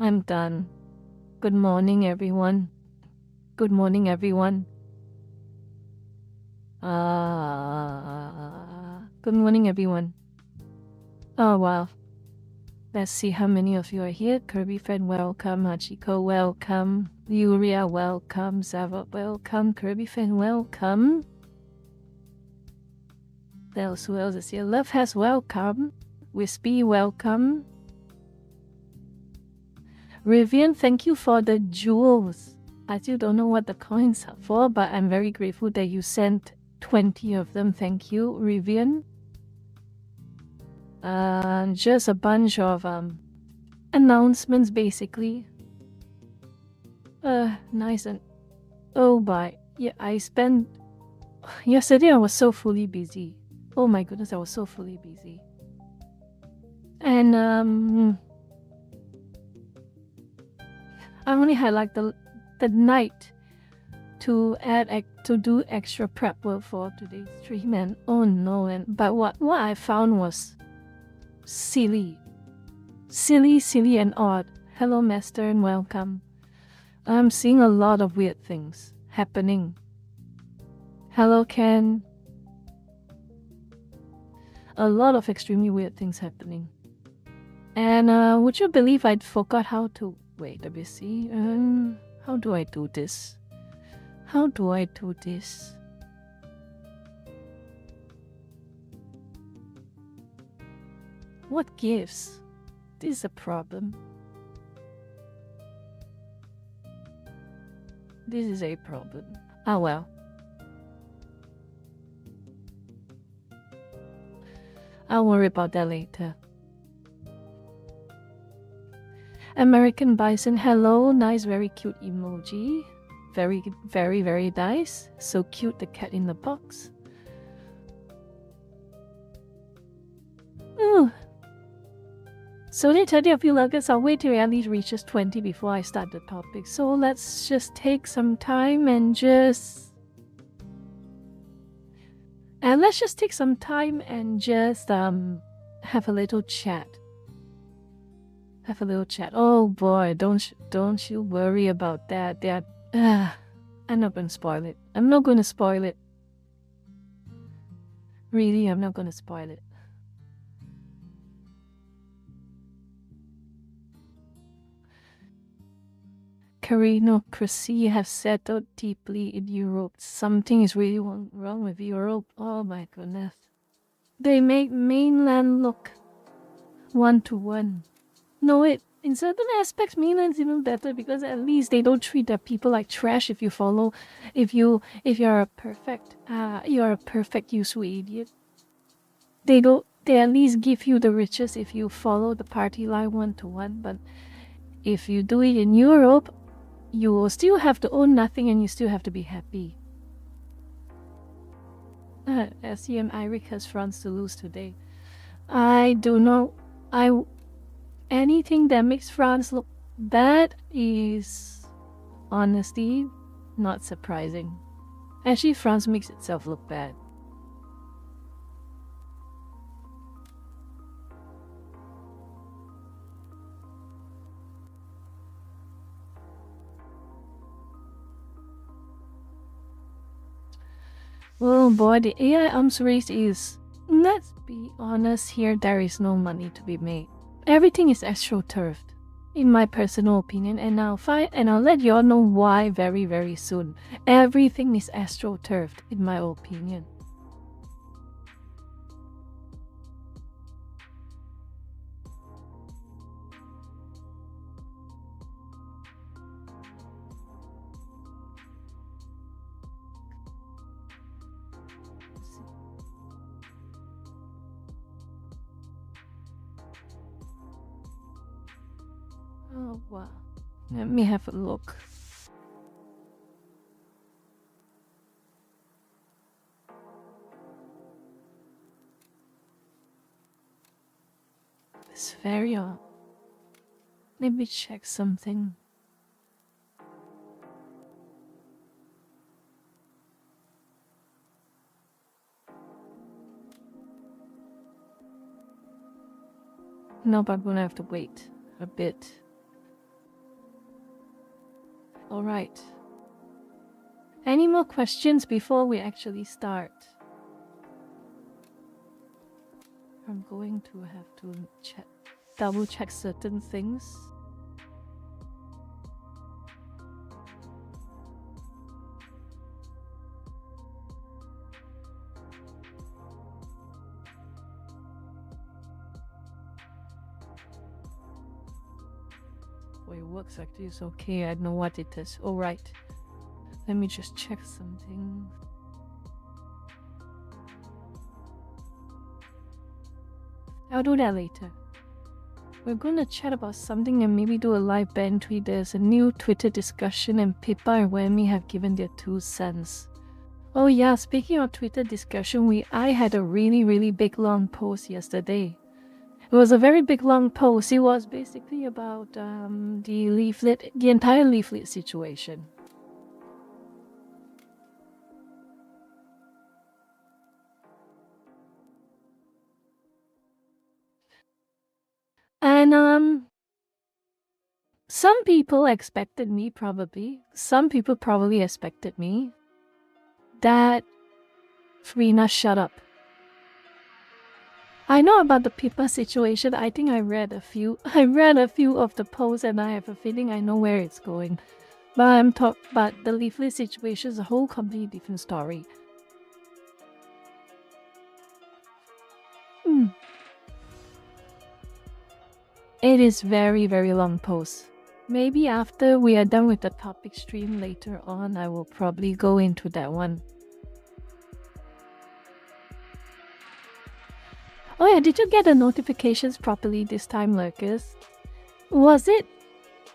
I'm done. Good morning, everyone. Good morning, everyone. Good morning, everyone. Oh, wow. Let's see how many of you are here. Kirby Fan, welcome. Hachiko, welcome. Yuria, welcome. Zavot, welcome. Kirby Fan, welcome. Who else is here? Love has welcome. Wispy, welcome. Rivian, thank you for the jewels. I still don't know what the coins are for, but I'm very grateful that you sent 20 of them. Thank you, Rivian. Just a bunch of announcements, basically. Nice and yeah, I spent yesterday. I was so fully busy. Oh my goodness, I was so fully busy. And I only had like the night to do extra prep work for today's stream, and oh no, but what I found was silly and odd. Hello, Master, and welcome. I'm seeing a lot of weird things happening. Hello, Ken. A lot of extremely weird things happening. And would you believe I forgot how to wait? Let me see. How do I do this? What gives? This is a problem. This is a problem. Ah, well. I'll worry about that later. American Bison, hello. Nice, very cute emoji. Very, very, very nice. So cute, the cat in the box. Ooh. So they tell you a few nuggets. I'll wait till it at least reaches 20 before I start the topic. So let's just take some time and just have a little chat. Oh boy, don't you worry about that. I'm not gonna spoil it. Really, I'm not gonna spoil it. Carinocracy have settled deeply in Europe. Something is really wrong with Europe. Oh my goodness. They make mainland look one-to-one. No, in certain aspects, mainland's even better because at least they don't treat their people like trash. If you're a perfect useful idiot. They at least give you the riches if you follow the party line one-to-one. But if you do it in Europe, you will still have to own nothing and you still have to be happy. SCM Iric has France to lose today. I do not. Anything that makes France look bad is honestly not surprising. Actually, France makes itself look bad. Oh boy, the AI arms race is, let's be honest here, there is no money to be made. Everything is astroturfed, in my personal opinion, and I'll let you all know why very, very soon. Everything is astroturfed, in my opinion. Oh wow. Let me have a look. It's very odd. Let me check something. Nope, I'm gonna have to wait a bit. Alright. Any more questions before we actually start? I'm going to have to double check certain things. Well, it works actually, it's okay. I know what it is. Alright. Let me just check something. I'll do that later. We're gonna chat about something and maybe do a live band tweet. There's a new Twitter discussion and Pippa and Whammy have given their 2 cents. Oh yeah, speaking of Twitter discussion, I had a really big long post yesterday. It was a very big long post. It was basically about the entire leaflet situation. And some people expected me probably. Some people probably expected me that Frina shut up. I know about the Pippa situation. I think I read a few of the posts and I have a feeling I know where it's going. But the leaflet situation is a whole completely different story. It is very long post. Maybe after we are done with the topic stream later on, I will probably go into that one. Oh yeah, did you get the notifications properly this time, Lurkers? Was it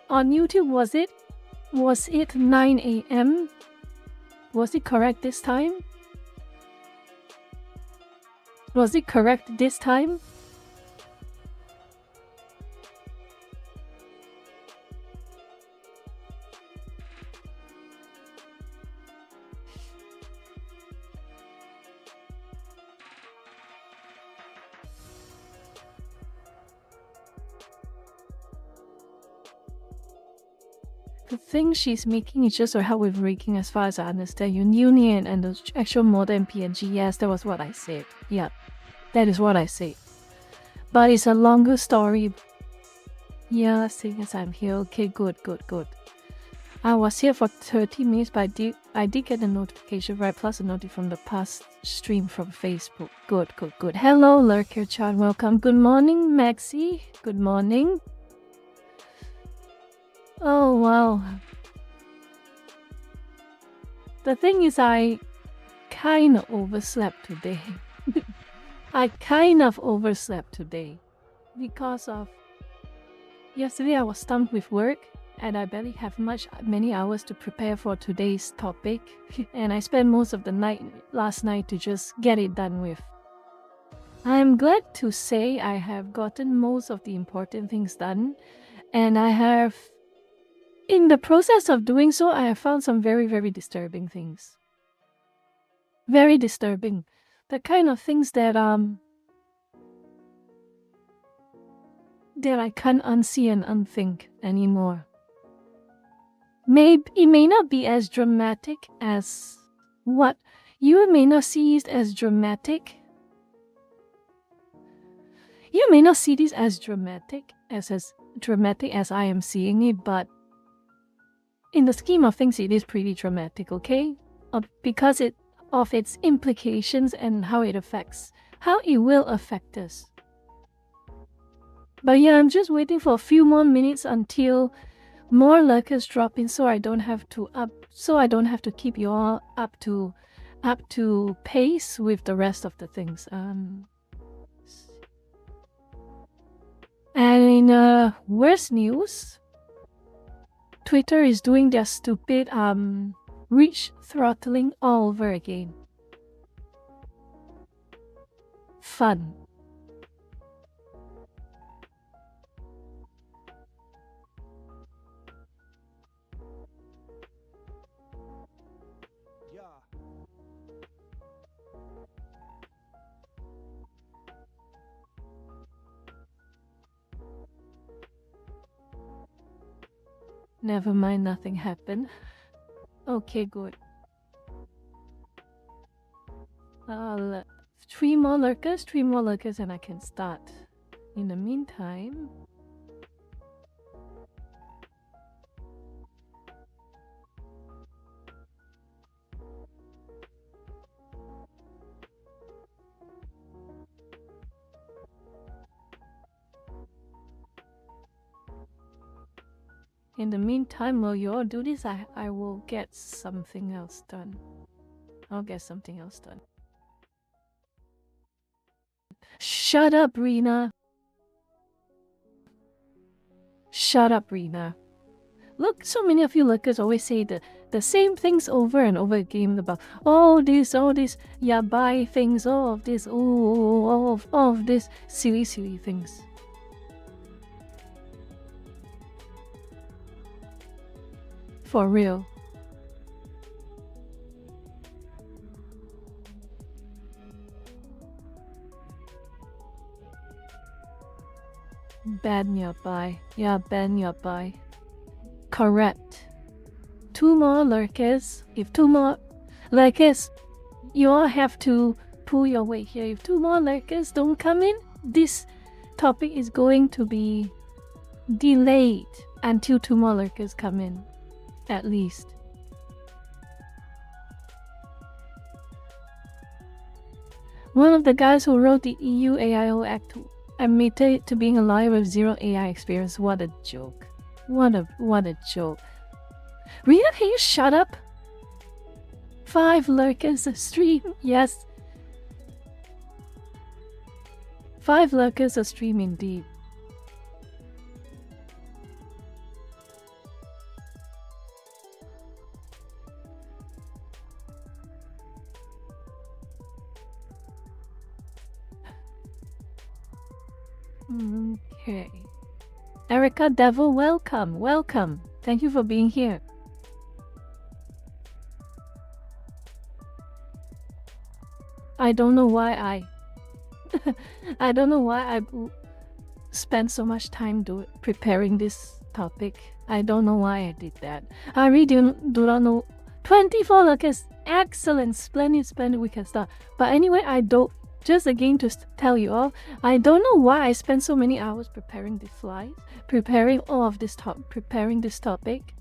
on YouTube? Was it 9 a.m.? Was it correct this time? Was it correct this time? The thing she's making is just to help with rigging, as far as I understand. Union and the actual modern PNG. Yes, that was what I said. Yeah, that is what I said. But it's a longer story. Yeah, seeing as I'm here. Okay, good. I was here for 30 minutes, but I did get a notification, right? Plus a notice from the past stream from Facebook. Good. Hello, Lurker Chan. Welcome. Good morning, Maxi. Good morning. Oh, wow. The thing is, I kind of overslept today. Because of yesterday I was stumped with work and I barely have many hours to prepare for today's topic. And I spent most of the night last night to just get it done with. I'm glad to say I have gotten most of the important things done, and in the process of doing so, I have found some very disturbing things. Very disturbing. The kind of things that I can't unsee and unthink anymore. It may not be as dramatic as what you may not see it as dramatic. You may not see this as dramatic as I am seeing it, but in the scheme of things, it is pretty dramatic, okay? Because of its implications and how it will affect us. But yeah, I'm just waiting for a few more minutes until more lurkers drop in, so I don't have to keep you all up to pace with the rest of the things. And in worse news, Twitter is doing their stupid reach throttling all over again. Fun. Never mind, nothing happened. Okay, good. 3 more lurkers, and I can start. In the meantime, while you all do this, I will get something else done. I'll get something else done. Shut up, Rena. Shut up, Rena. Look, so many of you lurkers always say the same things over and over again about all this, yeah, buy things, all of this, all of this silly things. For real. Bad nearby. Yeah, bad nearby. Correct. 2 more lurkers. If 2 more lurkers, you all have to pull your weight here. If 2 more lurkers don't come in, this topic is going to be delayed until 2 more lurkers come in. At least. One of the guys who wrote the EU AIO Act admitted to being a lawyer with 0 AI experience. What a joke. What a joke. Rita, can you shut up? 5 lurkers a stream. Yes. 5 lurkers a stream indeed. Okay. Erica Devil, welcome. Thank you for being here. I don't know why I spent so much time preparing this topic. I don't know why I did that. I really do not know. 24 lurkers, excellent, splendid, we can start. But anyway, just again to tell you all, I don't know why I spent so many hours preparing the slides, preparing this topic.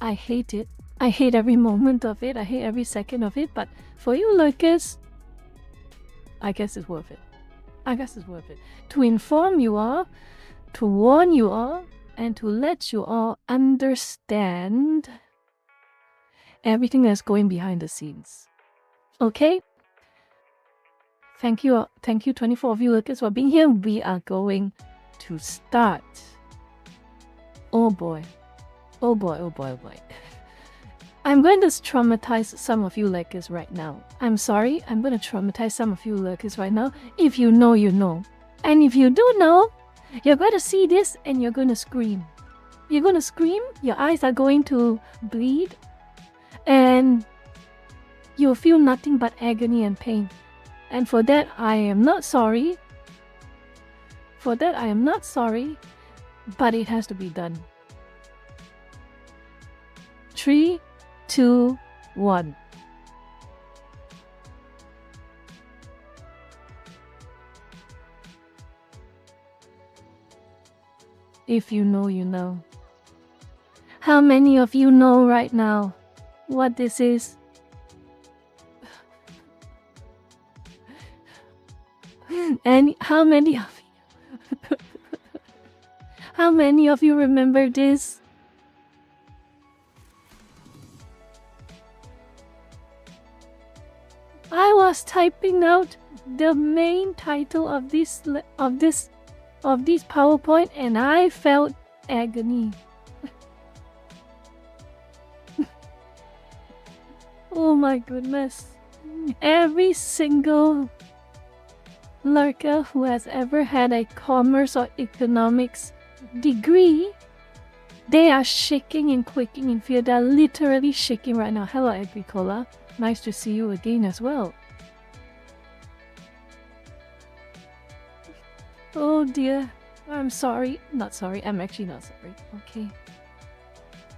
I hate it. I hate every moment of it. I hate every second of it. But for you lurkers, I guess it's worth it. To inform you all, to warn you all, and to let you all understand everything that's going behind the scenes. Okay? Thank you 24 of you lurkers for being here. We are going to start. Oh boy. I'm going to traumatize some of you lurkers right now. I'm sorry, I'm going to traumatize some of you lurkers right now. If you know, you know. And if you do know, you're going to see this and you're going to scream. You're going to scream, your eyes are going to bleed, and you'll feel nothing but agony and pain. And for that, I am not sorry. But it has to be done. 3, 2, 1. If you know, you know. How many of you know right now what this is? And how many of you remember this? I was typing out the main title of this PowerPoint and I felt agony. Oh my goodness. Every single lurker who has ever had a commerce or economics degree, they are shaking and quaking in fear. They're literally shaking right now. Hello, Agricola. Nice to see you again as well. Oh dear. I'm sorry. Not sorry. I'm actually not sorry. Okay.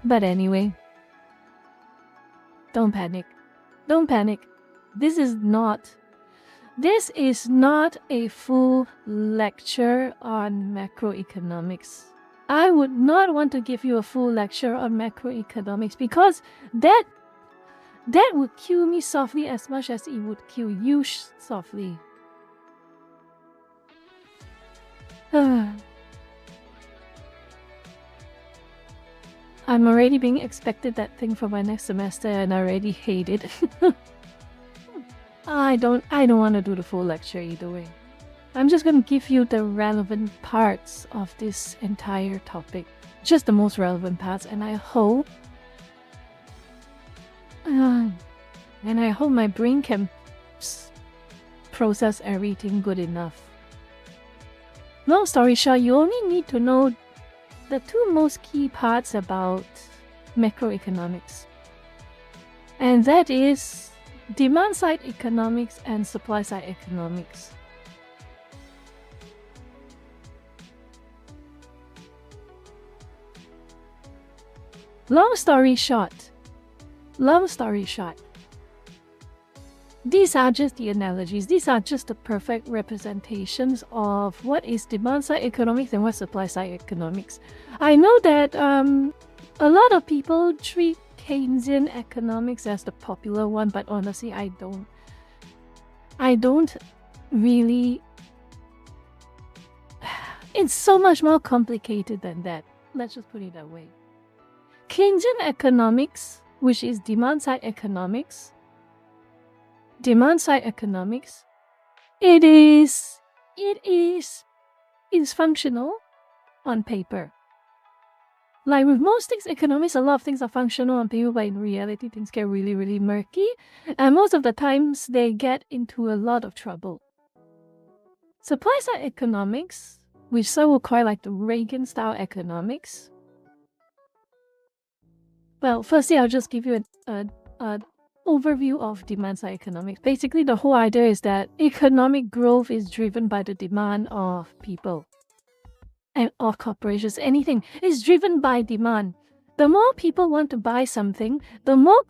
But anyway, don't panic. Don't panic. This is not a full lecture on macroeconomics. I would not want to give you a full lecture on macroeconomics because that would kill me softly as much as it would kill you softly. I'm already being expected that thing for my next semester and I already hate it. I don't want to do the full lecture either way. I'm just going to give you the relevant parts of this entire topic. Just the most relevant parts, and I hope my brain can process everything good enough. Long story short, you only need to know the two most key parts about macroeconomics. And that is demand side economics and supply side economics. Long story short, these are just the analogies. These are just the perfect representations of what is demand-side economics and what supply-side economics. I know that a lot of people treat Keynesian economics as the popular one, but honestly, I don't. I don't really. It's so much more complicated than that. Let's just put it that way. Keynesian economics, which is demand-side economics, it is functional on paper. Like with most things, economics, a lot of things are functional on paper, but in reality, things get really, really murky. And most of the times, they get into a lot of trouble. Supply-side economics, which some will call like the Reagan-style economics. Well, firstly, I'll just give you an overview of demand-side economics. Basically, the whole idea is that economic growth is driven by the demand of people and or corporations. Anything is driven by demand. The more people want to buy something, the more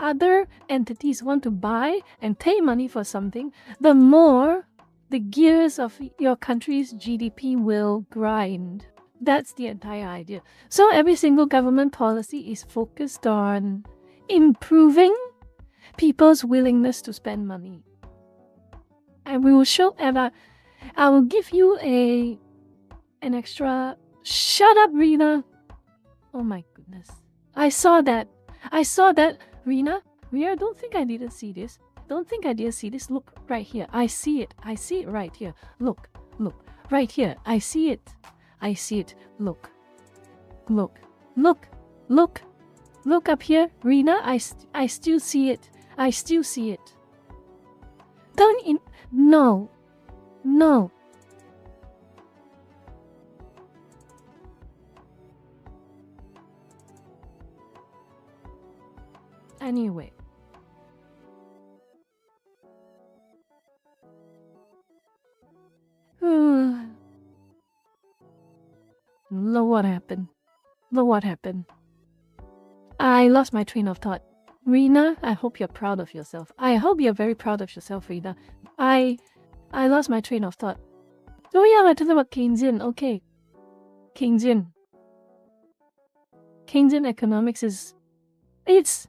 other entities want to buy and pay money for something, the more the gears of your country's GDP will grind. That's the entire idea. So every single government policy is focused on improving people's willingness to spend money. And we will show, and I will give you an extra. Shut up, Rena. Oh my goodness. I saw that. Rena, don't think I didn't see this. Don't think I didn't see this. Look right here. I see it. I see it right here. Look. Right here. I see it. Look up here, Rena. I still see it. No. Anyway. Look what happened. I lost my train of thought. Rena, I hope you're proud of yourself. I hope you're very proud of yourself, Rena. I lost my train of thought. Oh yeah, I talked about Keynesian. Okay. Keynesian economics is... It's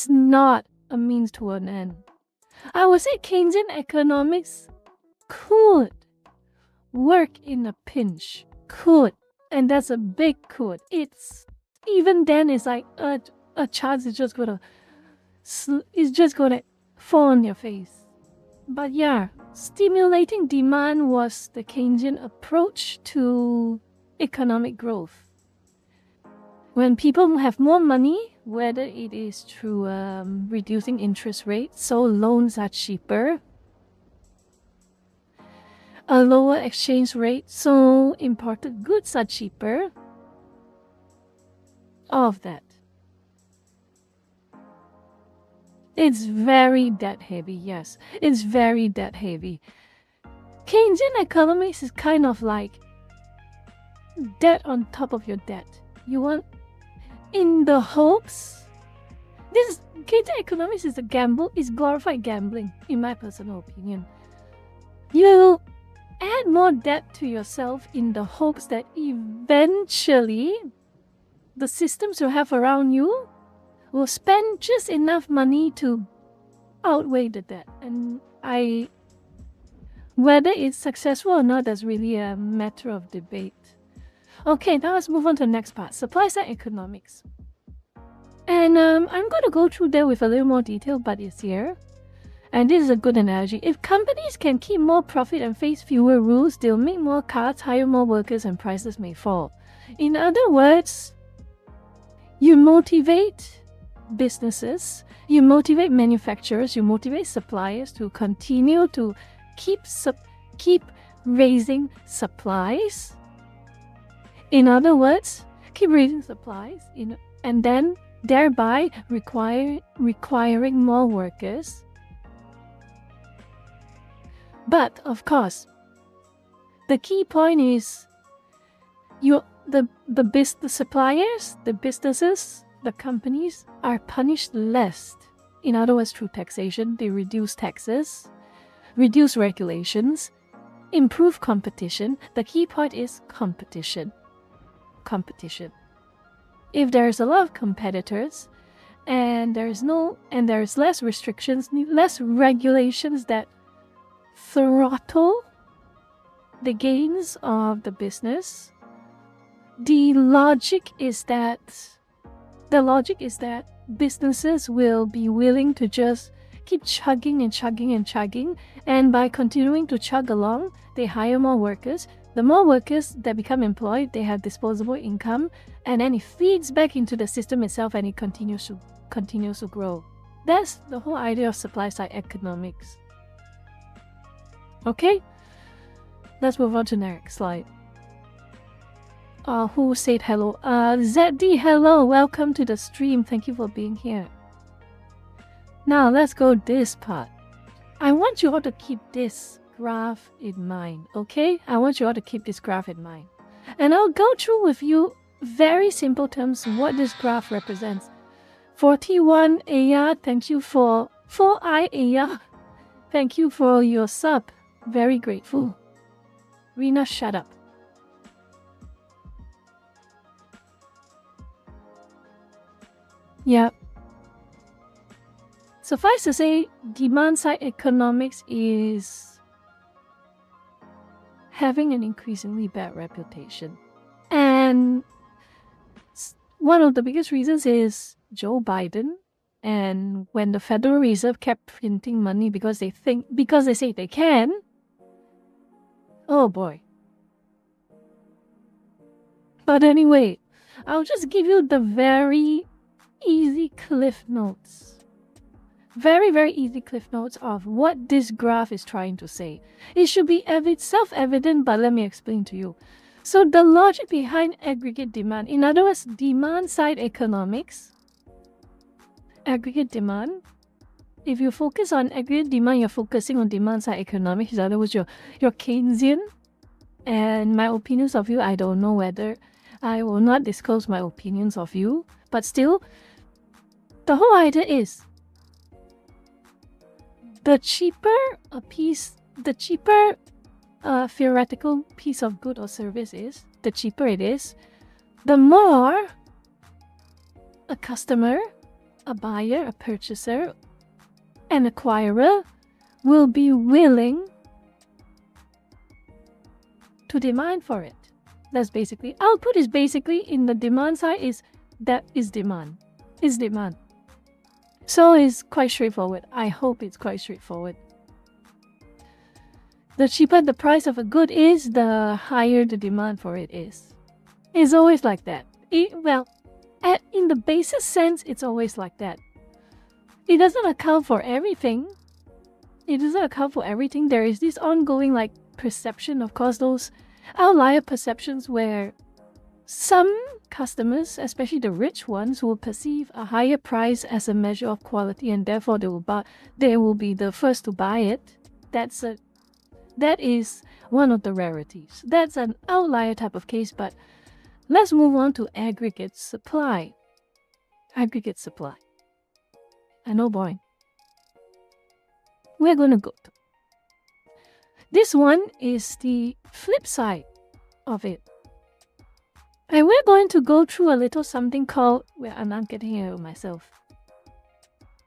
not a means to an end. I would say Keynesian economics could work in a pinch. Could. And that's a big could. Even then it's like a chance is just gonna fall on your face. But yeah, stimulating demand was the Keynesian approach to economic growth. When people have more money, whether it is through reducing interest rates, so loans are cheaper, a lower exchange rate, so imported goods are cheaper, all of that. It's very debt heavy, yes. It's very debt heavy. Keynesian economics is kind of like debt on top of your debt. You want, in the hopes, this gated economics is a gamble, is glorified gambling, in my personal opinion. You add more debt to yourself in the hopes that eventually the systems you have around you will spend just enough money to outweigh the debt. And whether it's successful or not, that's really a matter of debate. Okay, now let's move on to the next part, supply side economics. And I'm going to go through that with a little more detail, but it's here. And this is a good analogy. If companies can keep more profit and face fewer rules, they'll make more cars, hire more workers, and prices may fall. In other words, you motivate businesses, you motivate manufacturers, you motivate suppliers to continue to keep raising supplies. In other words, keep raising supplies, and then thereby requiring more workers. But of course, the key point is the suppliers, the businesses, the companies are punished less. In other words, through taxation, they reduce taxes, reduce regulations, improve competition. The key point is competition. Competition. If there's a lot of competitors and there's less restrictions, less regulations that throttle the gains of the business, the logic is that businesses will be willing to just keep chugging and chugging and chugging, and by continuing to chug along, they hire more workers. The more workers that become employed, they have disposable income, and then it feeds back into the system itself, and it continues to grow. That's the whole idea of supply side economics. Okay, let's move on to the next slide. Who said hello? ZD, hello, welcome to the stream. Thank you for being here. Now let's go this part. I want you all to keep this graph in mind, okay? I want you all to keep this graph in mind. And I'll go through with you very simple terms what this graph represents. 41 Aya, thank you for 4i Aya. Thank you for your sub. Very grateful. Rina, shut up. Yeah. Suffice to say, demand-side economics is having an increasingly bad reputation. And one of the biggest reasons is Joe Biden. And when the Federal Reserve kept printing money because they say they can, oh boy. But anyway, I'll just give you the very easy cliff notes. Very, very easy cliff notes of what this graph is trying to say. It should be self-evident, but let me explain to you. So the logic behind aggregate demand, in other words, demand-side economics, aggregate demand, if you focus on aggregate demand, you're focusing on demand-side economics. In other words, you're Keynesian. And my opinions of you, I don't know whether I will not disclose my opinions of you. But still, the whole idea is the cheaper theoretical piece of good or service is, the cheaper it is, the more a customer, a buyer, a purchaser, an acquirer will be willing to demand for it. That's basically, output is basically in the demand side is demand. Is demand. So it's quite straightforward. I hope it's quite straightforward. The cheaper the price of a good is, the higher the demand for it is. It's always like that. In the basis sense, it's always like that. It doesn't account for everything. There is this ongoing perception, of course, those outlier perceptions where some customers, especially the rich ones, will perceive a higher price as a measure of quality, and therefore they will be the first to buy it. That is one of the rarities. That's an outlier type of case, but let's move on to aggregate supply. Aggregate supply. I know, boy. We're going to go to. This one is the flip side of it. And we're going to go through a little something called, well, I'm not getting ahead of myself.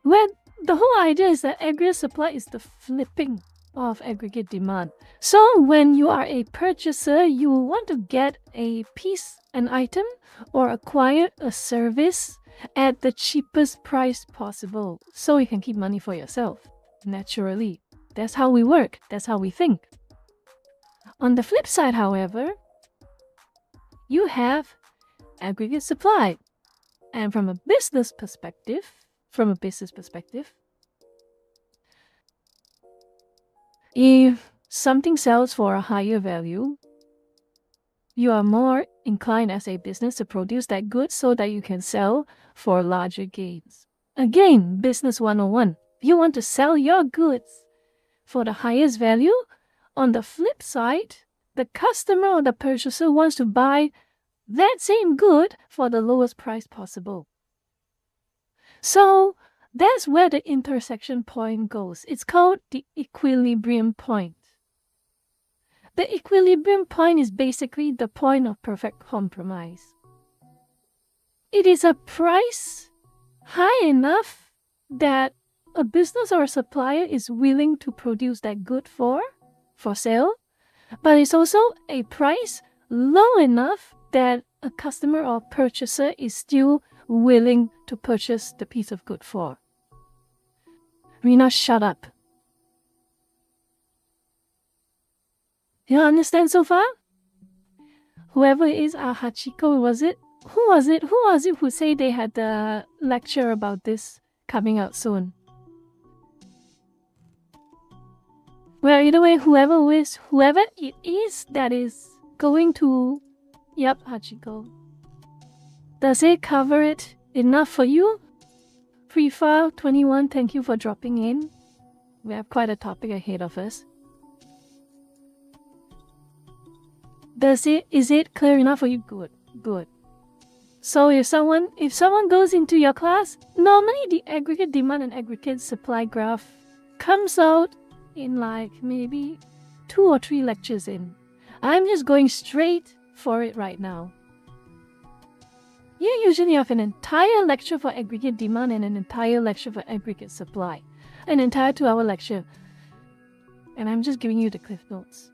Where the whole idea is that aggregate supply is the flipping of aggregate demand. So when you are a purchaser, you want to get a piece, an item, or acquire a service at the cheapest price possible so you can keep money for yourself. Naturally, that's how we work. That's how we think. On the flip side, however, you have aggregate supply. And from a business perspective, if something sells for a higher value, you are more inclined as a business to produce that good so that you can sell for larger gains. Again, business 101. You want to sell your goods for the highest value. On the flip side, the customer or the purchaser wants to buy that same good for the lowest price possible. So that's where the intersection point goes. It's called the equilibrium point. The equilibrium point is basically the point of perfect compromise. It is a price high enough that a business or a supplier is willing to produce that good for sale, but it's also a price low enough that a customer or purchaser is still willing to purchase the piece of good for. Rina, shut up. You understand so far? Whoever is Hachiko, was it? Who was it who said they had a lecture about this coming out soon? Well, either way, whoever it is that is going to... Yep, Hachiko. Does it cover it enough for you? Prefa21, thank you for dropping in. We have quite a topic ahead of us. Is it clear enough for you? Good. So if someone goes into your class, normally the aggregate demand and aggregate supply graph comes out in like maybe 2 or 3 lectures in. I'm just going straight for it right now. You usually have an entire lecture for aggregate demand and an entire lecture for aggregate supply. An entire 2-hour lecture. And I'm just giving you the cliff notes.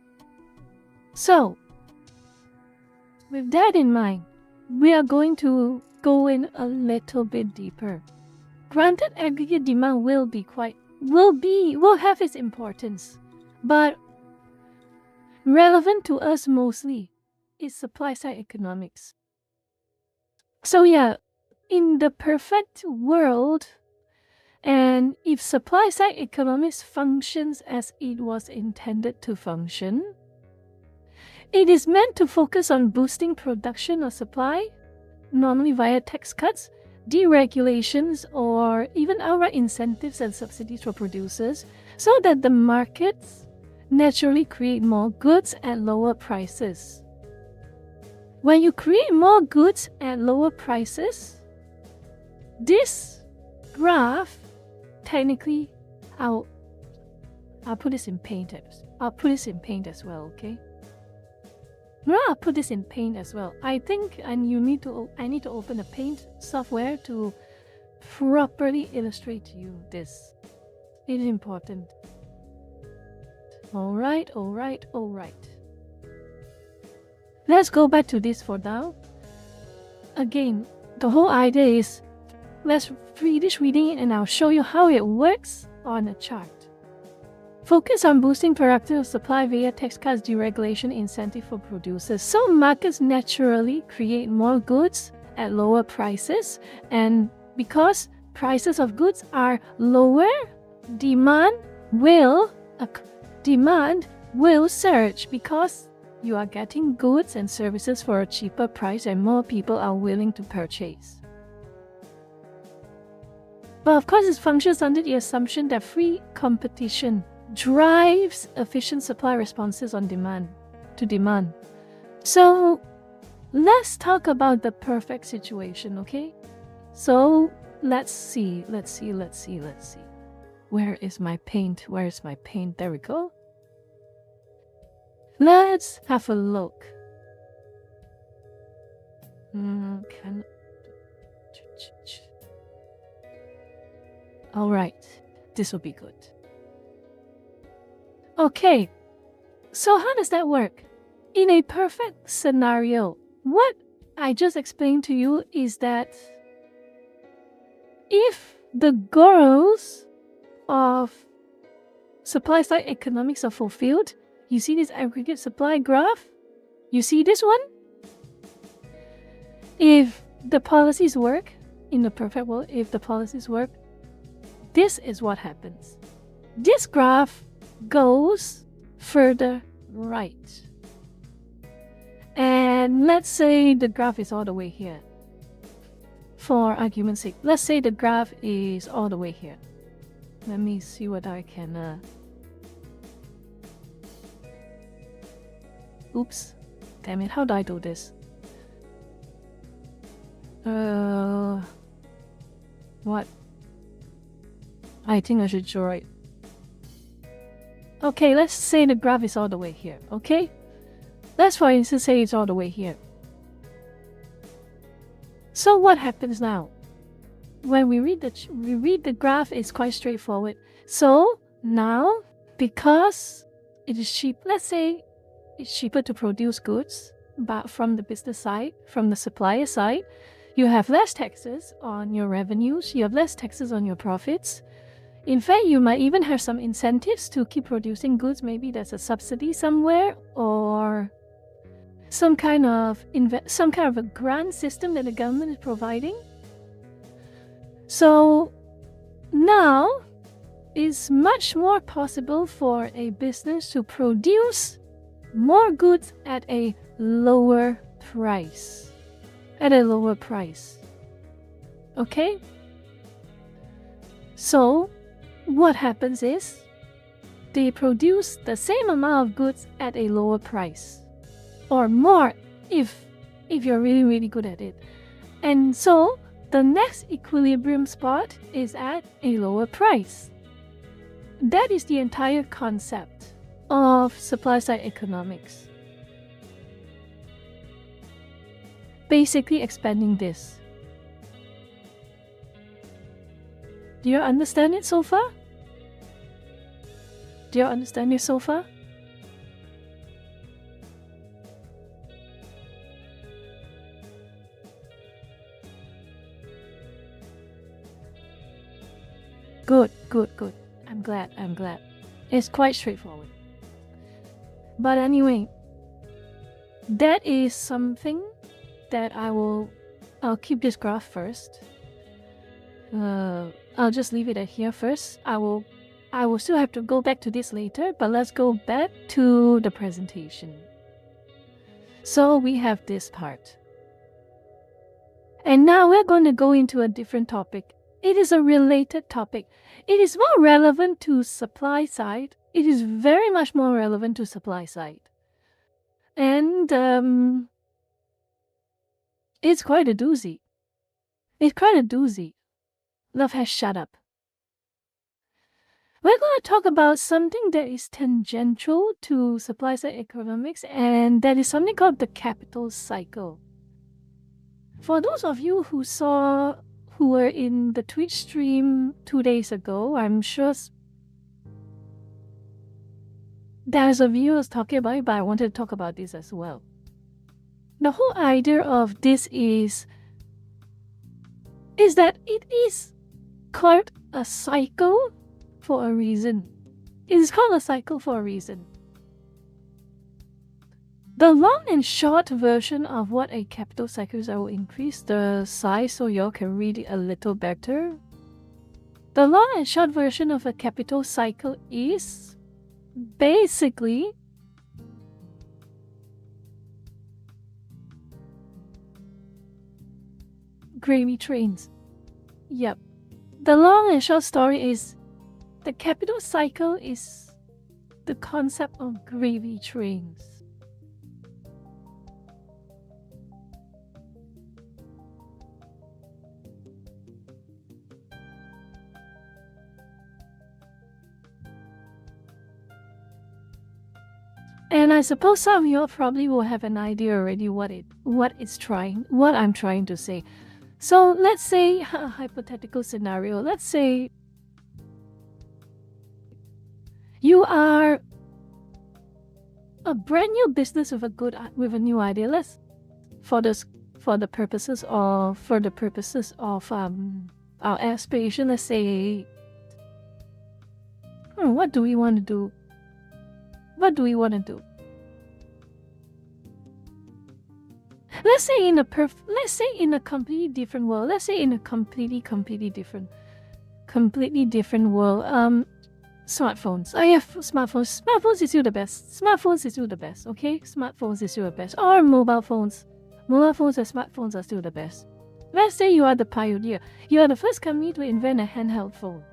So, with that in mind, we are going to go in a little bit deeper. Granted, aggregate demand will have its importance, but relevant to us mostly is supply side economics. So yeah, in the perfect world, and if supply side economics functions as it was intended to function, it is meant to focus on boosting production or supply, normally via tax cuts, deregulations, or even outright incentives and subsidies for producers, so that the markets naturally create more goods at lower prices. When you create more goods at lower prices, this graph, technically, I'll put this in paint. I'll put this in paint as well, okay? No, I'll put this in paint as well. I think I need to open the paint software to properly illustrate to you this. It is important. Alright. Let's go back to this for now. Again, the whole idea is, let's finish reading it and I'll show you how it works on a chart. Focus on boosting productive supply via tax cuts, deregulation, incentive for producers. So markets naturally create more goods at lower prices, and because prices of goods are lower, demand will surge because you are getting goods and services for a cheaper price and more people are willing to purchase. But of course, it functions under the assumption that free competition drives efficient supply responses on demand. So let's talk about the perfect situation, okay? So let's see. Where is my paint? There we go. Let's have a look. All right, this will be good. Okay, so how does that work? In a perfect scenario, what I just explained to you is that if the goals of supply side economics are fulfilled, you see this aggregate supply graph? You see this one? If the policies work, in the perfect world, if the policies work, this is what happens. This graph goes further right. And let's say the graph is all the way here. For argument's sake, let's say the graph is all the way here. Let me see what I can... Oops. Damn it, how do I do this? What? I think I should draw it. Okay, let's say the graph is all the way here, okay? Let's for instance say it's all the way here. So what happens now? When we read the graph, it's quite straightforward. So now, because it is cheap, let's say it's cheaper to produce goods, but from the business side, from the supplier side, you have less taxes on your revenues, you have less taxes on your profits. In fact, you might even have some incentives to keep producing goods. Maybe there's a subsidy somewhere, or some kind of a grant system that the government is providing. So now it's much more possible for a business to produce more goods at a lower price. Okay? So what happens is they produce the same amount of goods at a lower price, or more if you're really, really good at it. And so the next equilibrium spot is at a lower price. That is the entire concept of supply side economics. Basically expanding this. Do you understand it so far? Good. I'm glad. It's quite straightforward. But anyway, that is something that I'll keep this graph first. I'll just leave it at here first. I will still have to go back to this later, but let's go back to the presentation. So we have this part. And now we're going to go into a different topic. It is a related topic. It is more relevant to supply side. It is very much more relevant to supply side. And it's quite a doozy. Love has shut up. We're going to talk about something that is tangential to supply side economics, and that is something called the capital cycle. For those of you who were in the Twitch stream 2 days ago, I'm sure there's a video talking about it, but I wanted to talk about this as well. The whole idea of this is that it is called a cycle for a reason. It is called a cycle for a reason. The long and short version of what a capital cycle is, I will increase the size so y'all can read it a little better. The long and short version of a capital cycle is basically gravy trains. Yep. The long and short story is the capital cycle is the concept of gravy trains. And I suppose some of you probably will have an idea already what I'm trying to say. So let's say a hypothetical scenario. Let's say you are a brand new business with a new idea. For the purposes of our aspiration, let's say, what do we want to do? What do we want to do? Let's say in a completely different world. Let's say in a completely different world. Smartphones. Oh yeah, smartphones. Smartphones is still the best. Smartphones is still the best. Okay, smartphones is still the best. Or mobile phones. Mobile phones and smartphones are still the best. Let's say you are the pioneer. You are the first company to invent a handheld phone.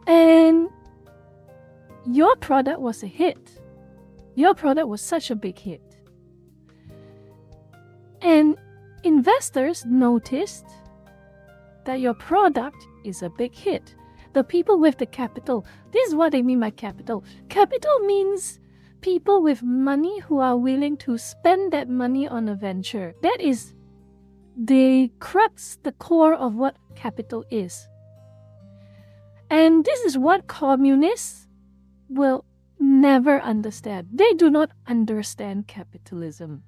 And your product was a hit. Your product was such a big hit. And investors noticed that your product is a big hit. The people with the capital. This is what they mean by capital. Capital means people with money who are willing to spend that money on a venture. That is the crux, the core of what capital is. And this is what communists will never understand. They do not understand capitalism.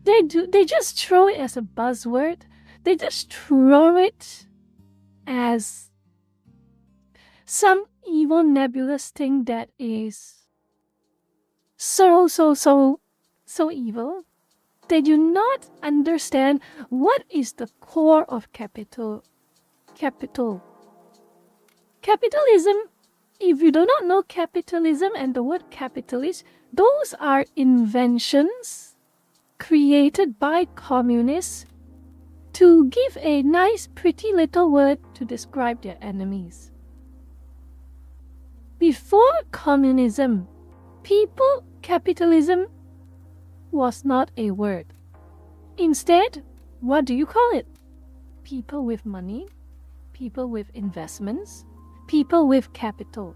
They just throw it as a buzzword. They just throw it as some evil nebulous thing that is so evil. They do not understand what is the core of capital. Capitalism, if you do not know capitalism and the word capitalist, those are inventions created by communists to give a nice, pretty little word to describe their enemies. Before communism, capitalism was not a word. Instead, what do you call it? People with money, people with investments, people with capital.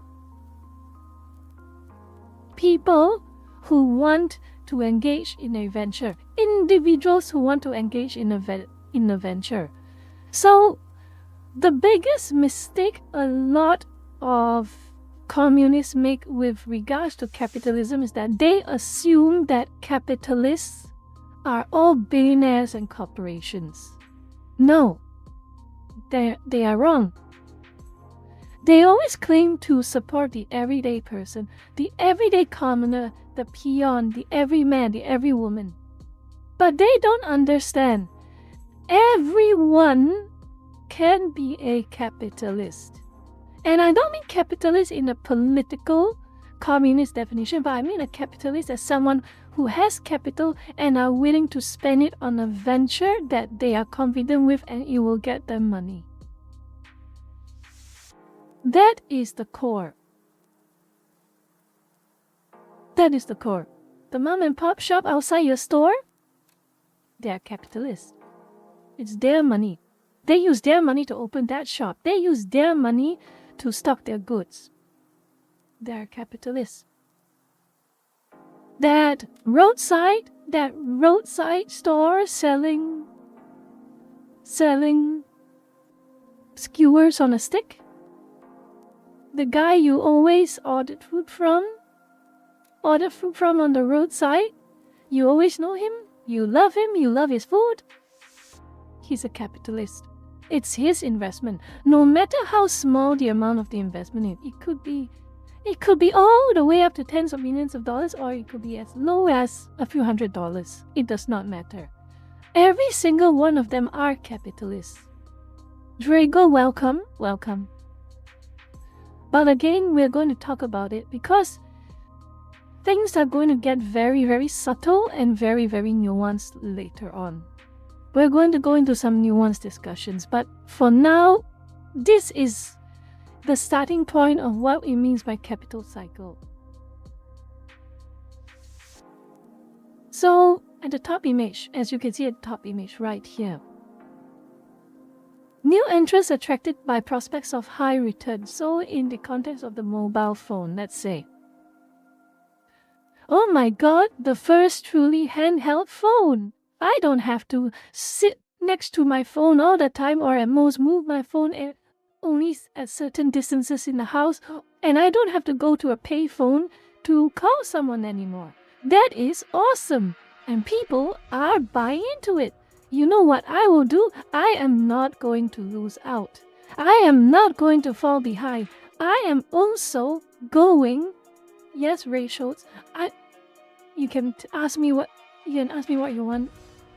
People who want to engage in a venture. Individuals who want to engage in a venture. So, the biggest mistake a lot of communists make with regards to capitalism is that they assume that capitalists are all billionaires and corporations. No, they are wrong. They always claim to support the everyday person, the everyday commoner, the peon, the everyman, the everywoman. But they don't understand. Everyone can be a capitalist. And I don't mean capitalist in a political communist definition, but I mean a capitalist as someone who has capital and are willing to spend it on a venture that they are confident with and it will get them money. That is the core. That is the core. The mom and pop shop outside your store, they are capitalists. It's their money. They use their money to open that shop. They use their money to stock their goods. They are capitalists. That roadside store selling skewers on a stick. The guy you always order food from on the roadside. You always know him, you love his food. He's a capitalist. It's his investment. No matter how small the amount of the investment is, it could be all the way up to tens of millions of dollars, or it could be as low as a few $100s. It does not matter. Every single one of them are capitalists. Drago, welcome. But again, we're going to talk about it because things are going to get very, very subtle and very, very nuanced later on. We're going to go into some nuanced discussions, but for now, this is the starting point of what it means by capital cycle. So at the top image, as you can see at the top image right here, new entrants attracted by prospects of high return. So in the context of the mobile phone, let's say, oh my god, the first truly handheld phone. I don't have to sit next to my phone all the time, or at most move my phone only at certain distances in the house, and I don't have to go to a payphone to call someone anymore. That is awesome, and people are buying into it. You know what I will do? I am not going to lose out. I am not going to fall behind. I am also going. Yes, Ray Schultz. You can ask me what you want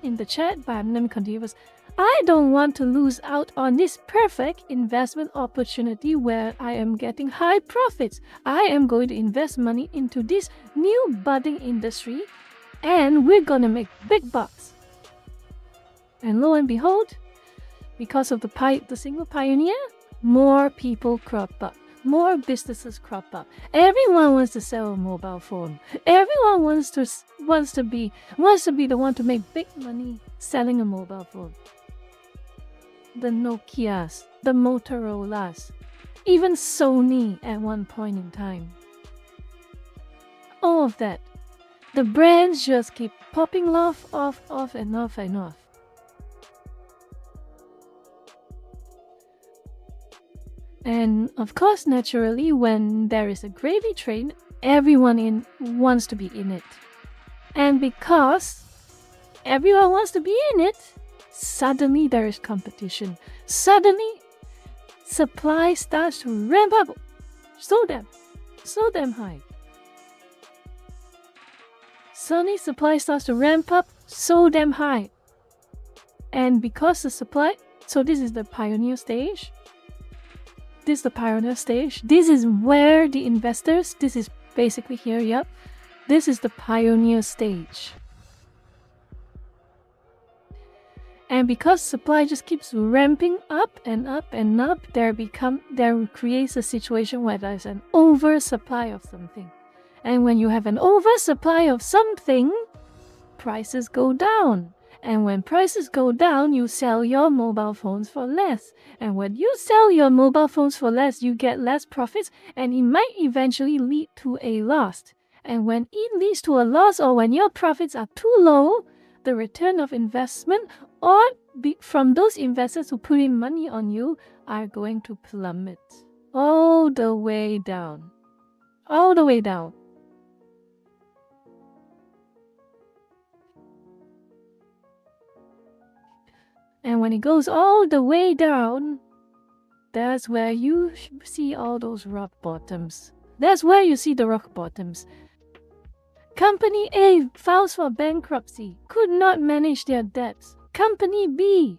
in the chat, but let me continue first. I don't want to lose out on this perfect investment opportunity where I am getting high profits. I am going to invest money into this new budding industry, and we're gonna make big bucks. And lo and behold, because of the single pioneer, more people crop up. More businesses crop up. Everyone wants to sell a mobile phone. Everyone wants to be the one to make big money selling a mobile phone. The Nokias, the Motorola's, even Sony at one point in time. All of that. The brands just keep popping off and off and off. And of course, naturally, when there is a gravy train, everyone wants to be in it. And because everyone wants to be in it, suddenly there is competition. Suddenly, supply starts to ramp up so damn high. Suddenly, supply starts to ramp up so damn high. And because the supply, so this is the pioneer stage. This is the pioneer stage. This is where the investors, this is basically here, yep. This is the pioneer stage. And because supply just keeps ramping up and up and up, there creates a situation where there's an oversupply of something. And when you have an oversupply of something, prices go down. And when prices go down, you sell your mobile phones for less. And when you sell your mobile phones for less, you get less profits, and it might eventually lead to a loss. And when it leads to a loss, or when your profits are too low, the return of investment from those investors who put in money on you are going to plummet all the way down. All the way down. And when it goes all the way down, that's where you see all those rock bottoms. That's where you see the rock bottoms. Company A files for bankruptcy, could not manage their debts. Company B,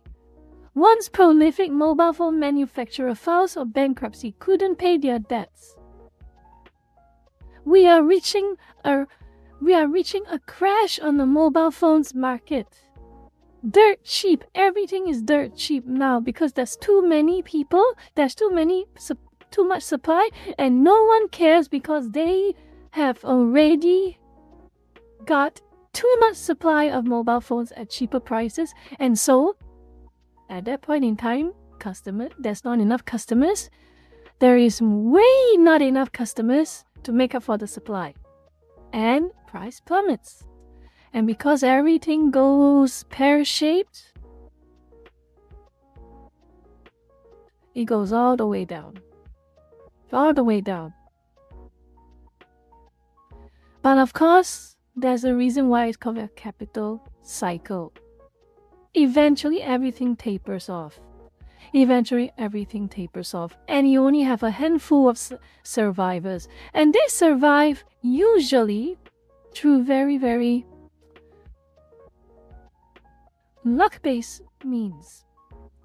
once prolific mobile phone manufacturer, files for bankruptcy, couldn't pay their debts. We are reaching a crash on the mobile phones market. Dirt cheap. Everything is dirt cheap now because there's too many people, there's too much supply, and no one cares because they have already got too much supply of mobile phones at cheaper prices. And so at that point in time, there's not enough customers. There is way not enough customers to make up for the supply, and price plummets. And because everything goes pear-shaped, it goes all the way down. All the way down. But of course, there's a reason why it's called a capital cycle. Eventually, everything tapers off. And you only have a handful of survivors. And they survive usually through very, very luck-based means.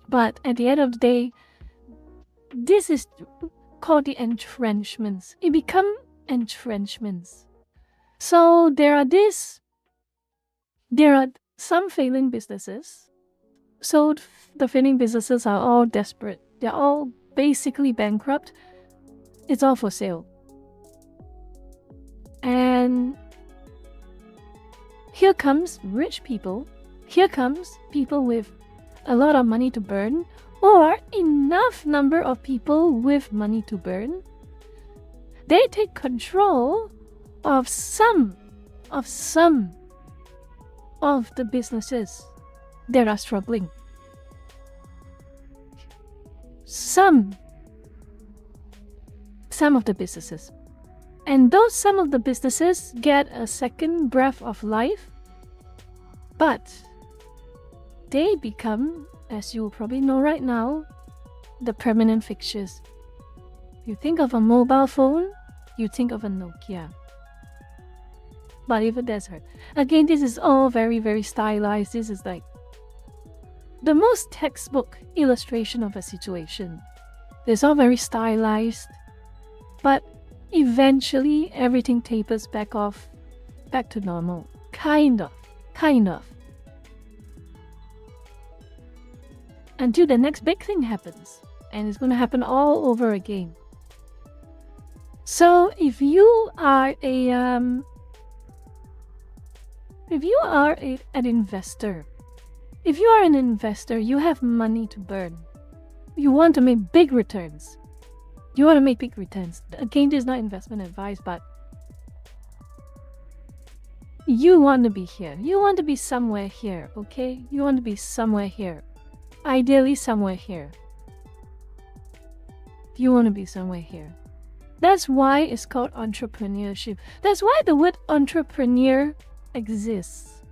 But at the end of the day, this is called the entrenchments. It become entrenchments. So there are some failing businesses. So the failing businesses are all desperate. They're all basically bankrupt. It's all for sale. And here comes rich people. Here comes people with a lot of money to burn, or enough number of people with money to burn. They take control of some of the businesses that are struggling. Some of the businesses. And those some of the businesses get a second breath of life, but they become, as you probably know right now, the permanent fixtures. You think of a mobile phone, you think of a Nokia. But even that's hard. Again, this is all very, very stylized. This is like the most textbook illustration of a situation. It's all very stylized, but eventually everything tapers back to normal. Kind of. Until the next big thing happens. And it's going to happen all over again. So if you are an investor, you have money to burn. You want to make big returns. Again, this is not investment advice, but you want to be here. You want to be somewhere here, okay? You want to be somewhere here. Ideally, somewhere here. You want to be somewhere here. That's why it's called entrepreneurship. That's why the word entrepreneur exists.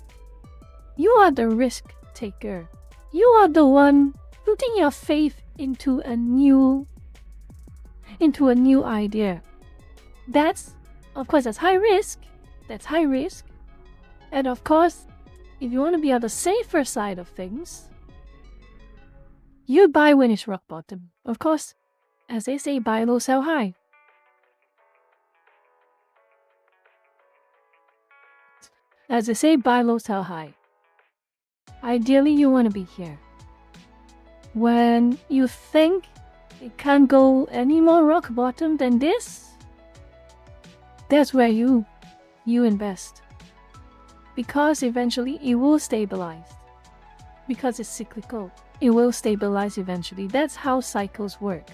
You are the risk taker. You are the one putting your faith into a new idea. That's high risk. And of course, if you want to be on the safer side of things, you buy when it's rock bottom. Of course, as they say, buy low, sell high. As they say, buy low, sell high. Ideally, you want to be here. When you think it can't go any more rock bottom than this, that's where you invest. Because eventually it will stabilize. Because it's cyclical. It will stabilize eventually. That's how cycles work.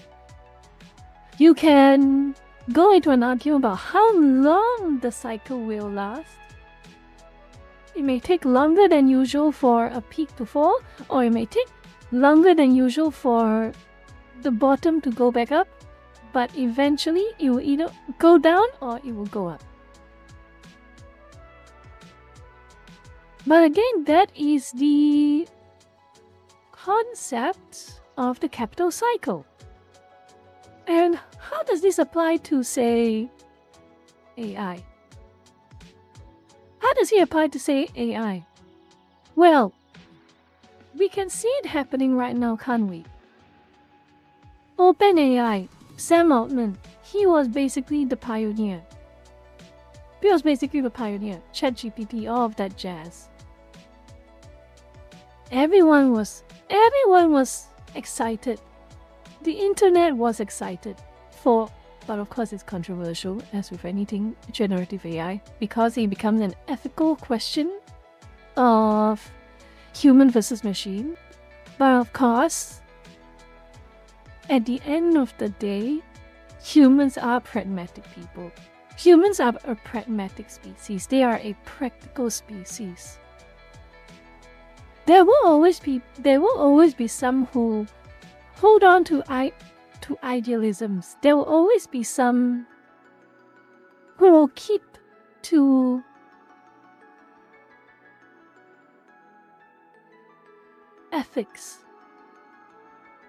You can go into an argument about how long the cycle will last. It may take longer than usual for a peak to fall, or it may take longer than usual for the bottom to go back up, but eventually it will either go down or it will go up. But again, that is the concept of the capital cycle. And how does this apply to, say, AI? How does it apply to, say, AI? Well, we can see it happening right now, can't we? OpenAI, Sam Altman, he was basically the pioneer. ChatGPT, all of that jazz. Everyone was excited. The internet was excited but of course it's controversial, as with anything generative AI, because it becomes an ethical question of human versus machine. But of course, at the end of the day, humans are pragmatic people. Humans are a pragmatic species. They are a practical species. There will always be some who hold on to idealisms. There will always be some who will keep to ethics.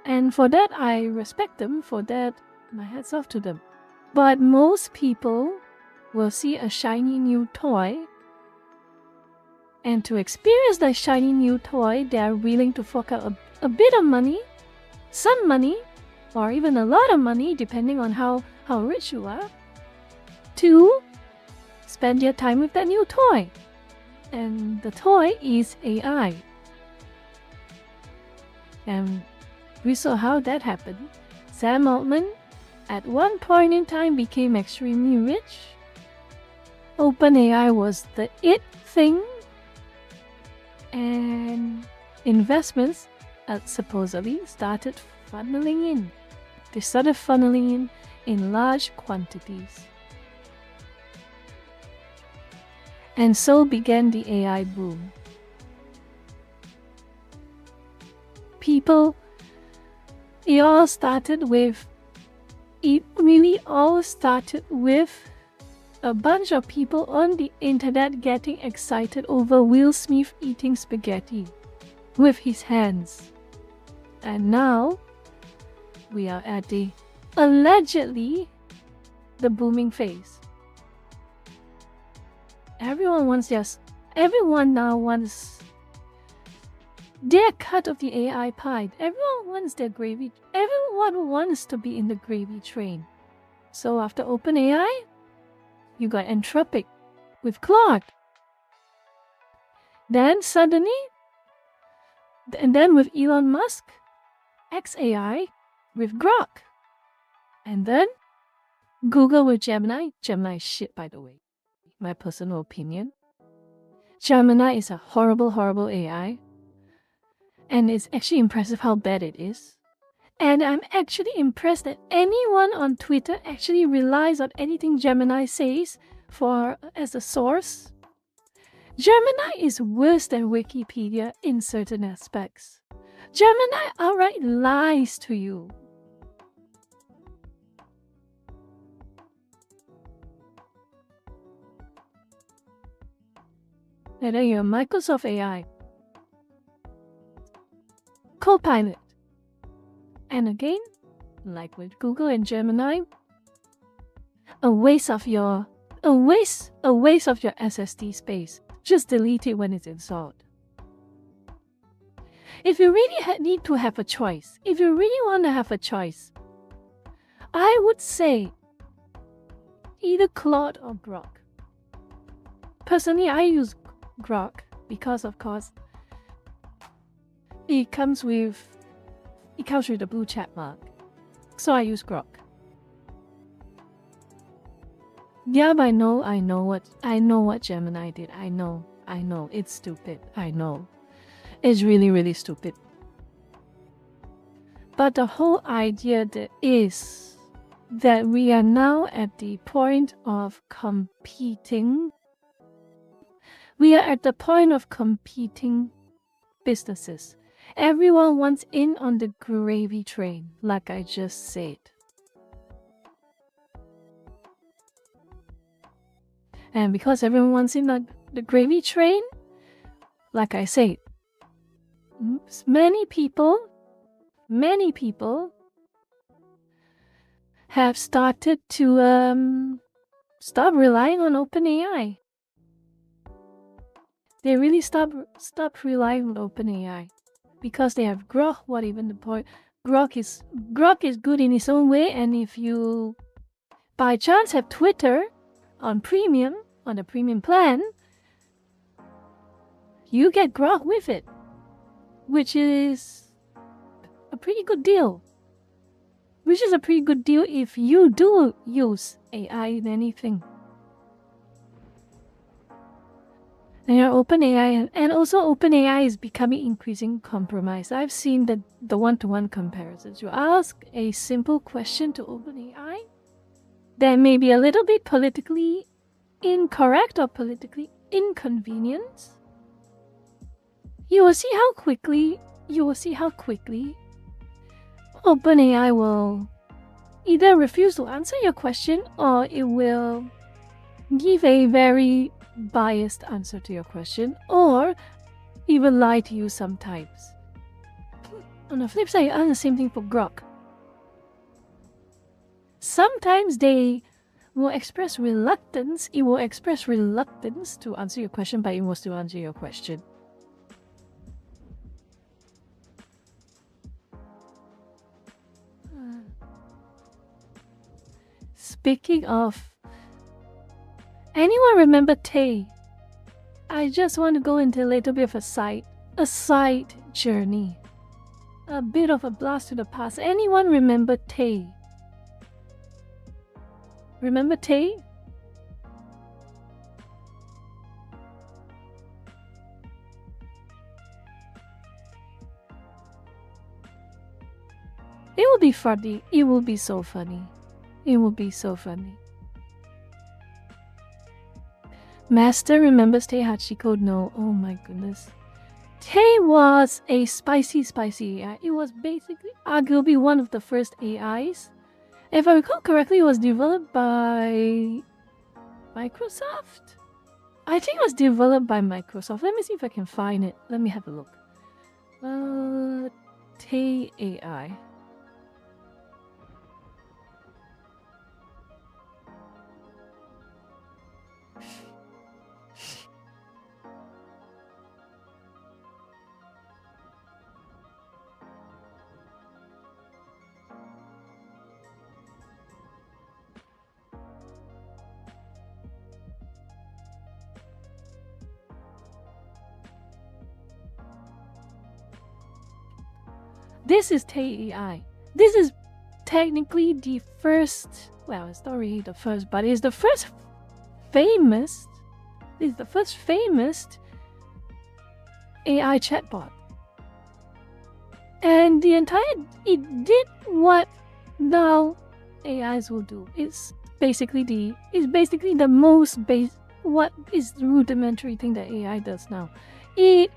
And for that, I respect them. For that, my hats off to them. But most people will see a shiny new toy, and to experience that shiny new toy, they are willing to fork out a bit of money, some money, or even a lot of money, depending on how rich you are, to spend your time with that new toy. And the toy is AI. And we saw how that happened. Sam Altman at one point in time became extremely rich. OpenAI was the it thing, and investments supposedly started funneling in. They started funneling in large quantities. And so began the AI boom. It really all started with a bunch of people on the internet getting excited over Will Smith eating spaghetti with his hands. And now we are at allegedly the booming phase. Everyone now wants their cut of the AI pie. Everyone wants their gravy. Everyone wants to be in the gravy train. So after OpenAI, you got Anthropic with Claude. Then suddenly, and then with Elon Musk, XAI with Grok. And then Google with Gemini. Gemini is shit, by the way. My personal opinion. Gemini is a horrible, horrible AI. And it's actually impressive how bad it is. And I'm actually impressed that anyone on Twitter actually relies on anything Gemini says as a source. Gemini is worse than Wikipedia in certain aspects. Gemini outright lies to you. And then you have Microsoft AI. Copilot. And again, like with Google and Gemini, a waste of your SSD space. Just delete it when it's installed. If you really need to have a choice, if you really want to have a choice, I would say either Claude or Grok. Personally, I use Grok because, of course, it comes with the blue check mark. So I use Grok. Yeah, but I know what Gemini did. I know. It's stupid. I know. It's really, really stupid. But the whole idea is that we are now at the point of competing. We are at the point of competing businesses. Everyone wants in on the gravy train, like I just said. And because everyone wants in the gravy train, like I said, many people have started to stop relying on OpenAI. They really stop relying on OpenAI because they have Grok. What even the point? Grok is good in its own way, and if you by chance have Twitter on the premium plan, you get Grok with it, which is a pretty good deal. Which is a pretty good deal if you do use AI in anything. And OpenAI, and also OpenAI is becoming increasingly compromised. I've seen the one-to-one comparisons. You ask a simple question to OpenAI that may be a little bit politically incorrect or politically inconvenient. You will see how quickly OpenAI will either refuse to answer your question or it will give a very biased answer to your question or even lie to you sometimes. On the flip side, you ask the same thing for Grok. Sometimes they will express reluctance. It will express reluctance to answer your question, but it will still answer your question. Speaking of, anyone remember Tay? I just want to go into a little bit of a side journey. A bit of a blast to the past. Anyone remember Tay? Remember Tay? It will be funny. It will be so funny. It will be so funny. Master remembers Tay Hachiko? No. Oh my goodness. Tay was a spicy AI. It was basically arguably one of the first AIs. If I recall correctly, it was developed by Microsoft? I think it was developed by Microsoft. Let me see if I can find it. Let me have a look. Tay AI. This is Tay AI. This is technically the first, well, it's not really the first, but it's the first famous, it's the first famous AI chatbot. And the entire, it did what now AIs will do. It's basically the most what is the rudimentary thing that AI does now. It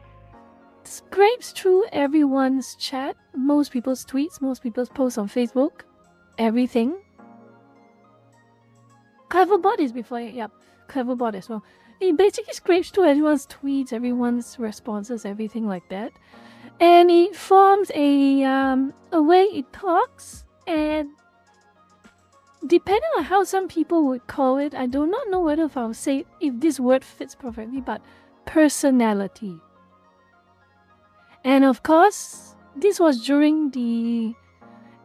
scrapes through everyone's chat, most people's tweets, most people's posts on Facebook, everything. Cleverbot is before it, yep, Cleverbot as well. It basically scrapes through everyone's tweets, everyone's responses, everything like that. And it forms a way it talks, and depending on how some people would call it, I do not know whether if I'll say if this word fits perfectly, but personality. And of course, this was during the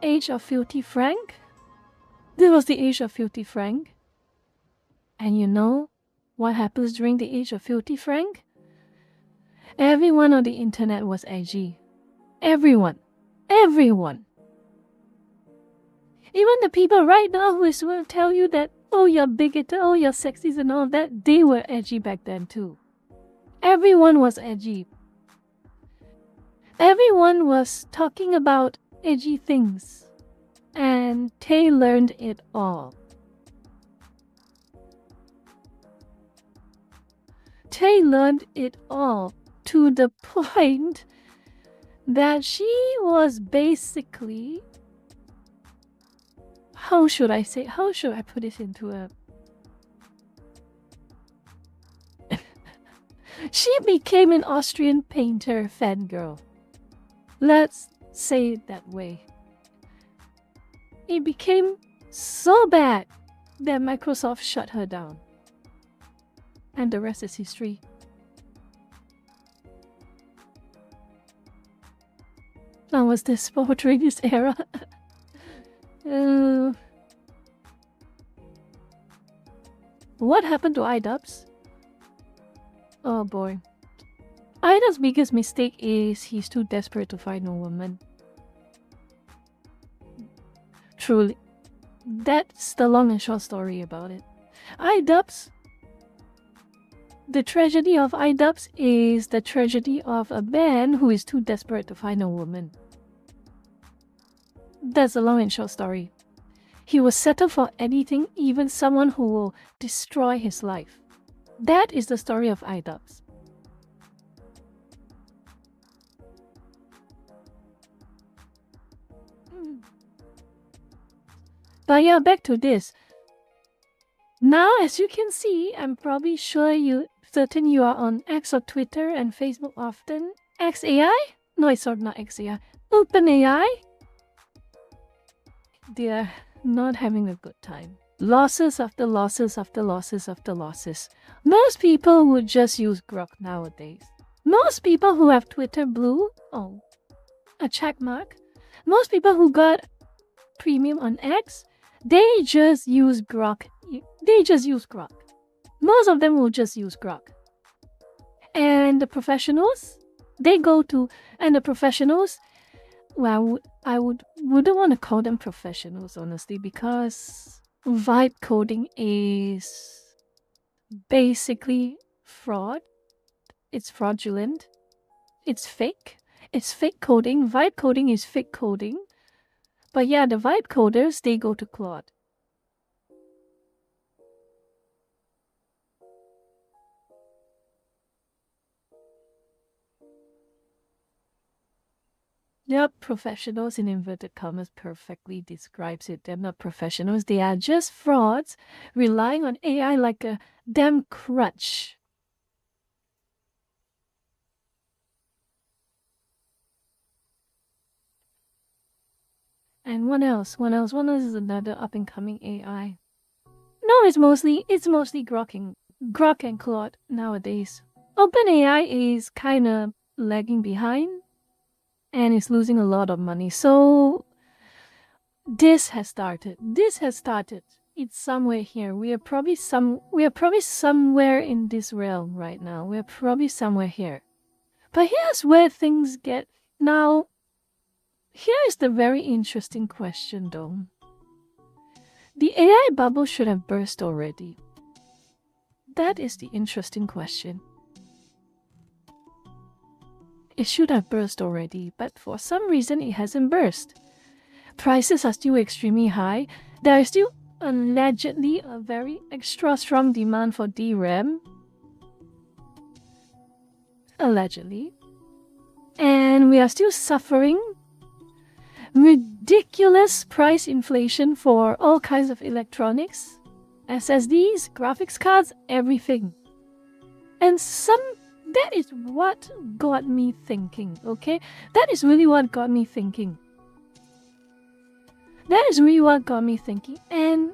age of Filthy Frank. This was the age of Filthy Frank. And you know what happens during the age of Filthy Frank? Everyone on the internet was edgy. Everyone. Everyone. Even the people right now who will tell you that, oh, you're bigoted, oh, you're sexist and all that, they were edgy back then too. Everyone was edgy. Everyone was talking about edgy things. And Tay learned it all. Tay learned it all to the point that she was basically, how should I put this into a... She became an Austrian painter fangirl. Let's say it that way. It became so bad that Microsoft shut her down. And the rest is history. Now, was this portraying this era? What happened to iDubbbz? Oh boy. iDubbbz's biggest mistake is he's too desperate to find a woman. Truly. That's the long and short story about it. iDubbbz, the tragedy of iDubbbz is the tragedy of a man who is too desperate to find a woman. That's the long and short story. He will settle for anything, even someone who will destroy his life. That is the story of iDubbbz. But yeah, back to this. Now, as you can see, I'm probably sure certain you are on X or Twitter and Facebook often. XAI? No, it's not XAI. OpenAI? They are not having a good time. Losses after losses after losses after losses. Most people would just use Grok nowadays. Most people who have Twitter Blue, oh, a check mark. Most people who got premium on X, they just use Grok. They just use Grok. Most of them will just use Grok. And the professionals, they go to, and the professionals, well, I wouldn't want to call them professionals, honestly, because, Vibe coding is basically fraud. It's fraudulent. It's fake. It's fake coding. Vibe coding is fake coding. But yeah, the vibe coders, they go to Claude. They're professionals in inverted commas perfectly describes it. They're not professionals. They are just frauds relying on AI like a damn crutch. And what else? What else? What else is another up-and-coming AI? No, it's mostly Grok and Claude nowadays. OpenAI is kind of lagging behind and is losing a lot of money. So this has started. It's somewhere here. We are probably somewhere in this realm right now. We are probably somewhere here. But here's where things get now. Here is the very interesting question though. The AI bubble should have burst already. That is the interesting question. It should have burst already, but for some reason it hasn't burst. Prices are still extremely high. There is still allegedly a very extra strong demand for DRAM. Allegedly. And we are still suffering ridiculous price inflation for all kinds of electronics, SSDs, graphics cards, everything. And that is what got me thinking, okay? That is really what got me thinking. And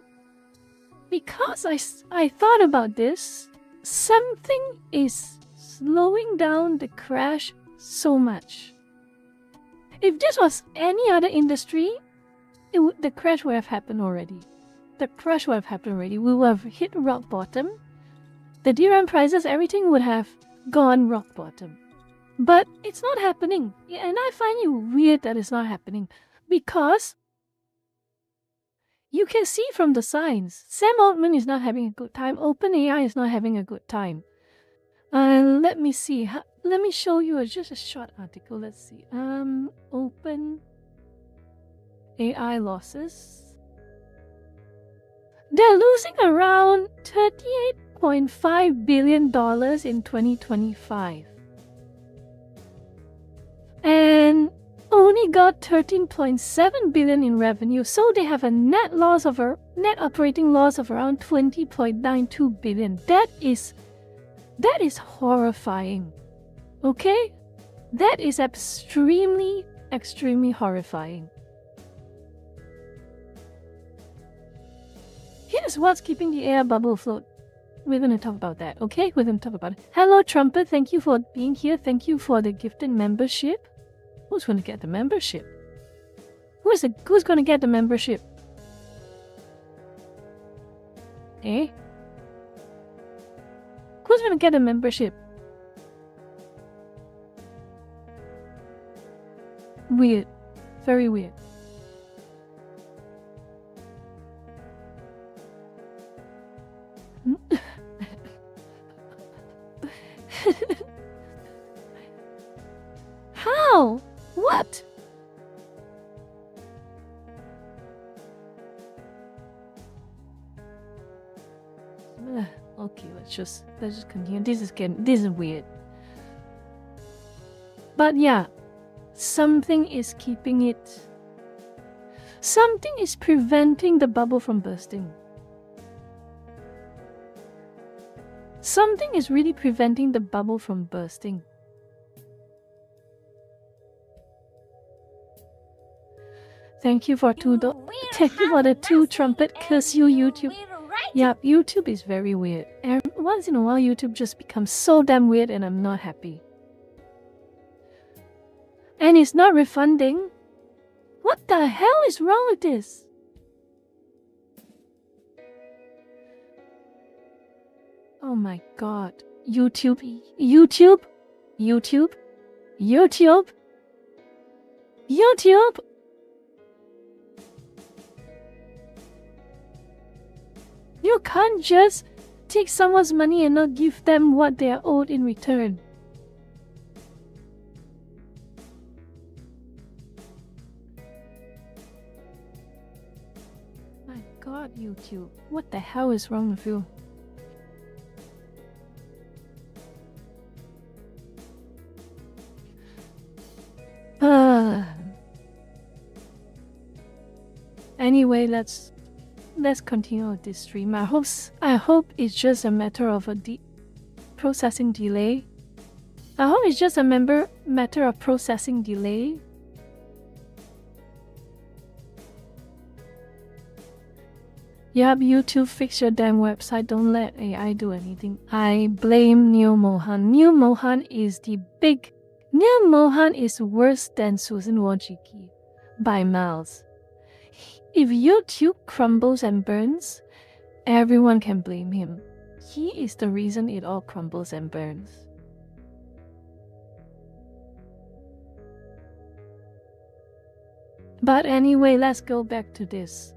because I thought about this, something is slowing down the crash so much. If this was any other industry, the crash would have happened already. We would have hit rock bottom. The DRAM prices, everything would have gone rock bottom. But it's not happening. And I find it weird that it's not happening. Because you can see from the signs, Sam Altman is not having a good time. OpenAI is not having a good time. Let me see. Let me show you just a short article. Let's see. Open AI losses. They're losing around $38.5 billion in 2025. And only got $13.7 billion in revenue. So they have a net operating loss of around $20.92 billion. That is horrifying. Okay? That is extremely, extremely horrifying. Here's what's keeping the AI bubble afloat. We're going to talk about that, okay? We're going to talk about it. Hello, Trumpet. Thank you for being here. Thank you for the gifted membership. Who's going to get the membership? Who's going to get the membership? Eh? Who's going to get a membership? Weird. Very weird. How? What? Okay, let's just continue. This is weird. But yeah, something is keeping it. Something is preventing the bubble from bursting. Something is really preventing the bubble from bursting. Thank you for Thank you for the 2 trumpet. Curse you, YouTube. Yep, YouTube is very weird. And once in a while, YouTube just becomes so damn weird, and I'm not happy. And it's not refunding. What the hell is wrong with this? Oh my god. YouTube. You can't just take someone's money and not give them what they are owed in return. My God, YouTube, what the hell is wrong with you? Anyway, let's continue with this stream. I hope it's just a matter of a processing delay. I hope it's just a matter of processing delay. Yup, YouTube, fix your damn website. Don't let AI do anything. I blame Neil Mohan. Neil Mohan is Neil Mohan is worse than Susan Wojcicki by miles. If YouTube crumbles and burns, everyone can blame him. He is the reason it all crumbles and burns. But anyway, let's go back to this.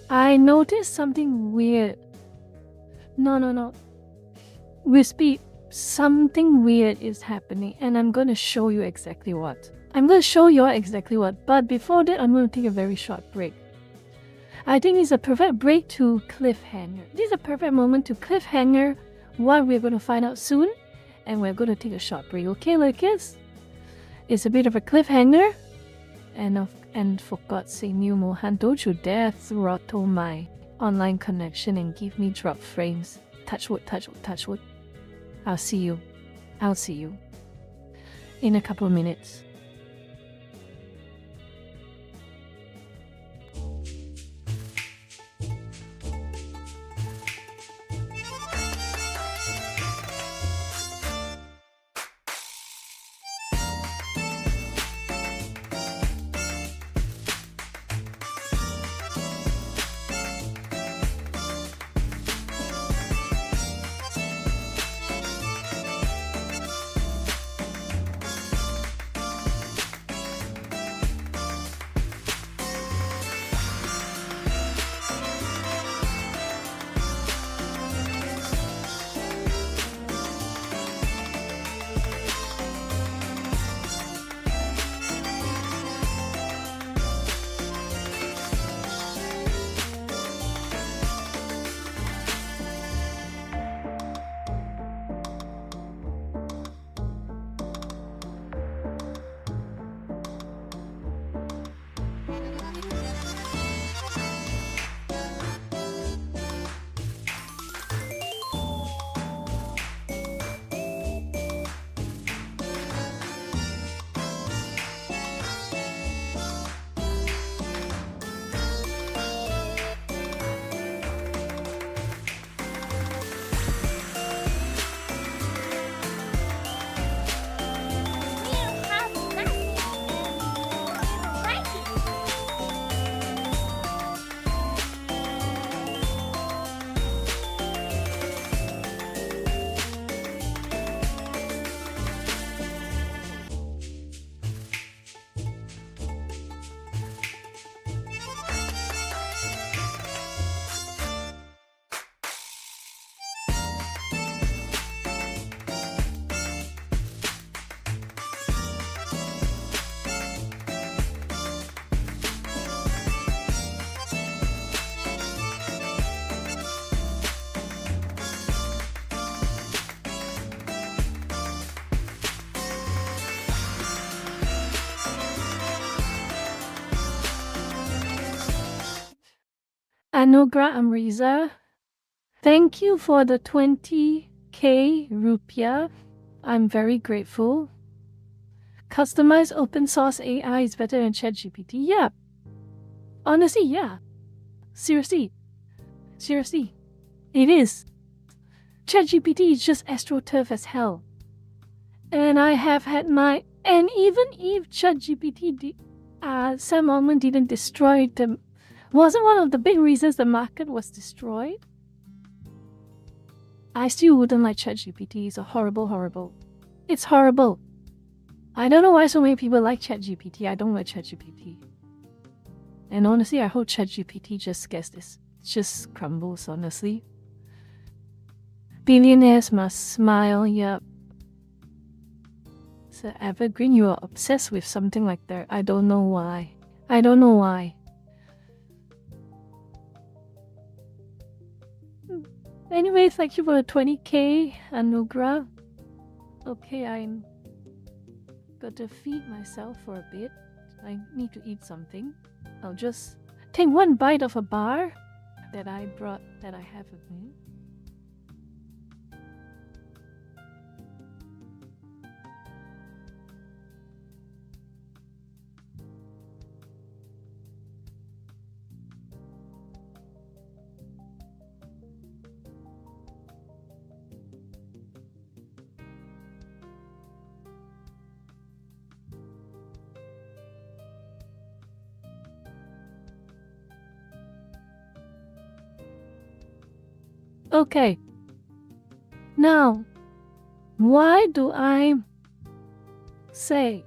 I noticed something weird. No. Wispy, something weird is happening, and I'm going to show you exactly what. But before that, I'm going to take a very short break. I think it's a perfect break to cliffhanger. This is a perfect moment to cliffhanger what we're going to find out soon, and we're going to take a short break. Okay, Lucas? It's a bit of a cliffhanger, and for God's sake, Neil Mohan, don't you dare throttle my online connection and give me drop frames. Touch wood, touch wood, touch wood. I'll see you in a couple of minutes. Anugrah Amriza, thank you for the 20k rupiah. I'm very grateful. Customized open source AI is better than ChatGPT. Yeah. Honestly, yeah. Seriously. It is. ChatGPT is just astroturf as hell. And I have had and even if ChatGPT Sam Altman didn't destroy them, wasn't one of the big reasons the market was destroyed? I still wouldn't like ChatGPT. It's a horrible. It's horrible. I don't know why so many people like ChatGPT. I don't like ChatGPT. And honestly, I hope ChatGPT just gets this just crumbles, honestly. Billionaires must smile, yep. It's an evergreen. You are obsessed with something like that. I don't know why. I don't know why. Anyway, thank you for the 20k, Anugrah. Okay, I'm got to feed myself for a bit. I need to eat something. I'll just take one bite of a bar that I have with me. Okay. Now, why do I say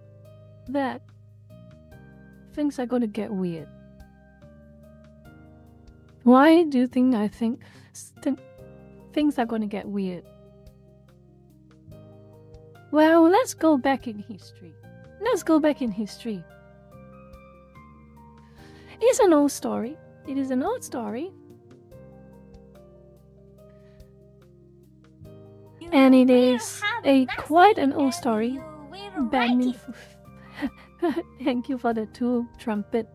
that things are going to get weird? Why do you think I think things are going to get weird? Well, let's go back in history. It's an old story. It is an old story. And it is quite an old story. Thank you for the 2 trumpet.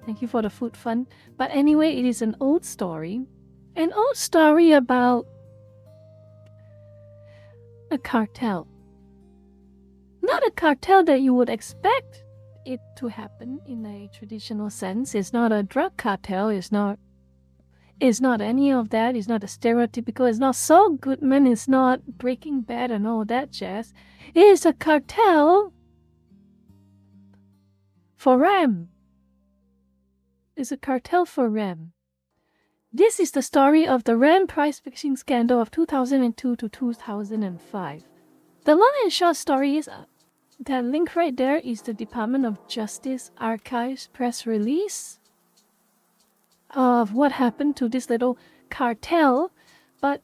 Thank you for the food fund. But anyway, it is an old story. An old story about a cartel. Not a cartel that you would expect it to happen in a traditional sense. It's not a drug cartel. It's not any of that. It's not a stereotypical. It's not Saul Goodman. It's not Breaking Bad and all that jazz. It is a cartel for RAM. It's a cartel for RAM. This is the story of the RAM price fixing scandal of 2002 to 2005. The long and short story is that link right there is the Department of Justice Archives press release of what happened to this little cartel. But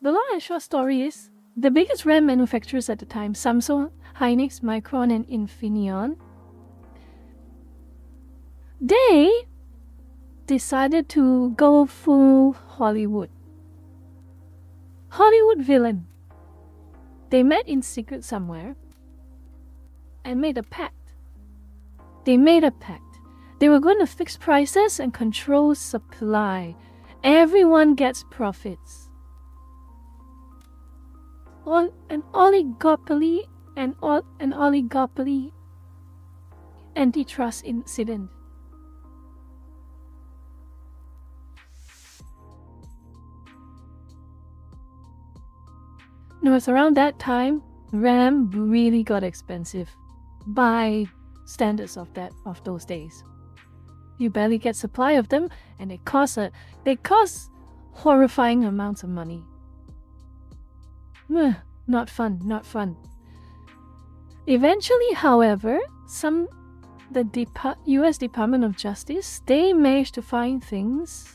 the long and short story is the biggest RAM manufacturers at the time, Samsung, Hynix, Micron, and Infineon, they decided to go full Hollywood villain. They met in secret somewhere and made a pact. They were going to fix prices and control supply. Everyone gets profits. An oligopoly antitrust incident. It was around that time RAM really got expensive by standards of those days. You barely get supply of them, and they cost horrifying amounts of money. Not fun. Eventually, however, the U.S. Department of Justice, they managed to find things.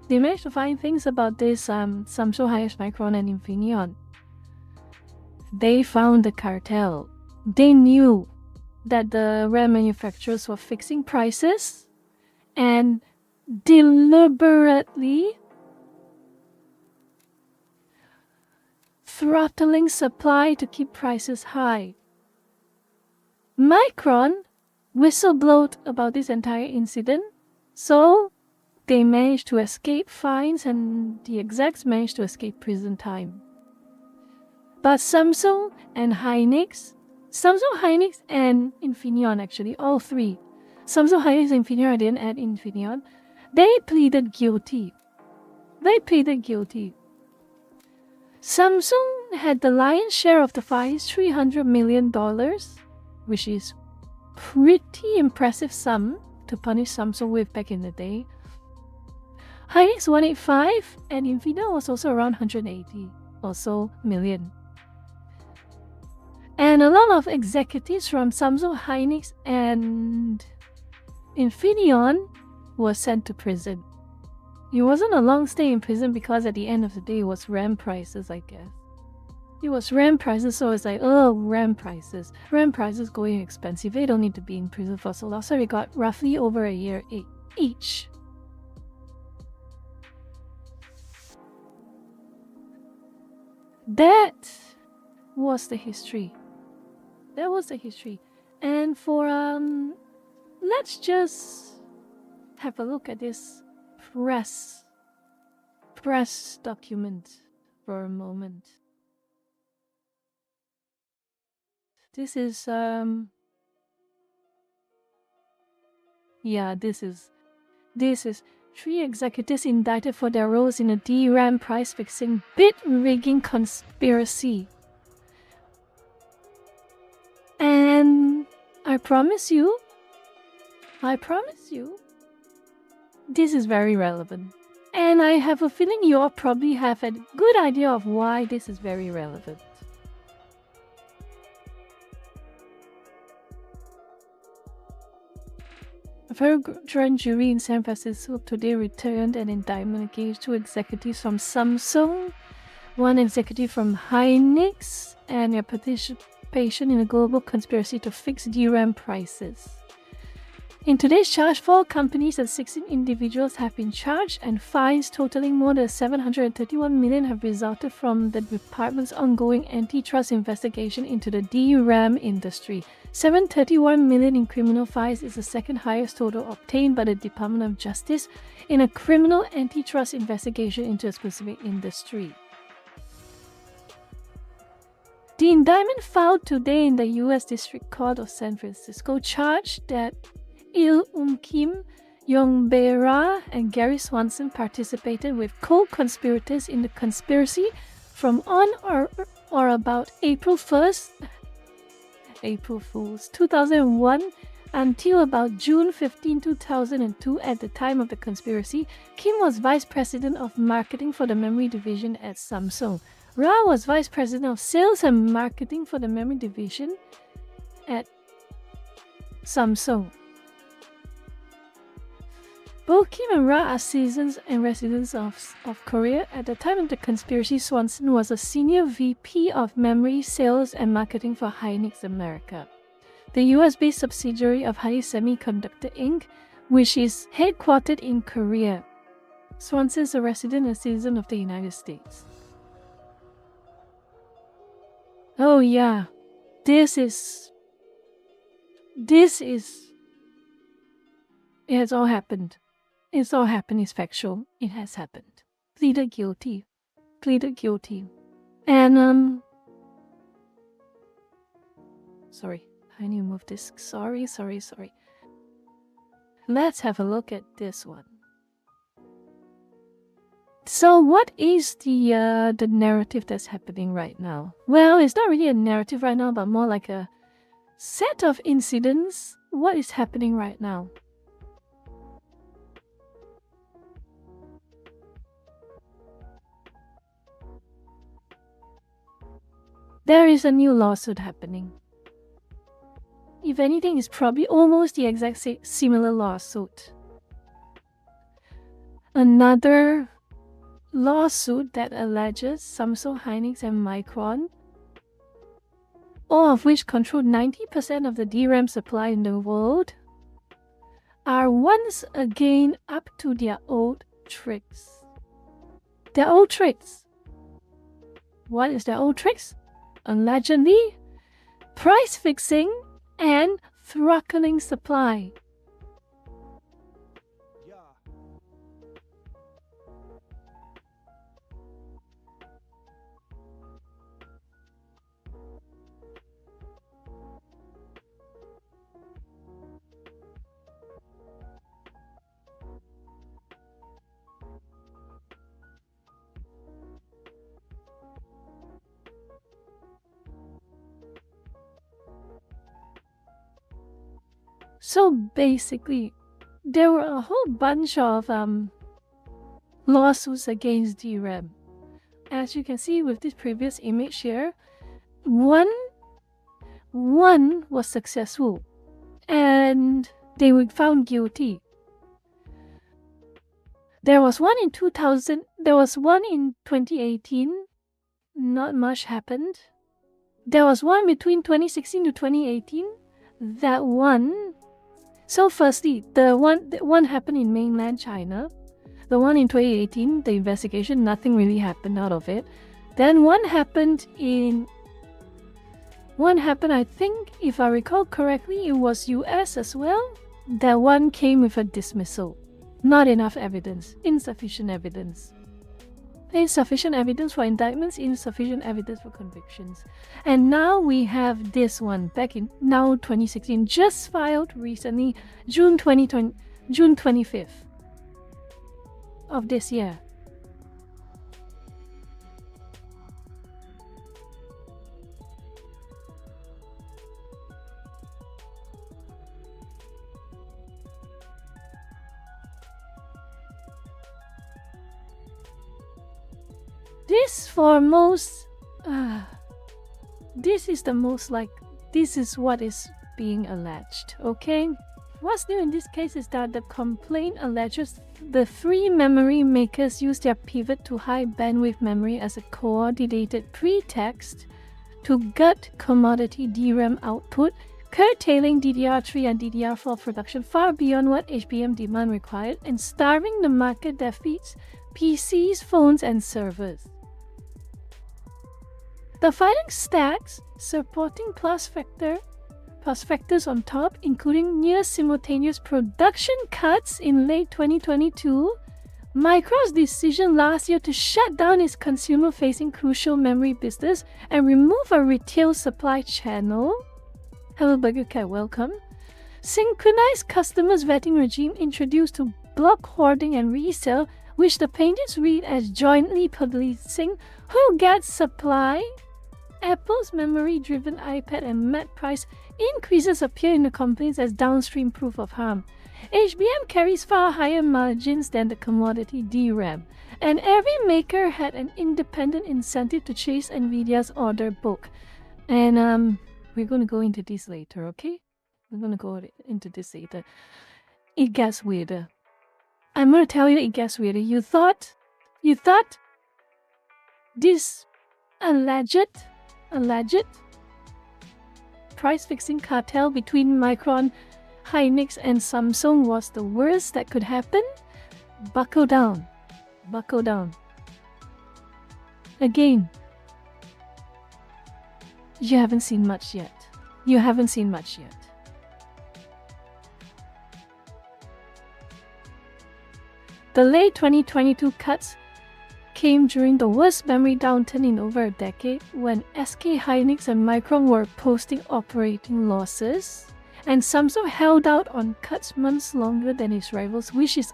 They managed to find things about this Samsung, Hynix, Micron, and Infineon. They found the cartel. They knew that the RAM manufacturers were fixing prices and deliberately throttling supply to keep prices high. Micron whistleblowed about this entire incident, so they managed to escape fines and the execs managed to escape prison time. But Samsung, Hynix, and Infineon, actually, all three. Samsung, Hynix, and Infineon, I didn't add Infineon. They pleaded guilty. Samsung had the lion's share of the fines, $300 million, which is pretty impressive sum to punish Samsung with back in the day. Hynix 185 and Infineon was also around 180 or so million. And a lot of executives from Samsung, Hynix, and Infineon were sent to prison. It wasn't a long stay in prison because at the end of the day it was RAM prices, I guess. It was RAM prices, so it's like, oh, RAM prices. RAM prices going expensive. They don't need to be in prison for so long. So we got roughly over a year each. That was the history. That was the history. And for, let's just have a look at this press document for a moment. This is, this is 3 executives indicted for their roles in a DRAM price fixing bid rigging conspiracy. And I promise you, this is very relevant. And I have a feeling you all probably have a good idea of why this is very relevant. A federal grand jury in San Francisco today returned an indictment against 2 executives from Samsung, 1 executive from Hynix, and their participation in a global conspiracy to fix DRAM prices. In today's charge, 4 companies and 16 individuals have been charged, and fines totaling more than $731 million have resulted from the department's ongoing antitrust investigation into the DRAM industry. $731 million in criminal fines is the second highest total obtained by the Department of Justice in a criminal antitrust investigation into a specific industry. The indictment filed today in the U.S. District Court of San Francisco charged that Kim, Yong-Bae Ra, and Gary Swanson participated with co-conspirators in the conspiracy from on or about April 1st, April Fools, 2001 until about June 15, 2002. At the time of the conspiracy, Kim was Vice President of Marketing for the Memory Division at Samsung. Ra was Vice President of Sales and Marketing for the Memory Division at Samsung. Both Kim and Ra are citizens and residents of Korea. At the time of the conspiracy, Swanson was a senior VP of Memory, Sales and Marketing for Hynix America, the US-based subsidiary of Hynix Semiconductor Inc., which is headquartered in Korea. Swanson is a resident and citizen of the United States. Oh yeah, this is... It has all happened. It's all happened. It's factual. It has happened. Pleaded guilty. And, sorry, I need to move this. Sorry. Let's have a look at this one. So what is the narrative that's happening right now? Well, it's not really a narrative right now, but more like a set of incidents. What is happening right now? There is a new lawsuit happening. If anything, it's probably almost the exact similar lawsuit. Another lawsuit that alleges Samsung, Hynix, and Micron, all of which control 90% of the DRAM supply in the world, are once again up to their old tricks. What is their old tricks? Allegedly, price fixing and throttling supply. So basically, there were a whole bunch of lawsuits against DRAM. As you can see with this previous image here, one was successful and they were found guilty. There was one in 2000, there was one in 2018, not much happened. There was one between 2016 to 2018, that one. So firstly, the one happened in mainland China. The one in 2018, the investigation, nothing really happened out of it. Then one happened, I think, if I recall correctly, it was US as well. That one came with a dismissal. Not enough evidence. Insufficient evidence. Insufficient evidence for indictments, insufficient evidence for convictions. And now we have this one back in now 2016, just filed recently, June 25th of this year. This is what is being alleged, okay? What's new in this case is that the complaint alleges the three memory makers used their pivot to high bandwidth memory as a coordinated pretext to gut commodity DRAM output, curtailing DDR3 and DDR4 production far beyond what HBM demand required, and starving the market that feeds PCs, phones, and servers. The filing stacks supporting plus factors on top, including near simultaneous production cuts in late 2022, Micron's decision last year to shut down its consumer-facing crucial memory business and remove a retail supply channel. Hello Burger Cat, welcome. Synchronized customers vetting regime introduced to block hoarding and resale, which the plaintiffs read as jointly policing who gets supply. Apple's memory-driven iPad and Mac price increases appear in the complaints as downstream proof of harm. HBM carries far higher margins than the commodity DRAM, and every maker had an independent incentive to chase Nvidia's order book. And we're going to go into this later, okay? We're going to go into this later. It gets weirder. I'm going to tell you it gets weirder. You thought this alleged price-fixing cartel between Micron, Hynix, and Samsung was the worst that could happen? Buckle down. Buckle down. Again, you haven't seen much yet. You haven't seen much yet. The late 2022 cuts came during the worst memory downturn in over a decade, when SK Hynix and Micron were posting operating losses, and Samsung held out on cuts months longer than its rivals, which is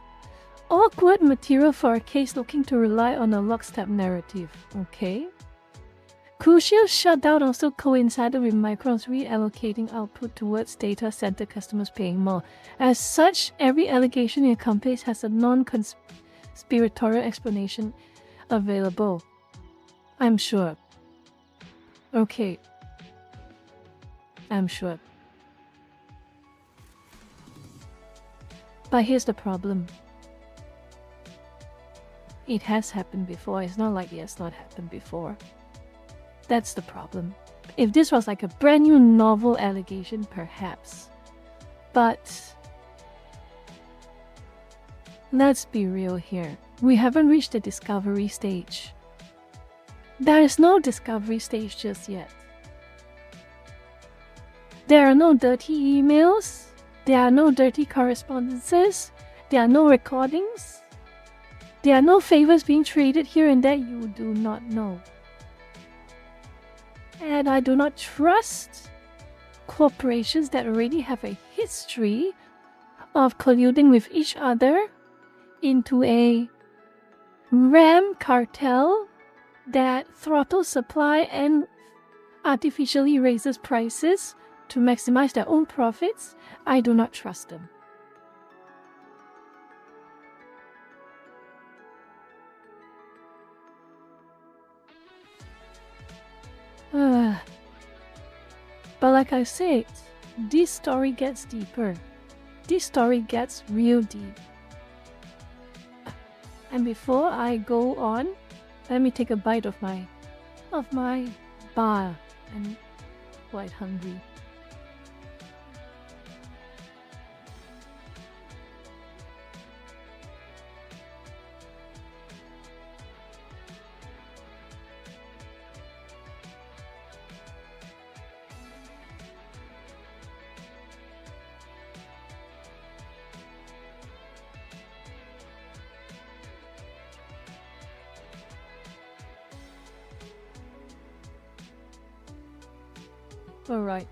awkward material for a case looking to rely on a lockstep narrative, okay? Crucial shutdown also coincided with Micron's reallocating output towards data center customers paying more. As such, every allegation in a complaint has a non-conspiratorial explanation available, I'm sure. Okay, I'm sure. But here's the problem. It has happened before. It's not like it has not happened before. That's the problem. If this was like a brand new novel allegation, perhaps. But let's be real here. We haven't reached the discovery stage. There is no discovery stage just yet. There are no dirty emails. There are no dirty correspondences. There are no recordings. There are no favors being traded here and there you do not know. And I do not trust corporations that already have a history of colluding with each other into a RAM cartel that throttles supply and artificially raises prices to maximize their own profits. I do not trust them. But like I said, this story gets deeper. This story gets real deep. And before I go on, let me take a bite of my bar. I'm quite hungry. Alright.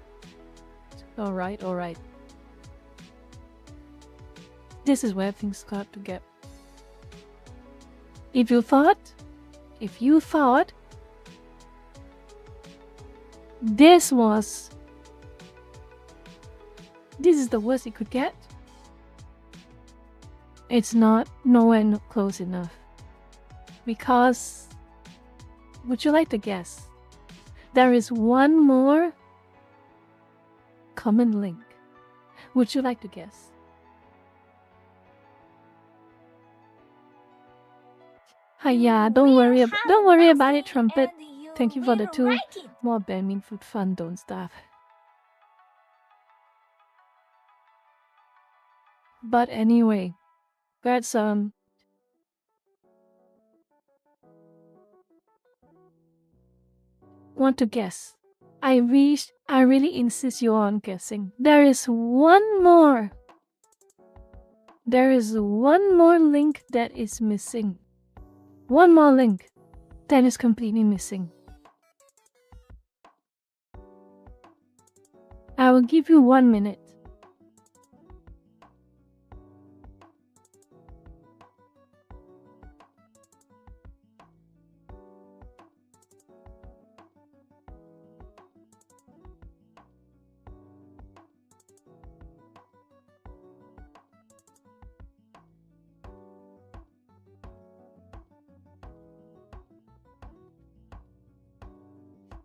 This is where things start to get. If you thought this is the worst it could get, it's not nowhere close enough. Because, would you like to guess? There is one more common link. Would you like to guess? Hiya, don't worry about it, Trumpet. Thank you for the 2 more Benmin food fun, don't starve. But anyway, that's want to guess? I really insist you on guessing. There is one more link that is missing. One more link that is completely missing. I will give you 1 minute.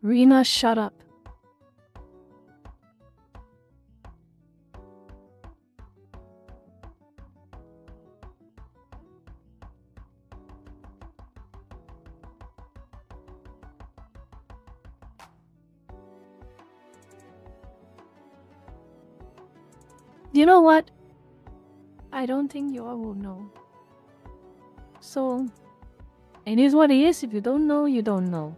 Rena, shut up. You know what? I don't think you all will know. So, it is what it is. If you don't know, you don't know.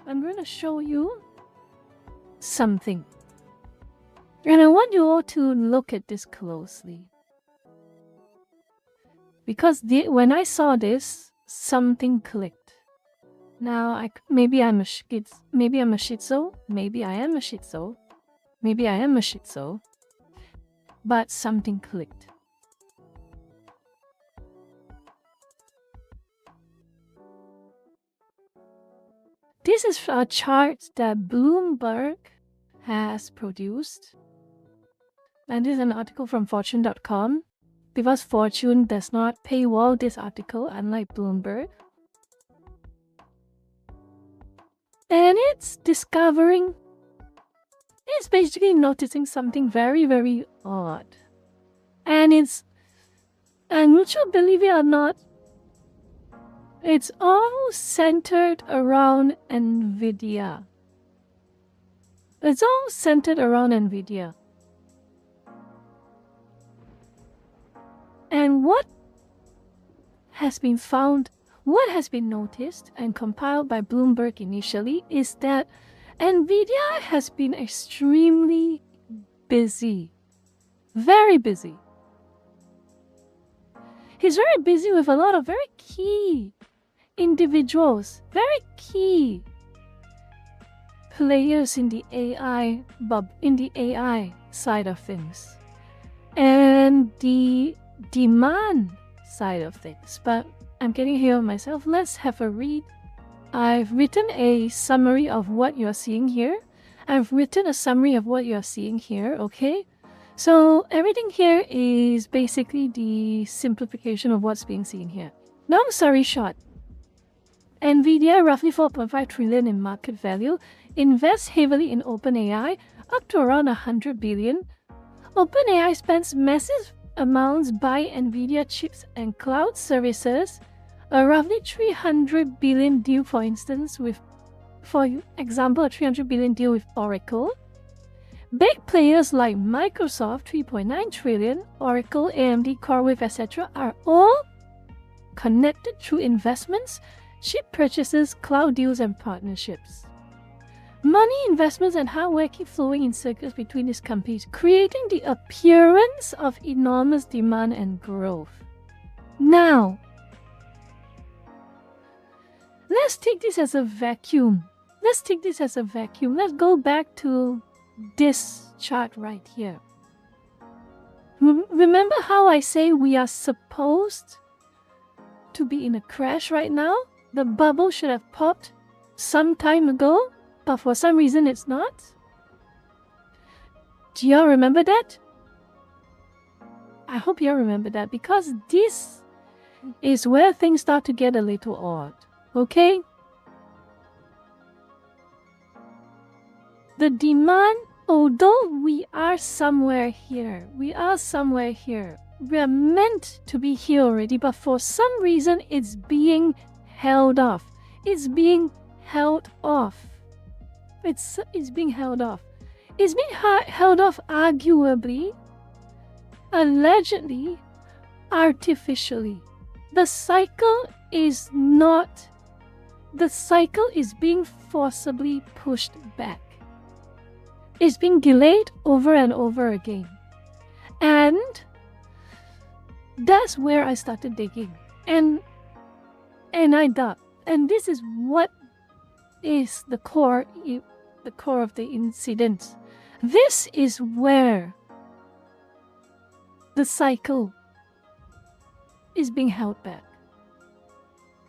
I'm going to show you something. And I want you all to look at this closely. Because when I saw this, something clicked. Now, maybe I'm a Shih Tzu, maybe I am a Shih Tzu, but something clicked. This is a chart that Bloomberg has produced. And this is an article from Fortune.com. Because Fortune does not paywall this article, unlike Bloomberg. And it's basically noticing something very, very odd. And would you believe it or not, it's all centered around NVIDIA. It's all centered around NVIDIA. And what has been noticed and compiled by Bloomberg initially is that NVIDIA has been extremely busy. Very busy. He's very busy with a lot of very key individuals, very key players in the AI side of things and the demand side of things. But I'm getting ahead of myself. Let's have a read. I've written a summary of what you're seeing here. Okay? So everything here is basically the simplification of what's being seen here. Long story short, NVIDIA, roughly 4.5 trillion in market value, invests heavily in OpenAI, up to around 100 billion. OpenAI spends massive amounts buy NVIDIA chips and cloud services, a roughly 300 billion deal, for instance, for example, a 300 billion deal with Oracle. Big players like Microsoft, 3.9 trillion, Oracle, AMD, CoreWeave, etc. are all connected through investments, chip purchases, cloud deals, and partnerships. Money, investments, and hardware keep flowing in circles between these companies, creating the appearance of enormous demand and growth. Now, let's take this as a vacuum. Let's go back to this chart right here. Remember how I say we are supposed to be in a crash right now? The bubble should have popped some time ago, but for some reason it's not. Do y'all remember that? I hope y'all remember that, because this is where things start to get a little odd, okay? The demand, although we are somewhere here, we are meant to be here already, but for some reason it's being held off. It's being held off. It's being held off. It's being held off arguably, allegedly, artificially. The cycle is being forcibly pushed back. It's being delayed over and over again. And that's where I started digging. And I dug. And this is what is the core of the incident. This is where the cycle is being held back.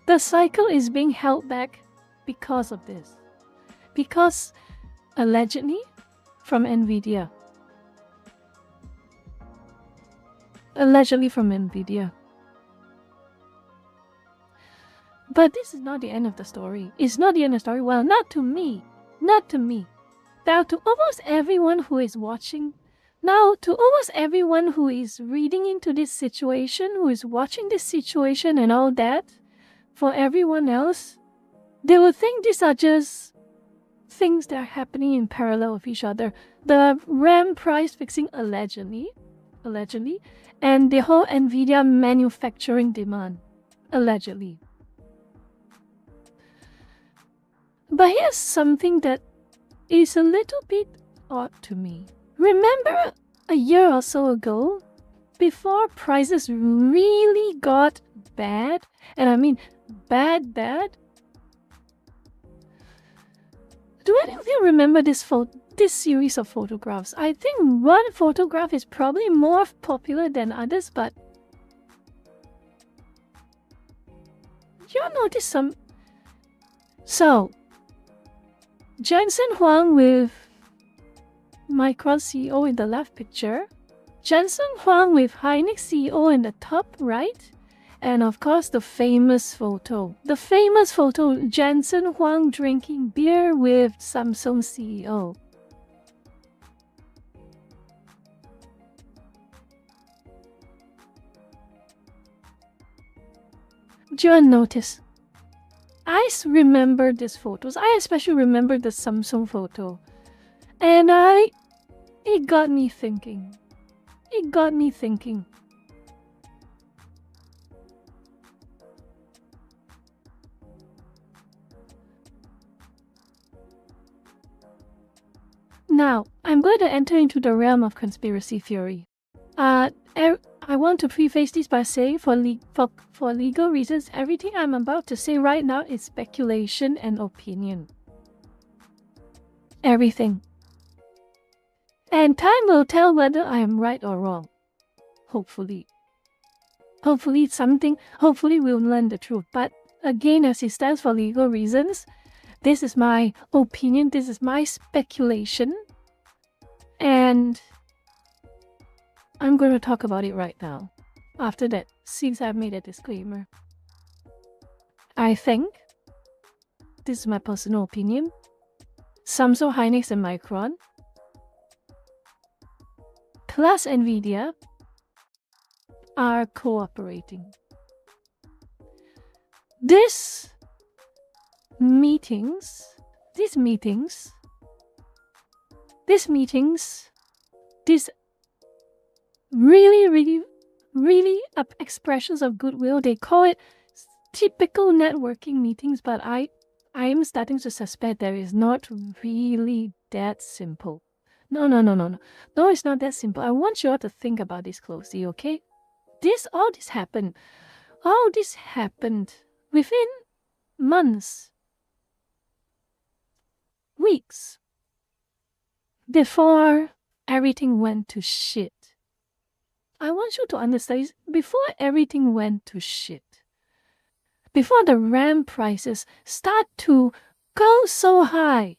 The cycle is being held back because of this. Because allegedly from NVIDIA. Allegedly from NVIDIA. But this is not the end of the story. It's not the end of the story. Well, not to me. Not to me. Now, to almost everyone who is watching, now to almost everyone who is reading into this situation, who is watching this situation and all that, for everyone else, they will think these are just things that are happening in parallel with each other. The RAM price fixing allegedly, and the whole NVIDIA manufacturing demand, allegedly. But here's something that is a little bit odd to me. Remember a year or so ago, before prices really got bad, and I mean bad, do any of you remember this series of photographs? I think one photograph is probably more popular than others, but you'll notice some. So, Jensen Huang with Micron CEO in the left picture, Jensen Huang with Hynix CEO in the top right, and of course the famous photo. Jensen Huang drinking beer with Samsung CEO. Do you notice? I remember these photos. I especially remember the Samsung photo. And it got me thinking. Now, I'm going to enter into the realm of conspiracy theory. I want to preface this by saying for legal reasons, everything I'm about to say right now is speculation and opinion. Everything. And time will tell whether I am right or wrong. Hopefully. Hopefully we'll learn the truth. But again, as it stands for legal reasons, this is my opinion, this is my speculation. And I'm going to talk about it right now. After that, since I've made a disclaimer. I think, this is my personal opinion, Samsung, Hynix, and Micron plus NVIDIA are cooperating. These meetings, these really expressions of goodwill. They call it typical networking meetings, but I am starting to suspect that it's not really that simple. No, it's not that simple. I want you all to think about this closely, okay? All this happened within months, weeks, before everything went to shit. I want you to understand, before everything went to shit, before the RAM prices start to go so high,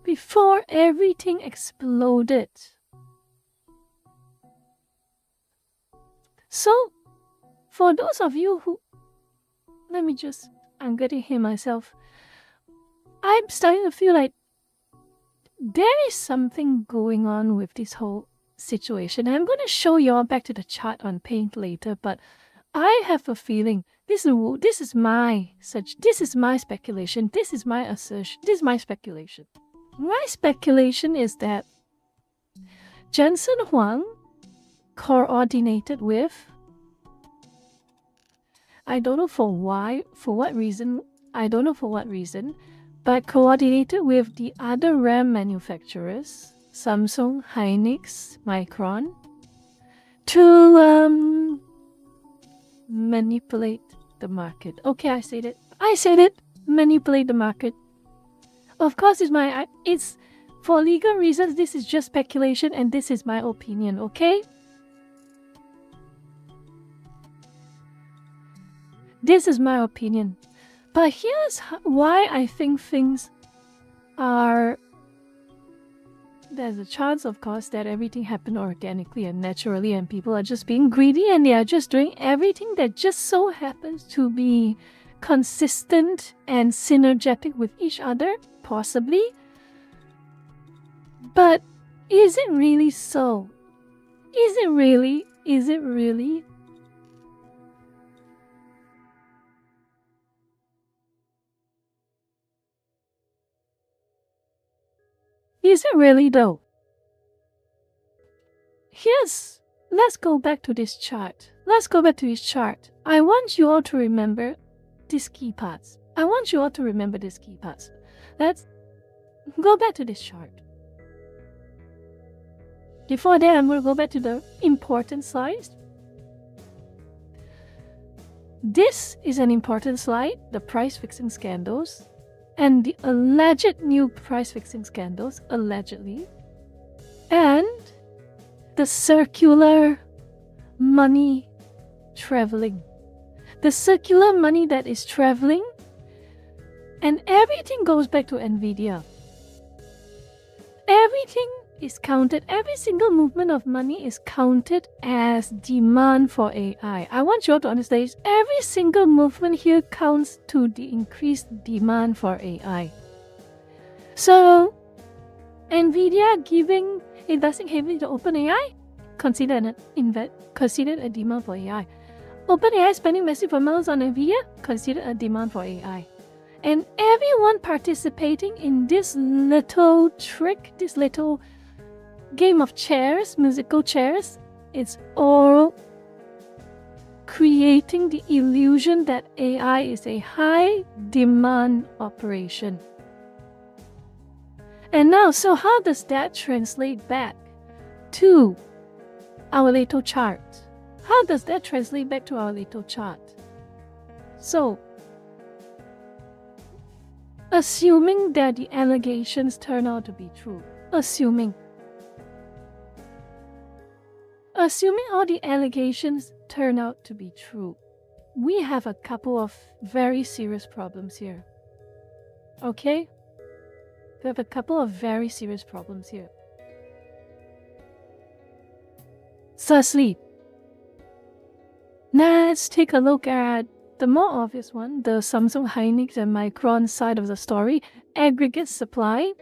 before everything exploded. So, for those of you who, I'm getting here myself. I'm starting to feel like there is something going on with this whole situation. I'm going to show you all back to the chart on Paint later, but I have a feeling this is my speculation. This is my assertion. This is my speculation. My speculation is that Jensen Huang coordinated with, I don't know for what reason, but coordinated with the other RAM manufacturers, Samsung, Hynix, Micron, to manipulate the market. Okay, I said it. Manipulate the market. Of course, it's for legal reasons. This is just speculation, and this is my opinion. Okay. This is my opinion. But here's why I think things are... There's a chance, of course, that everything happened organically and naturally, and people are just being greedy, and they are just doing everything that just so happens to be consistent and synergetic with each other, possibly. But is it really so? Is it really? Is it really? Is it really though? Let's go back to this chart. I want you all to remember these key parts. Let's go back to this chart. Before that, I'm going to go back to the important slides. This is an important slide, the price fixing scandals. And the alleged new price-fixing scandals, allegedly, and the circular money traveling. The circular money that is traveling, and everything goes back to NVIDIA. Everything is counted, every single movement of money is counted as demand for AI. I want you all to understand, every single movement here counts to the increased demand for AI. So, NVIDIA investing heavily to OpenAI, considered a demand for AI. OpenAI spending massive amounts on NVIDIA, considered a demand for AI. And everyone participating in this little trick, this little game of chairs, musical chairs, it's all creating the illusion that AI is a high demand operation. And now, so how does that translate back to our little chart? So, assuming that the allegations turn out to be true, assuming all the allegations turn out to be true, we have a couple of very serious problems here. Okay? We have a couple of very serious problems here. Firstly, let's take a look at the more obvious one, the Samsung, Hynix, and Micron side of the story. Aggregate supply.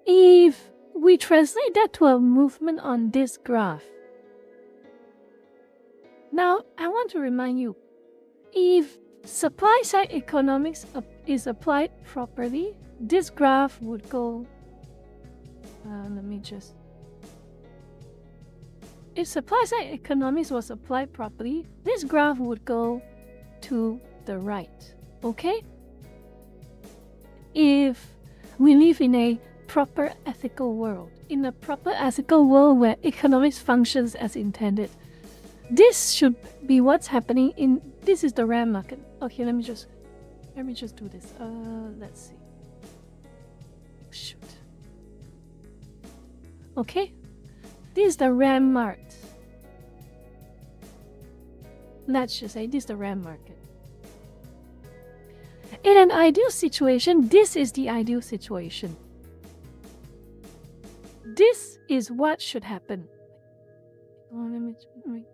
If we translate that to a movement on this graph, now I want to remind you, if supply side economics is applied properly, this graph would go, if supply side economics was applied properly, this graph would go to the right, okay? If we live in a proper ethical world, in a proper ethical world where economics functions as intended, this should be what's happening in, this is the RAM market. Okay, let me just do this. Let's see. Shoot. Okay, this is the RAM market. Let's just say this is the RAM market. In an ideal situation, this is the ideal situation. This is what should happen. Oh, let me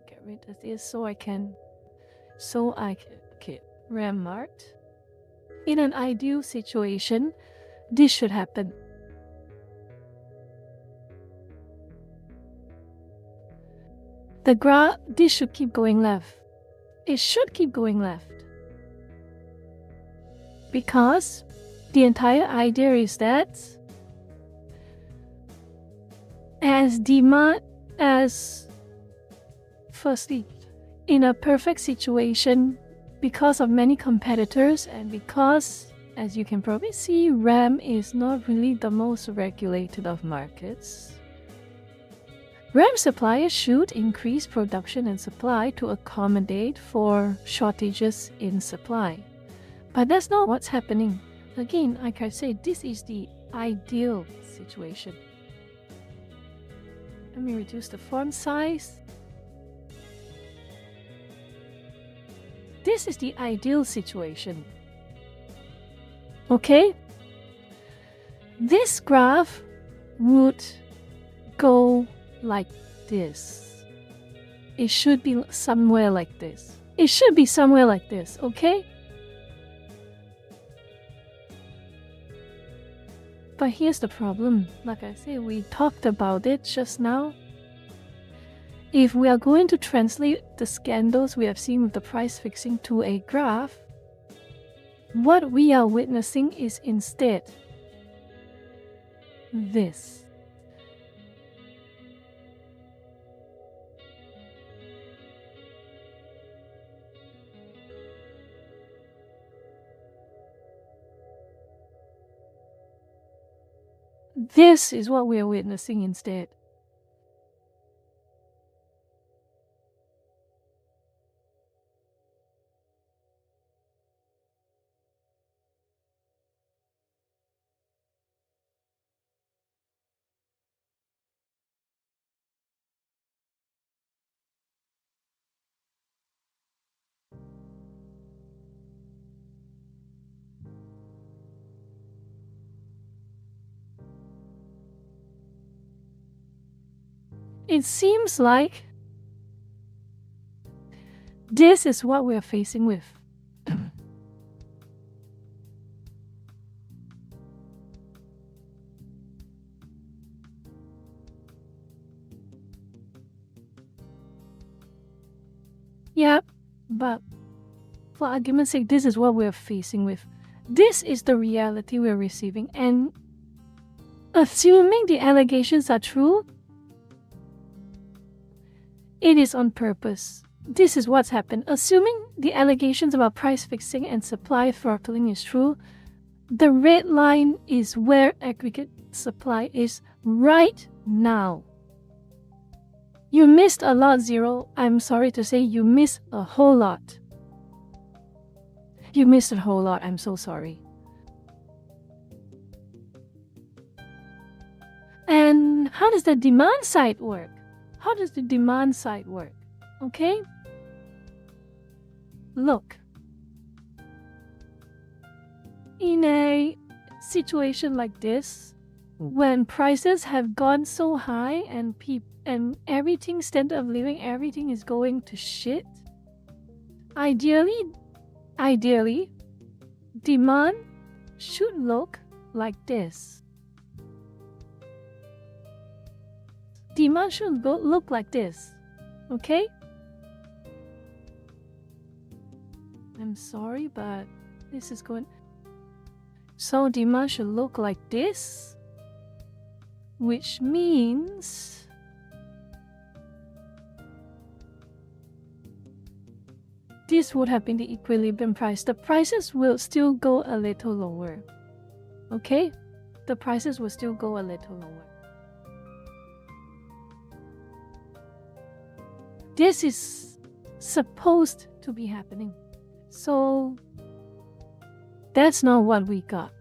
get rid of this okay, RAM marked. In an ideal situation, this should happen. The graph, this should keep going left. It should keep going left. Because the entire idea is that firstly, in a perfect situation, because of many competitors and because, as you can probably see, RAM is not really the most regulated of markets, RAM suppliers should increase production and supply to accommodate for shortages in supply. But that's not what's happening. Again, like I say, this is the ideal situation. Let me reduce the font size. This is the ideal situation. Okay? This graph would go like this. It should be somewhere like this. It should be somewhere like this, okay? But here's the problem. Like I said, we talked about it just now. If we are going to translate the scandals we have seen with the price fixing to a graph, what we are witnessing is instead this. This is what we are witnessing instead. It seems like this is what we are facing with. Yeah, but for argument's sake, this is what we are facing with. This is the reality we're receiving, and assuming the allegations are true, it is on purpose. This is what's happened. Assuming the allegations about price fixing and supply throttling is true, the red line is where aggregate supply is right now. You missed a lot, Zero. I'm sorry to say you missed a whole lot. You missed a whole lot. I'm so sorry. And how does the demand side work? How does the demand side work? Okay? Look. In a situation like this, when prices have gone so high and everything, standard of living, everything is going to shit, ideally, demand should look like this. demand should look like this. Okay? I'm sorry, but this is going... So demand should look like this, which means this would have been the equilibrium price. The prices will still go a little lower. Okay? The prices will still go a little lower. This is supposed to be happening. So that's not what we got.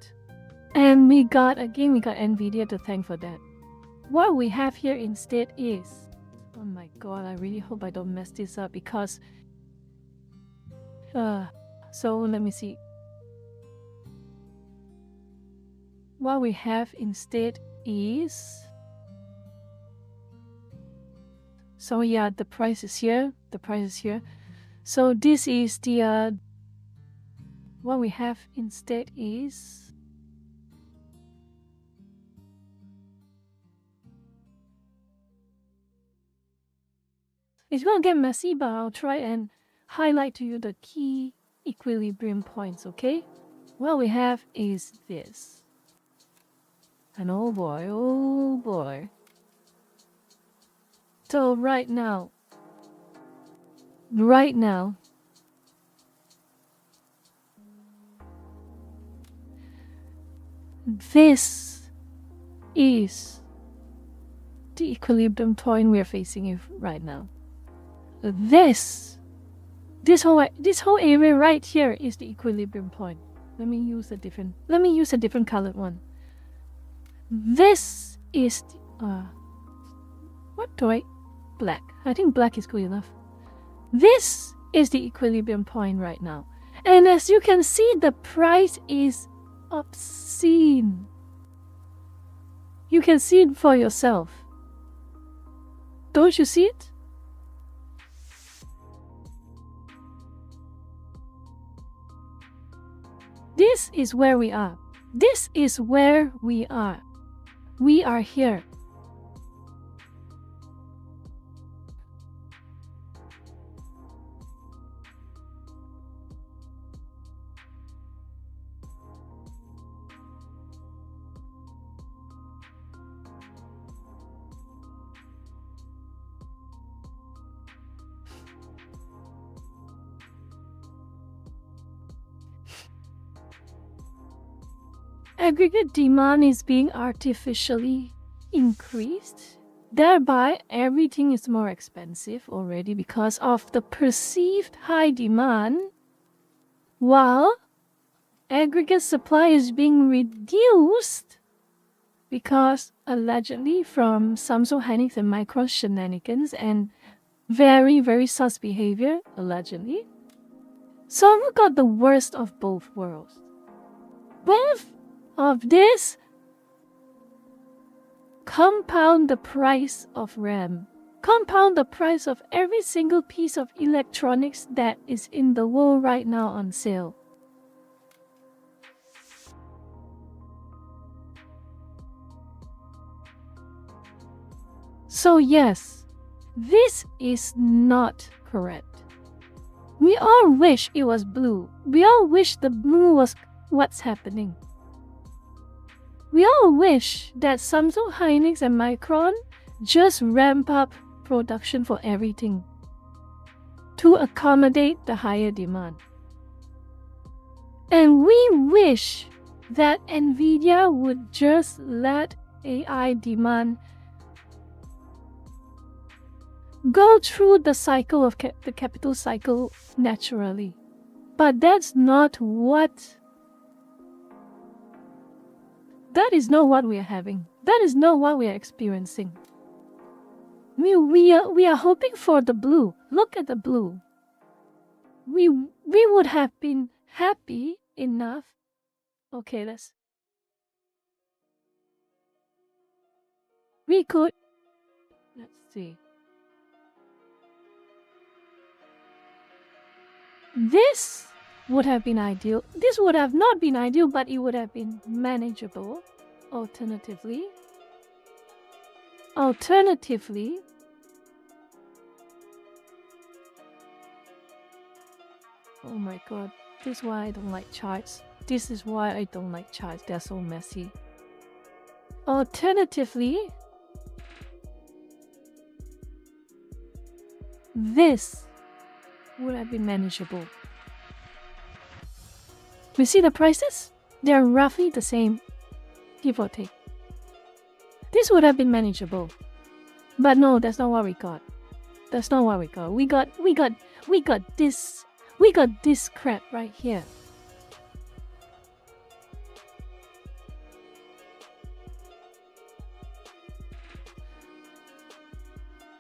And we got Nvidia to thank for that. What we have here instead is, oh my god, I really hope I don't mess this up because so let me see. What we have instead is, so yeah, the price is here, so this is the what we have instead is it's gonna get messy, but I'll try and highlight to you the key equilibrium points, okay? What we have is this. And oh boy. So right now, this is the equilibrium point we are facing right now. This whole area right here is the equilibrium point. Let me use a different colored one. This is black. I think black is good enough. This is the equilibrium point right now. And as you can see, the price is obscene. You can see it for yourself. Don't you see it? This is where we are. This is where we are. We are here. Aggregate demand is being artificially increased. Thereby, everything is more expensive already because of the perceived high demand, while aggregate supply is being reduced because allegedly from Samsung Hynix and Micron shenanigans and very, very sus behavior, allegedly. So we got the worst of both worlds. Both of this compound the price of RAM, compound the price of every single piece of electronics that is in the world right now on sale. So yes, this is not correct. We all wish it was blue. We all wish the blue was what's happening. We all wish that Samsung Hynix and Micron just ramp up production for everything to accommodate the higher demand. And we wish that Nvidia would just let AI demand go through the cycle of the capital cycle naturally. But that's not what... That is not what we are having. That is not what we are experiencing. We are hoping for the blue. Look at the blue. We would have been happy enough. Okay, we could... Let's see. This would have been ideal. This would have not been ideal, but it would have been manageable. Alternatively, Alternatively, oh my god, this is why I don't like charts. This is why I don't like charts. They're so messy. Alternatively, this would have been manageable. We see the prices? They're roughly the same, give or take. This would have been manageable. But no, that's not what we got. That's not what we got. We got this crap right here.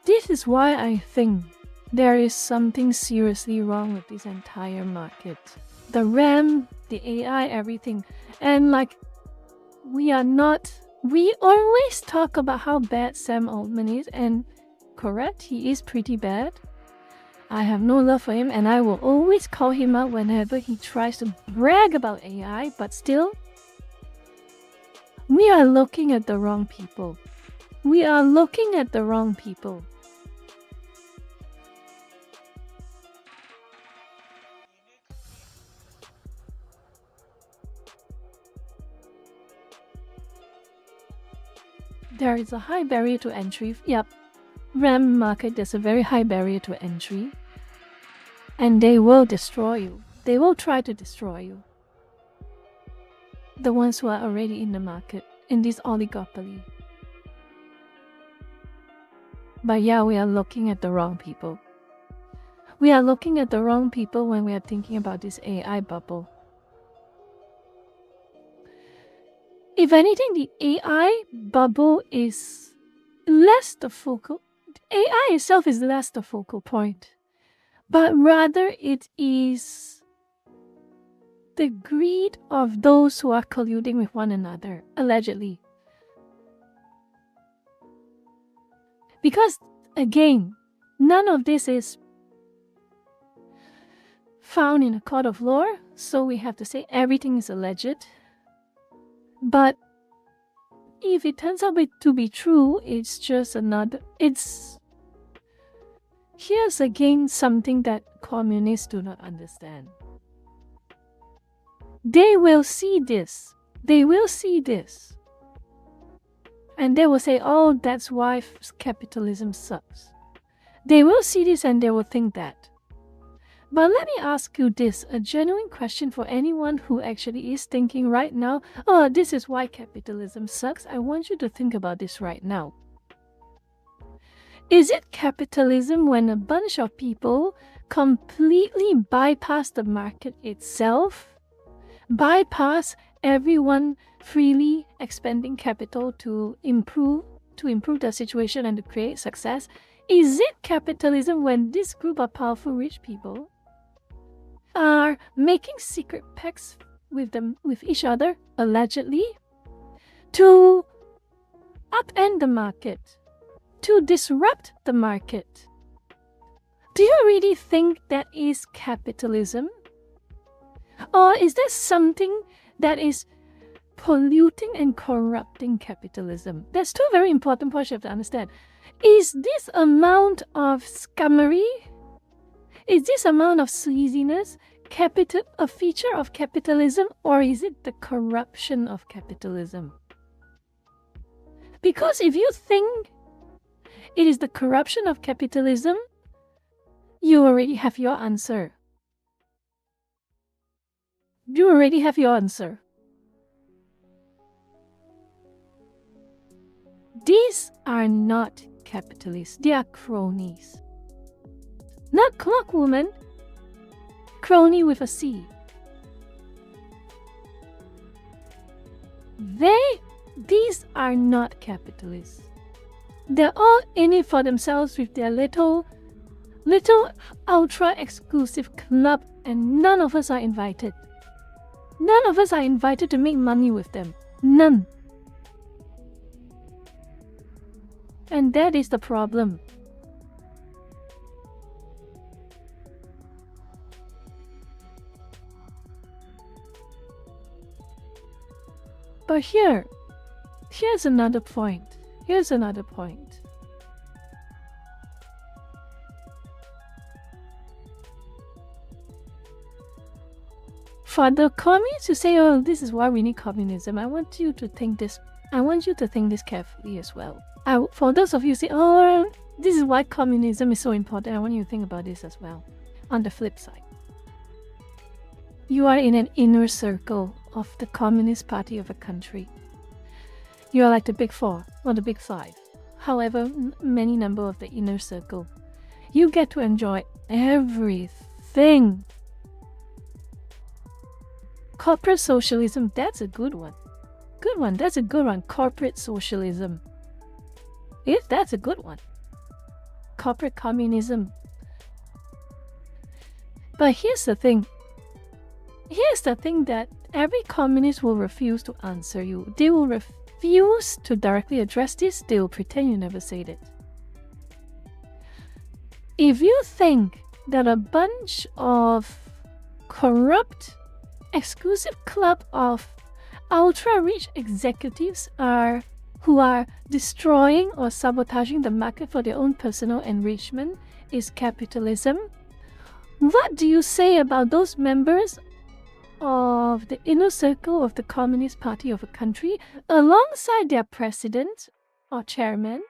This is why I think there is something seriously wrong with this entire market. The RAM, the AI, everything. And like, we always talk about how bad Sam Altman is, and correct, he is pretty bad. I have no love for him, and I will always call him out whenever he tries to brag about AI, but still, we are looking at the wrong people. We are looking at the wrong people. There is a high barrier to entry. Yep, RAM market, there's a very high barrier to entry. And they will destroy you. They will try to destroy you. The ones who are already in the market, in this oligopoly. But yeah, we are looking at the wrong people. We are looking at the wrong people when we are thinking about this AI bubble. If anything, the AI bubble is less the focal. AI itself is less the focal point, but rather it is the greed of those who are colluding with one another, allegedly. Because, again, none of this is found in a court of law, so we have to say everything is alleged. But if it turns out to be true, it's just another... Here's again something that communists do not understand. They will see this. They will see this. And they will say, oh, that's why capitalism sucks. They will see this and they will think that. But let me ask you this, a genuine question for anyone who actually is thinking right now, oh, this is why capitalism sucks. I want you to think about this right now. Is it capitalism when a bunch of people completely bypass the market itself, bypass everyone freely expending capital to improve the situation and to create success? Is it capitalism when this group of powerful rich people are making secret pacts with each other, allegedly, to upend the market, to disrupt the market? Do you really think that is capitalism? Or is there something that is polluting and corrupting capitalism? There's two very important points you have to understand. Is this amount of scummery, is this amount of sleaziness a feature of capitalism, or is it the corruption of capitalism? Because if you think it is the corruption of capitalism, you already have your answer. You already have your answer. These are not capitalists, they are cronies. Not clockwoman, crony with a C. These are not capitalists. They're all in it for themselves with their little ultra exclusive club, and none of us are invited. None of us are invited to make money with them. None. And that is the problem. But here's another point. Here's another point. For the communists to say, oh, this is why we need communism, I want you to think this carefully as well. For those of you who say, oh, this is why communism is so important, I want you to think about this as well. On the flip side, you are in an inner circle of the Communist Party of a country. You are like the Big Four or the Big Five. However, many number of the inner circle. You get to enjoy everything. Corporate socialism, that's a good one. That's a good one. Corporate socialism. If that's a good one. Corporate communism. But here's the thing. That every communist will refuse to answer you. They will refuse to directly address this. They will pretend you never said it. If you think that a bunch of corrupt, exclusive club of ultra-rich executives who are destroying or sabotaging the market for their own personal enrichment is capitalism, what do you say about those members of the inner circle of the Communist Party of a country alongside their president or chairman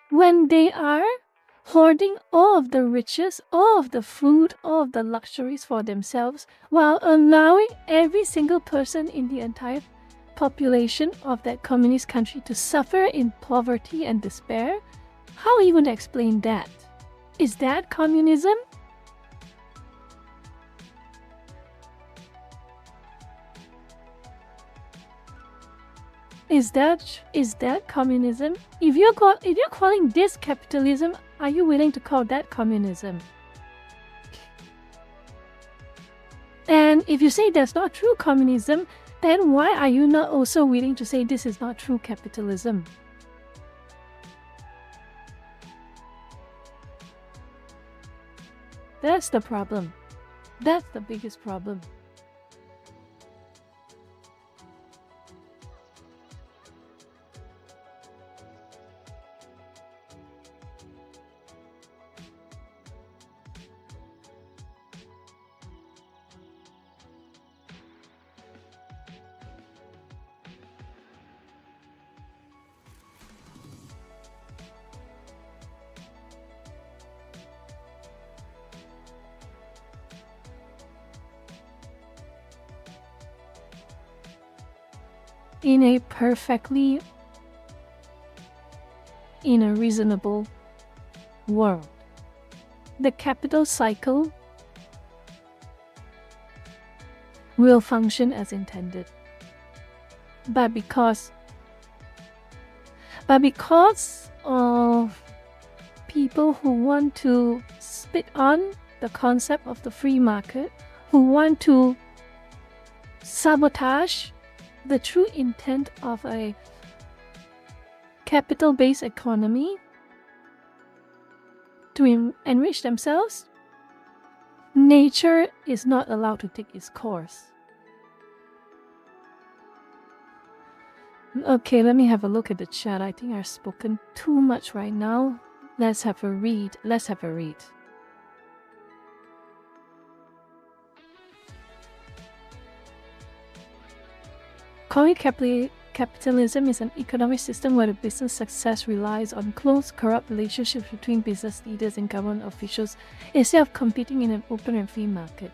when they are hoarding all of the riches, all of the food, all of the luxuries for themselves while allowing every single person in the entire population of that communist country to suffer in poverty and despair? How are you going to explain that? Is that communism? Is that communism? If you're calling this capitalism, are you willing to call that communism? And if you say that's not true communism, then why are you not also willing to say this is not true capitalism? That's the problem. That's the biggest problem. In a reasonable world, the capital cycle will function as intended. But because of people who want to spit on the concept of the free market, who want to sabotage the true intent of a capital-based economy to enrich themselves, nature is not allowed to take its course. Okay, let me have a look at the chat. I think I've spoken too much right now. Let's have a read. Calling capitalism is an economic system where the business success relies on close, corrupt relationships between business leaders and government officials instead of competing in an open and free market.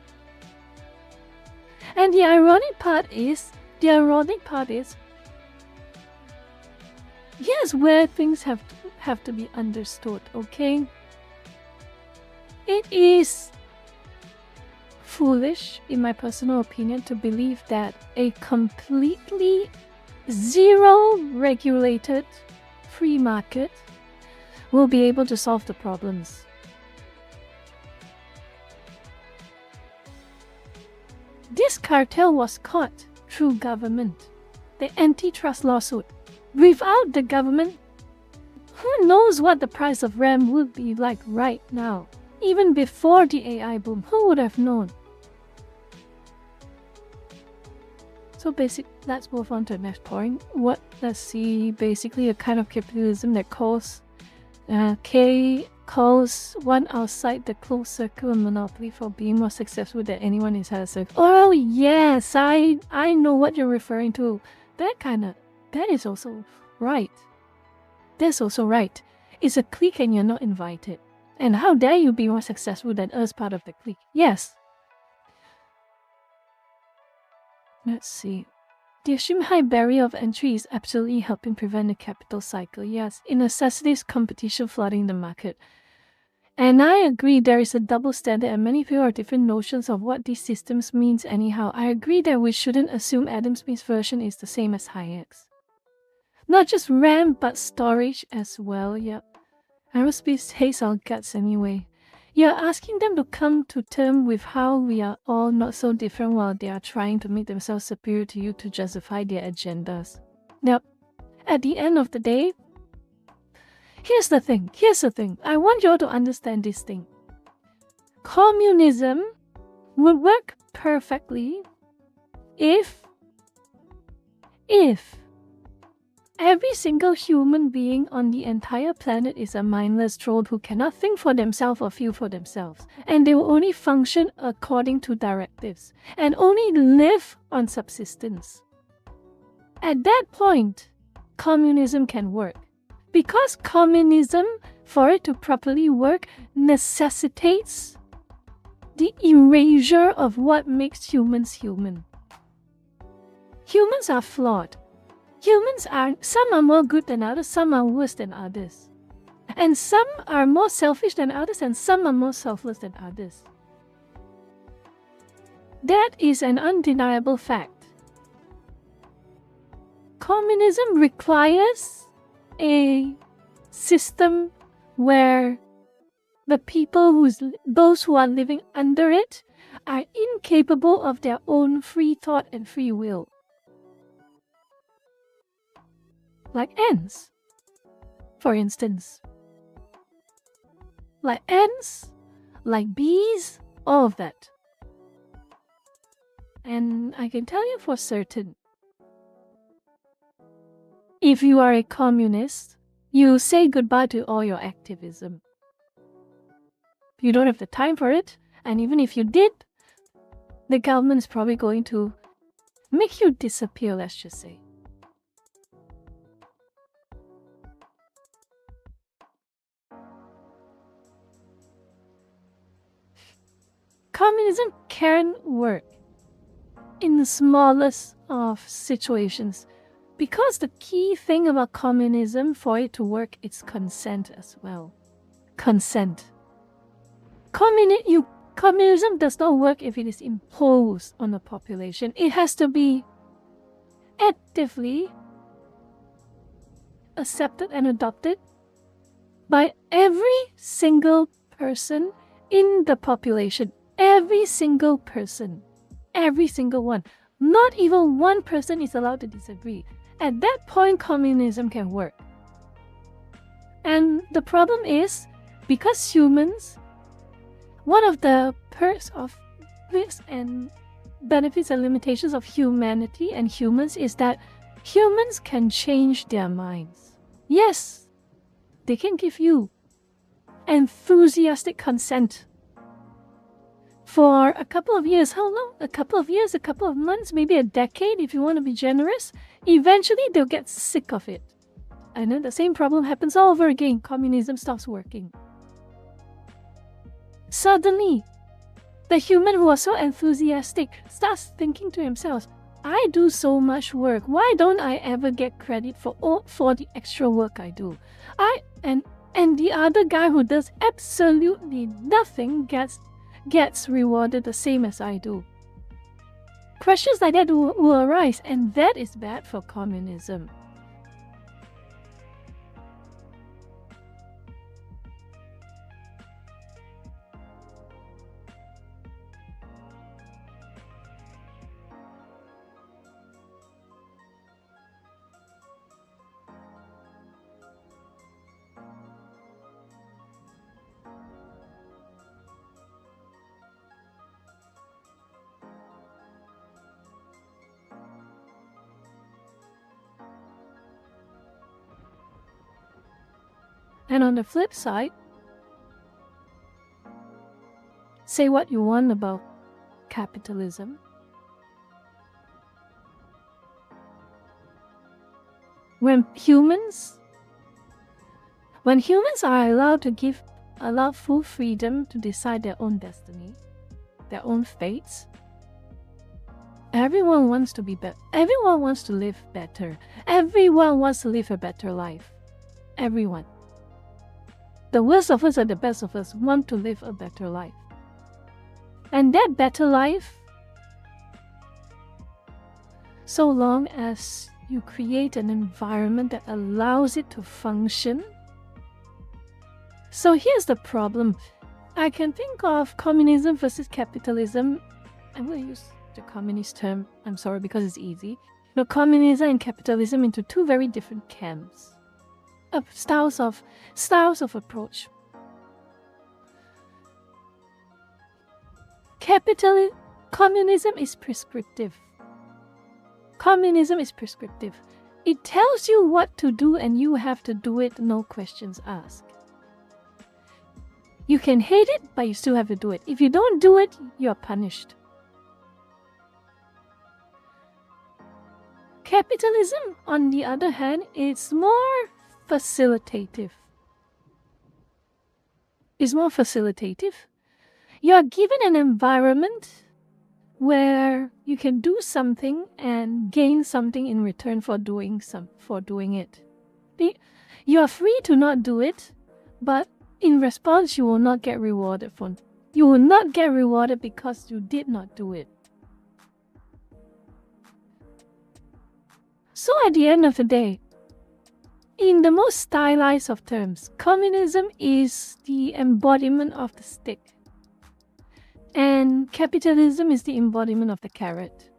And the ironic part is, here's where things have to be understood, okay? It is foolish, in my personal opinion, to believe that a completely zero regulated free market will be able to solve the problems. This cartel was caught through government, the antitrust lawsuit. Without the government, who knows what the price of RAM would be like right now? Even before the AI boom, who would have known? So let's move on to the next point. Let's see, basically a kind of capitalism that calls one outside the closed circle a monopoly for being more successful than anyone inside the circle. Oh yes, I know what you're referring to. That is also right. That's also right. It's a clique and you're not invited. And how dare you be more successful than us part of the clique? Yes. Let's see. The extreme high barrier of entry is absolutely helping prevent the capital cycle. Yes, it necessitates competition flooding the market. And I agree there is a double standard and many people have different notions of what these systems means anyhow. I agree that we shouldn't assume Adam Smith's version is the same as Hayek's. Not just RAM, but storage as well, yep. Aerospace hates our guts anyway. You're asking them to come to terms with how we are all not so different while they are trying to make themselves superior to you to justify their agendas. Now, at the end of the day, here's the thing. I want you all to understand this thing. Communism would work perfectly if every single human being on the entire planet is a mindless troll who cannot think for themselves or feel for themselves, and they will only function according to directives, and only live on subsistence. At that point, communism can work. Because communism, for it to properly work, necessitates the erasure of what makes humans human. Humans are flawed. Some are more good than others, some are worse than others. And some are more selfish than others, and some are more selfless than others. That is an undeniable fact. Communism requires a system where the people those who are living under it are incapable of their own free thought and free will. Like ants, for instance. Like ants, like bees, all of that. And I can tell you for certain, if you are a communist, you say goodbye to all your activism. You don't have the time for it, and even if you did, the government is probably going to make you disappear, let's just say. Communism can work in the smallest of situations, because the key thing about communism, for it to work, is consent as well. Consent. Communism does not work if it is imposed on the population. It has to be actively accepted and adopted by every single person in the population. Every single person. Every single one. Not even one person is allowed to disagree. At that point, communism can work. And the problem is, because humans, one of the perks and benefits and limitations of humanity and humans is that humans can change their minds. Yes, they can give you enthusiastic consent for a couple of years. How long? A couple of years, a couple of months, maybe a decade if you want to be generous. Eventually, they'll get sick of it. And then the same problem happens all over again. Communism stops working. Suddenly, the human who was so enthusiastic starts thinking to himself, I do so much work. Why don't I ever get credit for the extra work I do? And the other guy who does absolutely nothing gets rewarded the same as I do. Questions like that will arise, and that is bad for communism. And on the flip side, say what you want about capitalism. When humans are allowed full freedom to decide their own destiny, their own fates, everyone wants to be better. Everyone wants to live better. Everyone wants to live a better life. Everyone. The worst of us and the best of us want to live a better life. And that better life, so long as you create an environment that allows it to function. So here's the problem. I can think of communism versus capitalism. I'm going to use the communist term, I'm sorry, because it's easy. Communism and capitalism into two very different camps. Styles of approach. Communism is prescriptive. Communism is prescriptive. It tells you what to do and you have to do it, no questions asked. You can hate it, but you still have to do it. If you don't do it, you are punished. Capitalism, on the other hand, is more facilitative. You are given an environment where you can do something and gain something in return for doing it. You are free to not do it, but in response you will not get rewarded You will not get rewarded because you did not do it. So at the end of the day, in the most stylized of terms, communism is the embodiment of the stick. And capitalism is the embodiment of the carrot.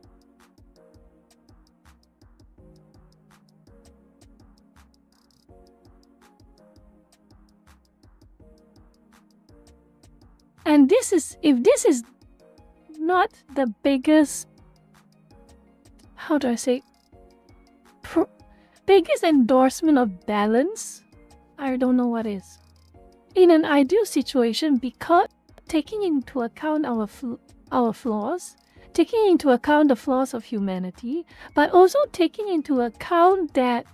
And if this is not the biggest, biggest endorsement of balance, I don't know what is. In an ideal situation, because taking into account our flaws, taking into account the flaws of humanity, but also taking into account that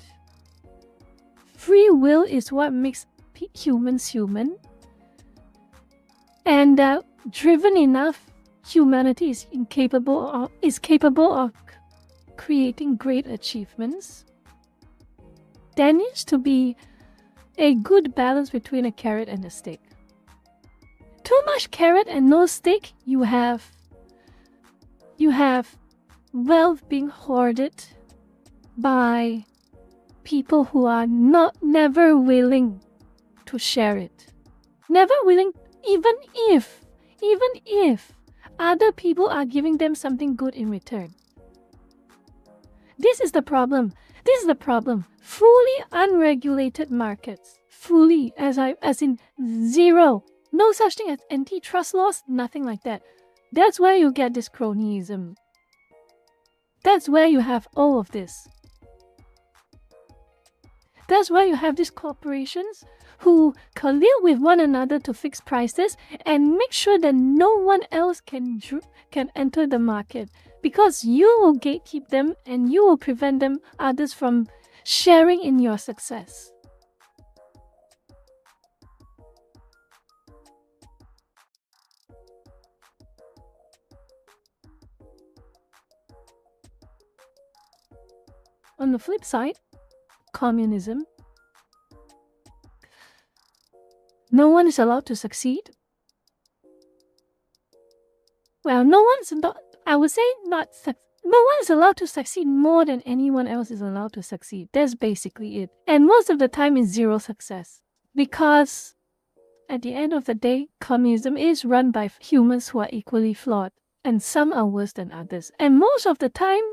free will is what makes humans human, and that driven enough, humanity is capable of creating great achievements. There needs to be a good balance between a carrot and a stick. Too much carrot and no stick, you have wealth being hoarded by people who are never willing to share it. Never willing, even if other people are giving them something good in return. This is the problem. Fully unregulated markets. Fully, as in zero. No such thing as antitrust laws, nothing like that. That's where you get this cronyism. That's where you have all of this. That's why you have these corporations who collude with one another to fix prices and make sure that no one else can enter the market, because you will gatekeep them and you will prevent others from sharing in your success. On the flip side, communism. No one is allowed to succeed. Well, no one is allowed to succeed more than anyone else is allowed to succeed. That's basically it. And most of the time it's zero success. Because at the end of the day, communism is run by humans who are equally flawed. And some are worse than others. And most of the time,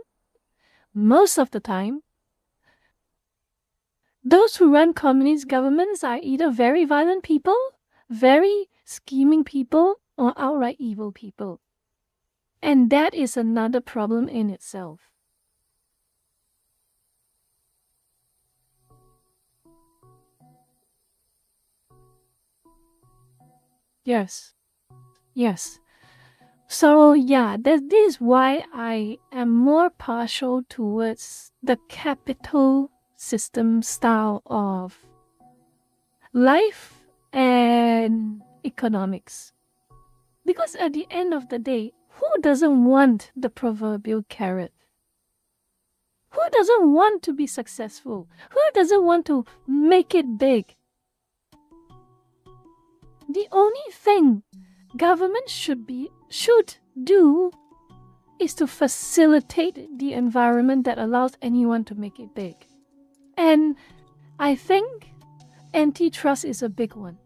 those who run communist governments are either very violent people, very scheming people, or outright evil people. And that is another problem in itself. Yes. Yes. So yeah, this is why I am more partial towards the capital system style of life and economics. Because at the end of the day, who doesn't want the proverbial carrot? Who doesn't want to be successful? Who doesn't want to make it big? The only thing government should do is to facilitate the environment that allows anyone to make it big. And I think antitrust is a big one.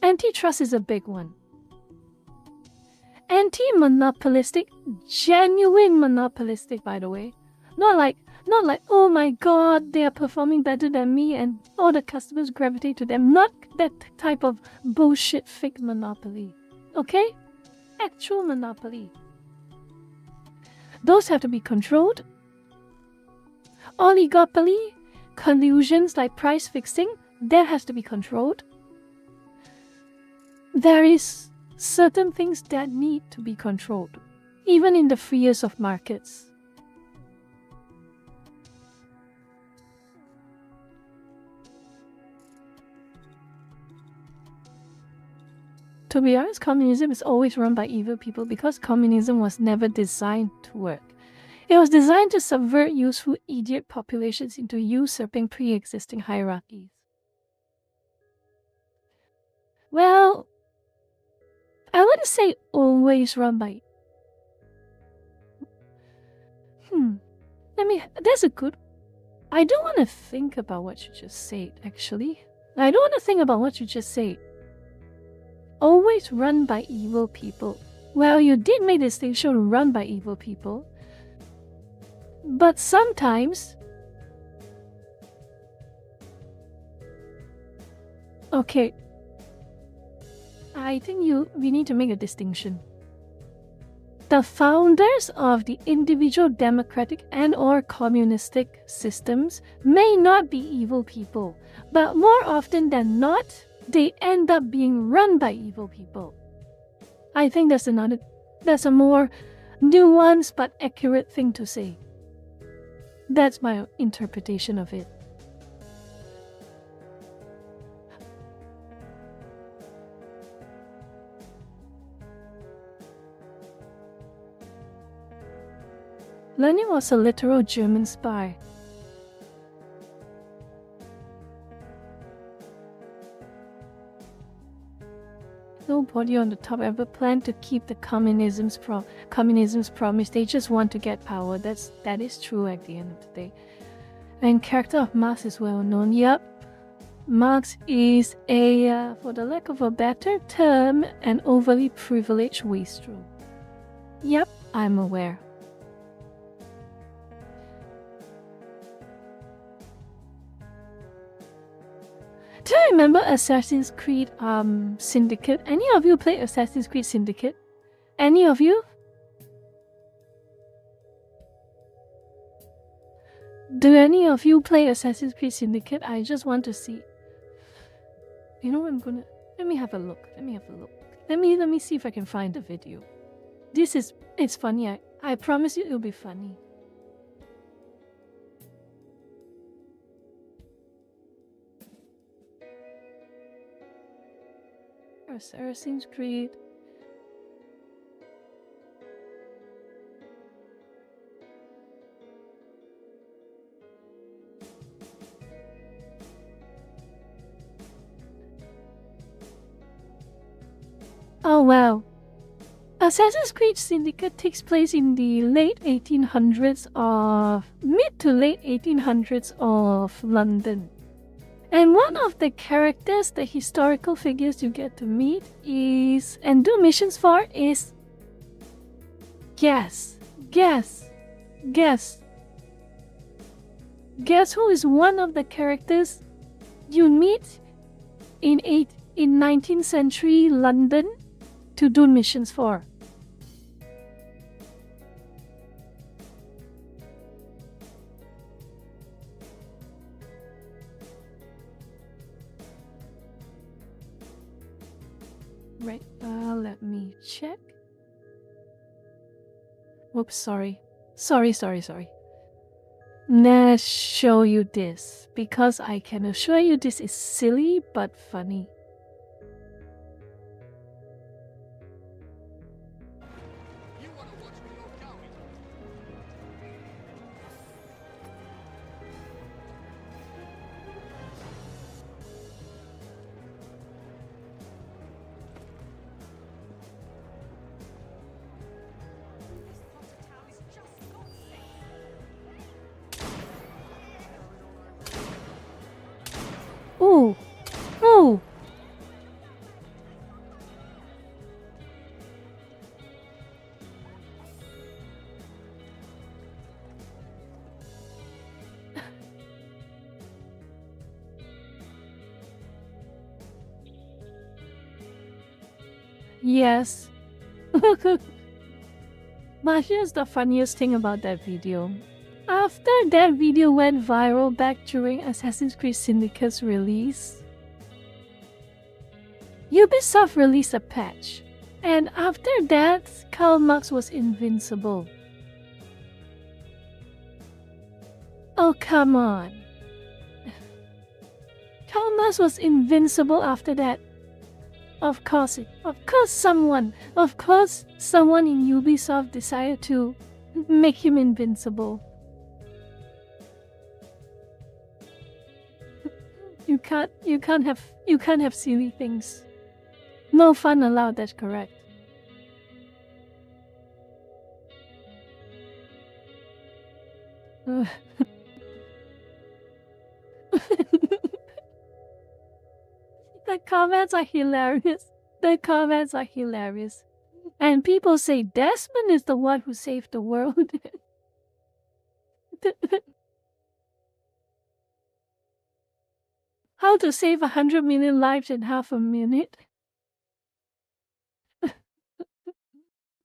Antitrust is a big one. Anti-monopolistic, genuine monopolistic, by the way. Not like, oh my god, they are performing better than me and all the customers gravitate to them. Not that type of bullshit fake monopoly. Okay? Actual monopoly. Those have to be controlled. Oligopoly, collusions like price fixing, that has to be controlled. There is certain things that need to be controlled, even in the freest of markets. To be honest, communism is always run by evil people because communism was never designed to work. It was designed to subvert useful idiot populations into usurping pre-existing hierarchies. Well, I wouldn't say always run by. That's a good. I don't want to think about what you just said, actually. I don't want to think about what you just said. Always run by evil people. Well, you did make the distinction run by evil people. But sometimes... Okay. I think we need to make a distinction. The founders of the individual democratic and or communistic systems may not be evil people, but more often than not, they end up being run by evil people. I think that's a more nuanced but accurate thing to say. That's my interpretation of it. Lenin was a literal German spy. Nobody on the top ever planned to keep the communism's promise. They just want to get power. That is true at the end of the day. And character of Marx is well known. Yep, Marx is a, for the lack of a better term, an overly privileged wastrel. Yep, I'm aware. Do you remember Assassin's Creed Syndicate? Any of you played Assassin's Creed Syndicate? Any of you? Do any of you play Assassin's Creed Syndicate? I just want to see. You know what, let me have a look. Let me see if I can find the video. It's funny. I promise you it'll be funny. Assassin's Creed. Oh wow. Assassin's Creed Syndicate takes place in the mid to late 1800s of London. And one of the characters, the historical figures you get to meet and do missions for is... Guess who is one of the characters you meet in 19th century London to do missions for? Right, let me check. Whoops, sorry. Sorry. Let's show you this, because I can assure you this is silly but funny. Ooh! Ooh! Yes. But here's the funniest thing about that video. After that video went viral back during Assassin's Creed Syndicate's release, Ubisoft released a patch, and after that, Karl Marx was invincible. Oh, come on. Karl Marx was invincible after that. Of course someone in Ubisoft decided to make him invincible. You can't have silly things. No fun allowed, that's correct. The comments are hilarious. And people say Desmond is the one who saved the world. How to save 100 million lives in half a minute?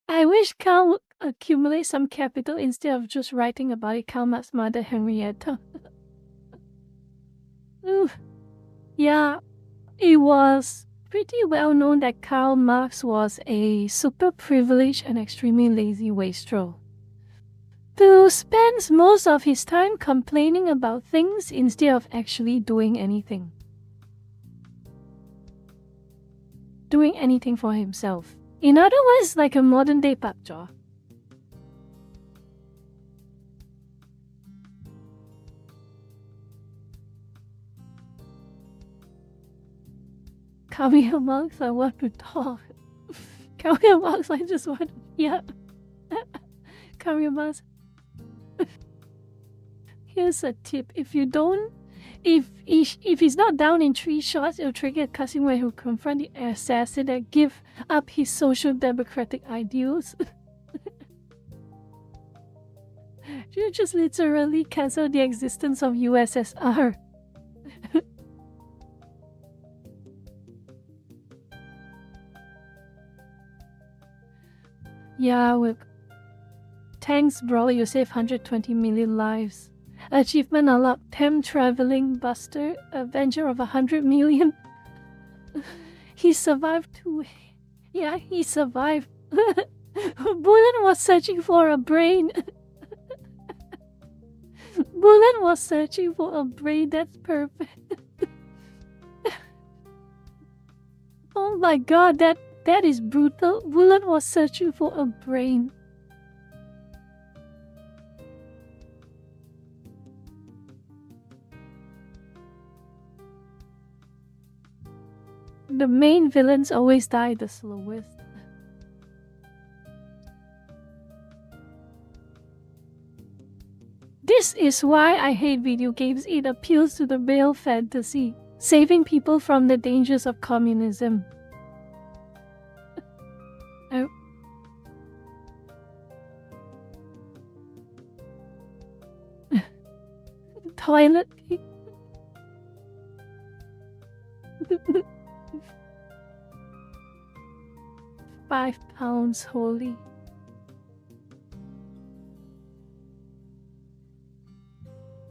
I wish Karl would accumulate some capital instead of just writing about it. Karl Marx's mother, Henrietta. Ooh. Yeah, it was pretty well known that Karl Marx was a super privileged and extremely lazy wastrel who spends most of his time complaining about things instead of actually doing anything. Doing anything for himself. In other words, like a modern-day Pakjaw. Karl Marx, I want to talk. Karl Marx, I just want to... Yeah. Karl Marx. Here's a tip. If he's not down in 3 shots, it'll trigger a cutscene where he'll confront the assassin and give up his social democratic ideals. You just literally cancel the existence of USSR. Yeah, with thanks, bro, you saved 120 million lives. Achievement unlocked, time traveling buster, avenger of 100 million. He survived too. Yeah, he survived. Bullet was searching for a brain. Bullet was searching for a brain, that's perfect. Oh my god, that is brutal. Bullet was searching for a brain. The main villains always die the slowest. This is why I hate video games. It appeals to the male fantasy, saving people from the dangers of communism. Toilet. 5 pounds, holy.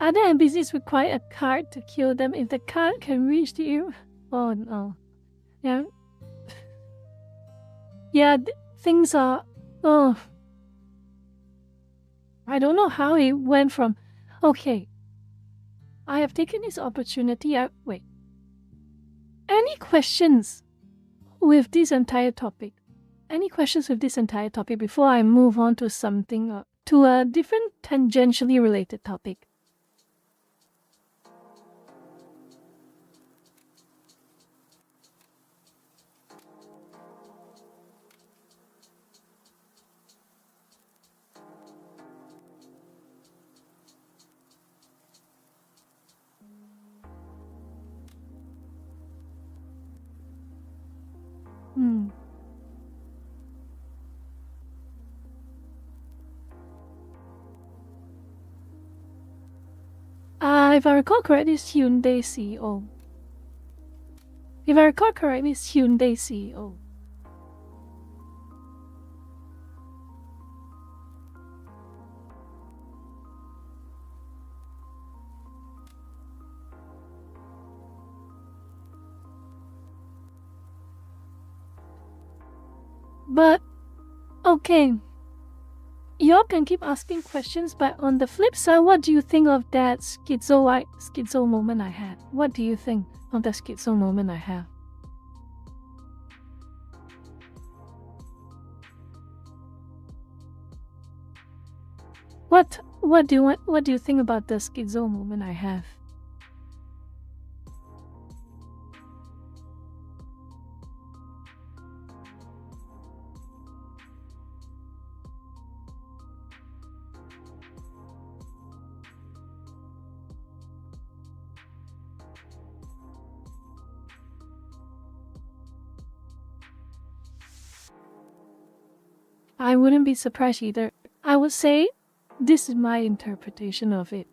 Other NPCs require a card to kill them. If the card can reach the... Oh no. Yeah. Yeah, things are. Oh, I don't know how it went from. Okay, I have taken this opportunity. Wait. Any questions with this entire topic? Any questions with this entire topic before I move on to something, to a different tangentially related topic? Hmm. If I recall correctly, it's Hyundai CEO. If I recall correctly, it's Hyundai CEO. But, okay. Y'all can keep asking questions, but on the flip side, what do you think of that schizo moment I had? What do you think of that schizo moment I have? What do you think about the schizo moment I have? I wouldn't be surprised either. I would say this is my interpretation of it.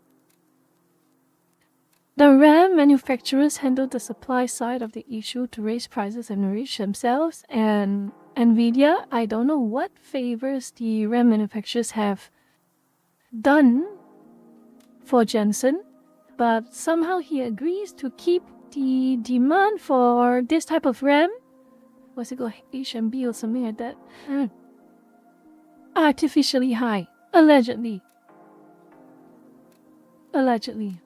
The RAM manufacturers handled the supply side of the issue to raise prices and enrich themselves, and Nvidia, I don't know what favors the RAM manufacturers have done for Jensen, but somehow he agrees to keep the demand for this type of RAM, what's it called, HMB or something like that, artificially high, allegedly. Allegedly.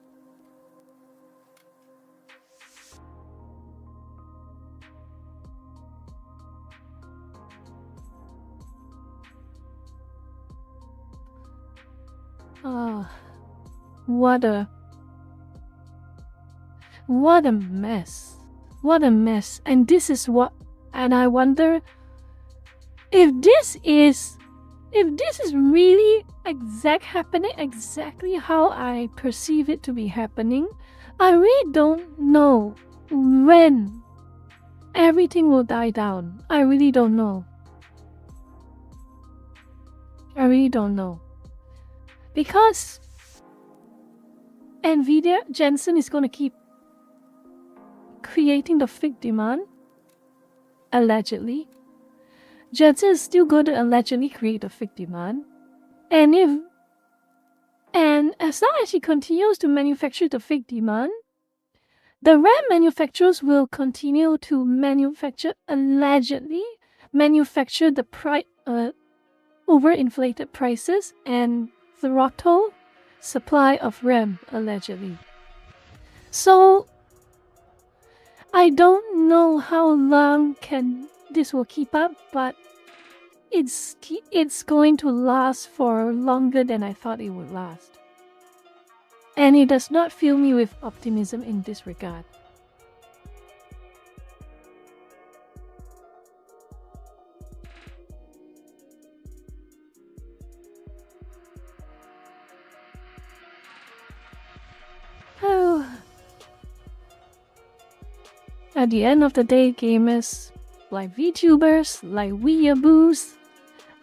What a mess. What a mess. And this is what, and I wonder if this is really happening exactly how I perceive it to be happening. I really don't know when everything will die down. I really don't know. I really don't know. Because Nvidia, Jensen is going to keep creating the fake demand, allegedly. Jensen is still going to allegedly create a fake demand. And as long as he continues to manufacture the fake demand, the RAM manufacturers will continue to allegedly manufacture the overinflated prices and throttle supply of RAM, allegedly. So I don't know how long this will keep up, but it's going to last for longer than I thought it would last. And it does not fill me with optimism in this regard. Oh. At the end of the day, gamers, like VTubers, like weeaboos,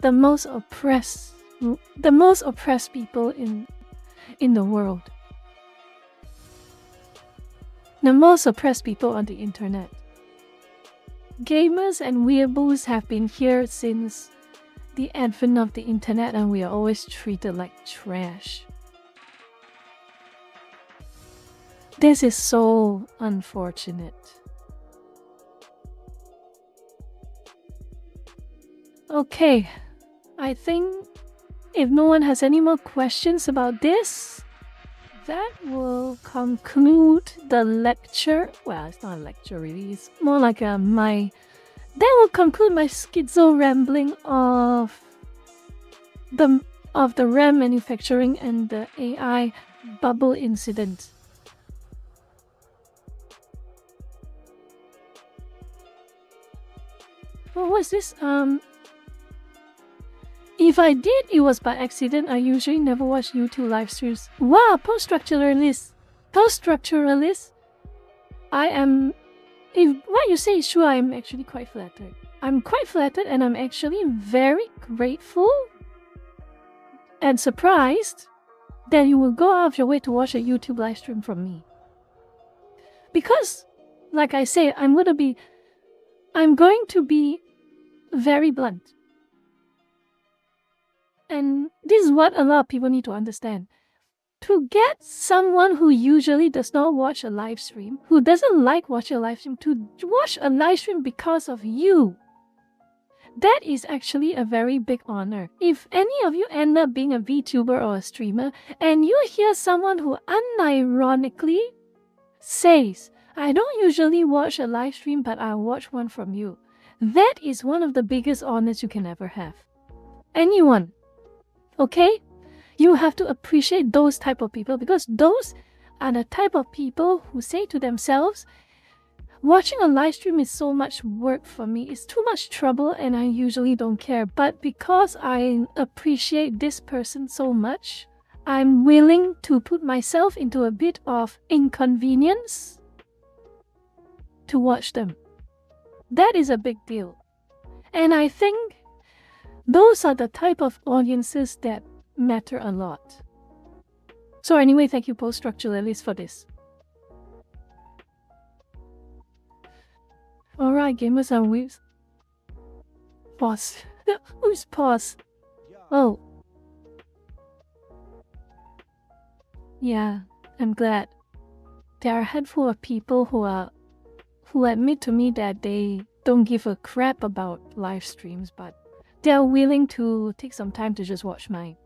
the most oppressed people in the world. The most oppressed people on the internet. Gamers and weeaboos have been here since the advent of the internet, and we are always treated like trash. This is so unfortunate. Okay, I think if no one has any more questions about this, that will conclude the lecture. Well, it's not a lecture really, it's more like that will conclude my schizo rambling of the RAM manufacturing and the AI bubble incident. What was this? If I did, it was by accident. I usually never watch YouTube live streams. Wow, post-structuralist. Post-structuralist. I am... If what you say is true, I am actually quite flattered. I'm quite flattered and I'm actually very grateful and surprised that you will go out of your way to watch a YouTube live stream from me. Because, like I say, I'm going to be very blunt. And this is what a lot of people need to understand. To get someone who usually does not watch a live stream, who doesn't like watching a live stream, to watch a live stream because of you, that is actually a very big honor. If any of you end up being a VTuber or a streamer, and you hear someone who unironically says, I don't usually watch a live stream, but I'll watch one from you, that is one of the biggest honors you can ever have. Anyone. Okay? You have to appreciate those type of people, because those are the type of people who say to themselves, watching a live stream is so much work for me, it's too much trouble and I usually don't care. But because I appreciate this person so much, I'm willing to put myself into a bit of inconvenience to watch them. That is a big deal. And I think those are the type of audiences that matter a lot. So anyway, thank you post-structuralist for this. Alright, gamers and weebs. Pause. Who's pause? Oh. Yeah, I'm glad. There are a handful of people who admit to me that they don't give a crap about live streams, but they're willing to take some time to just watch mine.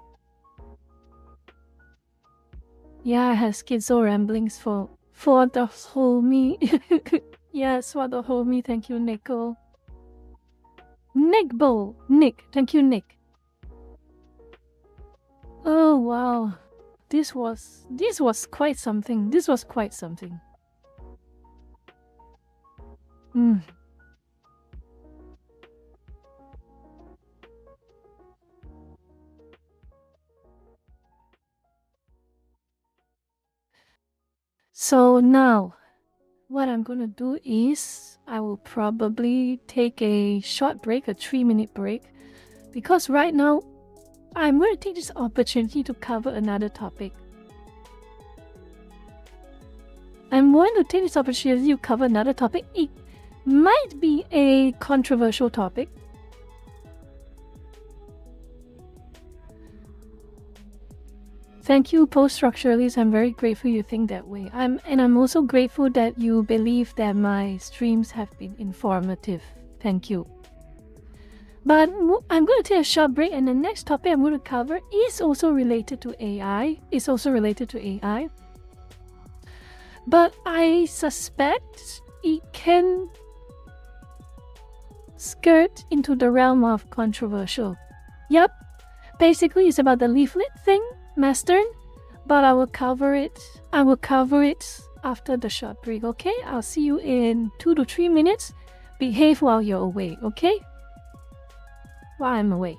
Yeah, I have schizo ramblings for the homie. Yes, for the homie. Thank you, Nico. Nick. Thank you, Nick. Oh wow, this was quite something. This was quite something. So now, what I'm gonna do is I will probably take a short break, a 3-minute break, because right now I'm going to take this opportunity to cover another topic. I'm going to take this opportunity to cover another topic. It might be a controversial topic. Thank you, post-structuralists. I'm very grateful you think that way. I'm also grateful that you believe that my streams have been informative. Thank you. But I'm going to take a short break, and the next topic I'm going to cover is also related to AI. But I suspect it can skirt into the realm of controversial. Yep. Basically, it's about the leaflet thing, Mastern, but I will cover it after the short break, okay? I'll see you in 2 to 3 minutes. Behave while you're away, okay? While I'm away.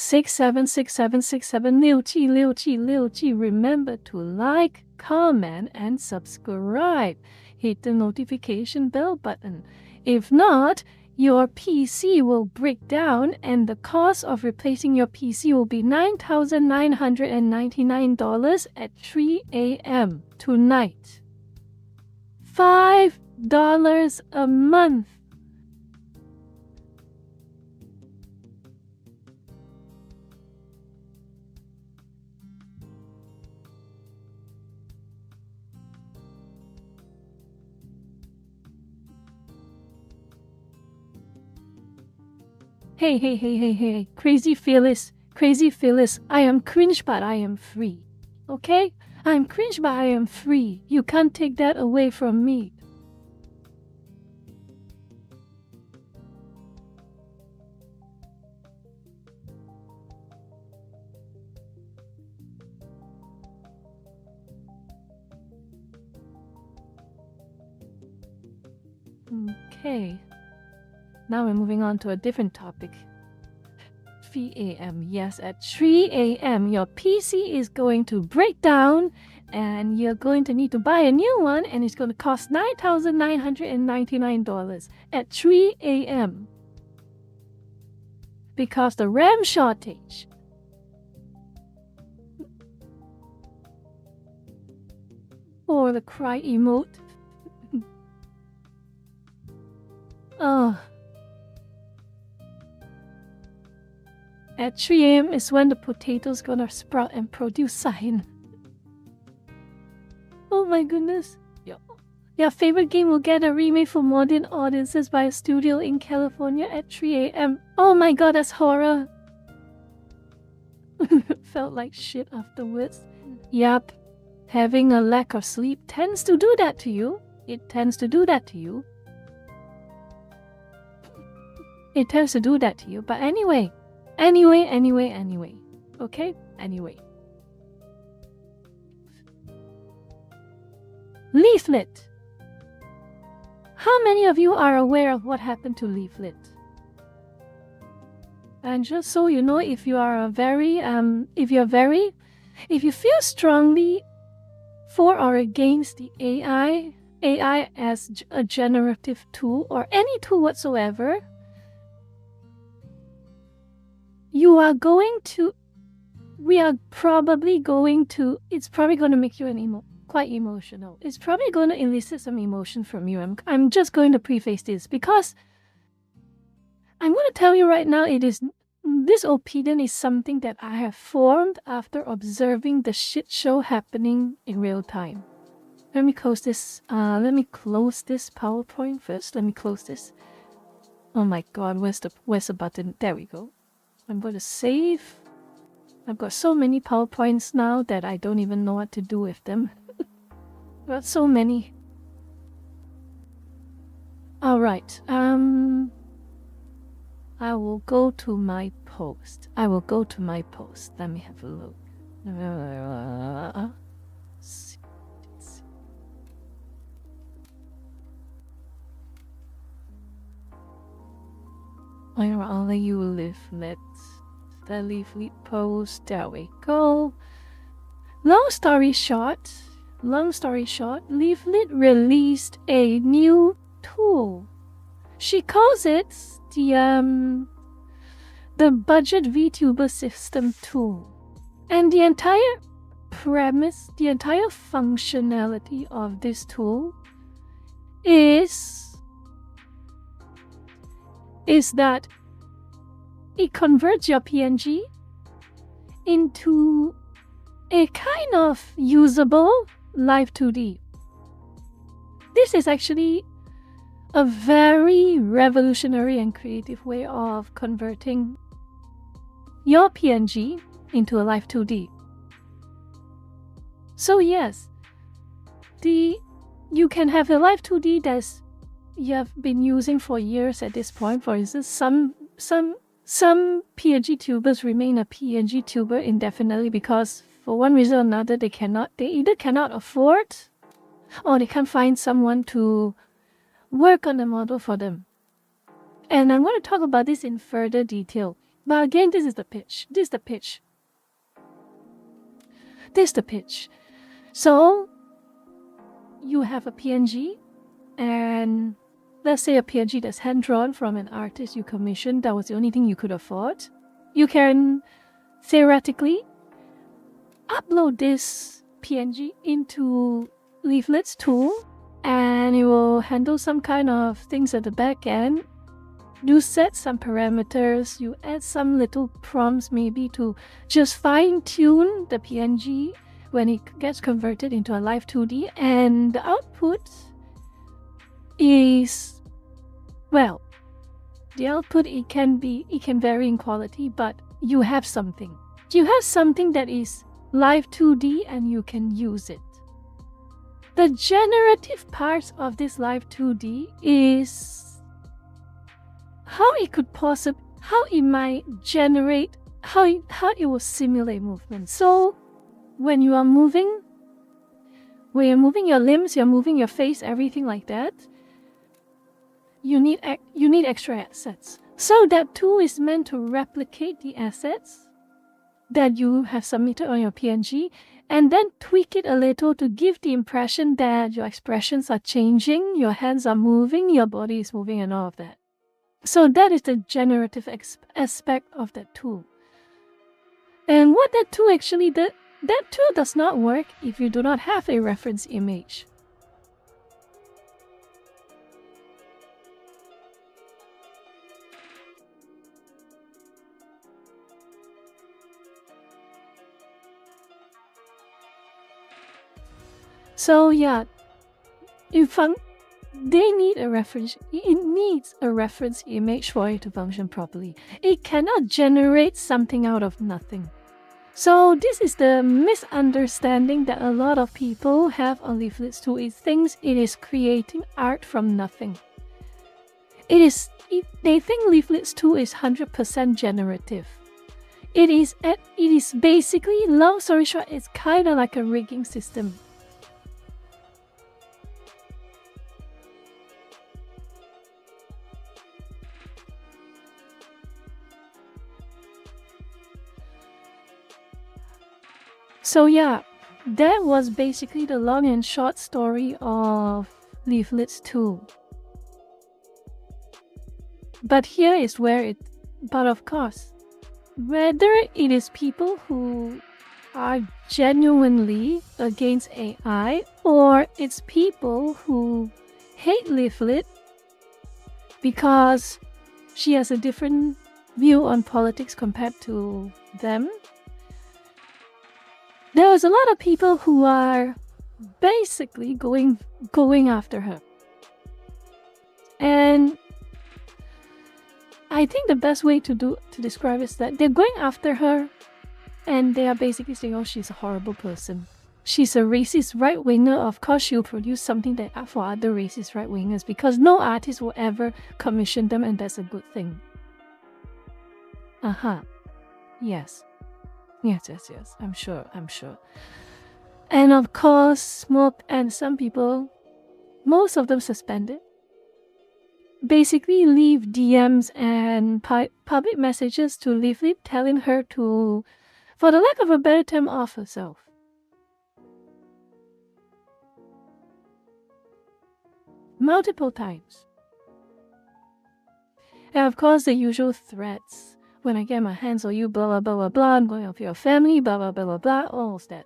676767 六七。Remember to like, comment, and subscribe. Hit the notification bell button. If not, your PC will break down and the cost of replacing your PC will be $9,999 at 3 a.m. tonight. $5 a month. Hey, crazy Phyllis, I am cringe but I am free, okay? I'm cringe but I am free. You can't take that away from me. Okay. Now we're moving on to a different topic. 3 a.m. Yes, at 3 a.m. your PC is going to break down and you're going to need to buy a new one and it's going to cost $9,999 at 3 a.m. because the RAM shortage. Or the cry emote. Oh. At 3 a.m. is when the potatoes gonna sprout and produce sign. Oh my goodness. Your favorite game will get a remake for modern audiences by a studio in California at 3 a.m. Oh my god, that's horror. Felt like shit afterwards. Yup. Having a lack of sleep tends to do that to you. It tends to do that to you. But anyway. Okay? Anyway. Leaflet. How many of you are aware of what happened to Leaflet? And just so you know, if you feel strongly for or against the AI as a generative tool or any tool whatsoever, it's probably going to make you quite emotional. It's probably going to elicit some emotion from you. I'm just going to preface this because I'm going to tell you right now, this opinion is something that I have formed after observing the shit show happening in real time. Let me close this PowerPoint first. Let me close this. Oh my god, where's the button? There we go. I'm going to save. I've got so many PowerPoints now that I don't even know what to do with them. I've got so many. Alright, I will go to my post. Let me have a look. Where are you, Leaflet? The Leaflet post. There we go. Long story short, Leaflet released a new tool. She calls it the budget VTuber system tool. And the entire premise, the entire functionality of this tool is that it converts your PNG into a kind of usable live 2D. This is actually a very revolutionary and creative way of converting your PNG into a live 2D. So yes, you can have a live 2D that's you have been using for years at this point. For instance, some PNG tubers remain a PNG tuber indefinitely because for one reason or another they either cannot afford or they can't find someone to work on the model for them. And I'm going to talk about this in further detail. But again, this is the pitch. This is the pitch. This is the pitch. So you have a PNG, and let's say a PNG that's hand-drawn from an artist you commissioned. That was the only thing you could afford. You can theoretically upload this PNG into Leaflet's tool, and it will handle some kind of things at the back end. You set some parameters, you add some little prompts maybe to just fine-tune the PNG when it gets converted into a live 2D, and the output is, well, the output, it can vary in quality, but you have something. You have something that is live 2D and you can use it. The generative parts of this live 2D is how it might generate, how it will simulate movement. So when you're moving your limbs, you're moving your face, everything like that, you need extra assets. So that tool is meant to replicate the assets that you have submitted on your PNG, and then tweak it a little to give the impression that your expressions are changing, your hands are moving, your body is moving, and all of that. So that is the generative aspect of that tool. And what that tool actually did, that tool does not work if you do not have a reference image. So yeah, they need a reference. It needs a reference image for it to function properly. It cannot generate something out of nothing. So this is the misunderstanding that a lot of people have on Leaflet's tool. It thinks it is creating art from nothing. They think Leaflet's tool is 100% generative. It is basically, long story short, it's kind of like a rigging system. So yeah, that was basically the long and short story of Leaflet's tool. But here is but of course, whether it is people who are genuinely against AI, or it's people who hate Leaflet because she has a different view on politics compared to them, there was a lot of people who are basically going after her. And I think the best way to describe is that they're going after her and they are basically saying, oh, she's a horrible person. She's a racist right-winger. Of course, she'll produce something that for other racist right-wingers, because no artist will ever commission them, and that's a good thing. Yes. Yes. I'm sure. And of course, some people, most of them suspended, basically leave DMs and public messages to Leaflet telling her to, for the lack of a better term, off herself. Multiple times. And of course, the usual threats. When I get my hands on you, blah, blah, blah, blah, blah, I'm going after your family, blah, blah, blah, blah, blah, all of that.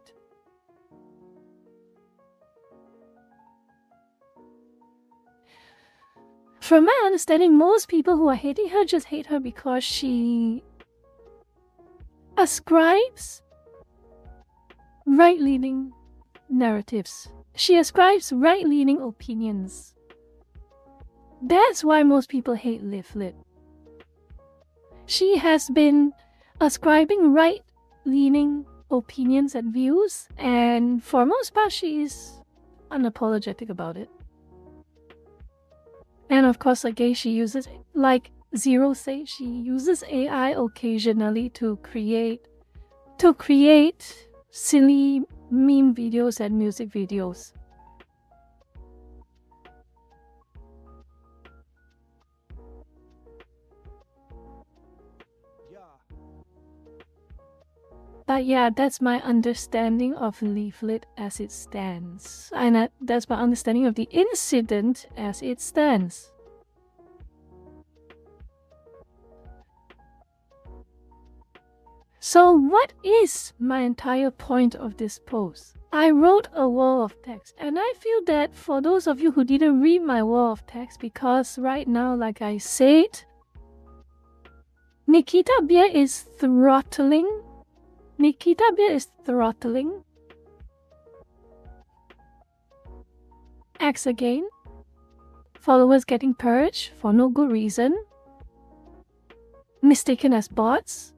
From my understanding, most people who are hating her just hate her because she ascribes right-leaning narratives. She ascribes right-leaning opinions. That's why most people hate Leaflet. She has been ascribing right-leaning opinions and views, and for most part, she is unapologetic about it. And of course, again, she uses, like Zero said, she uses AI occasionally to create silly meme videos and music videos. But yeah, that's my understanding of leaflet as it stands. And that's my understanding of the incident as it stands. So what is my entire point of this post? I wrote a wall of text, and I feel that for those of you who didn't read my wall of text, because right now, like I said, Nikita Beer is throttling. X again. Followers getting purged for no good reason. Mistaken as bots.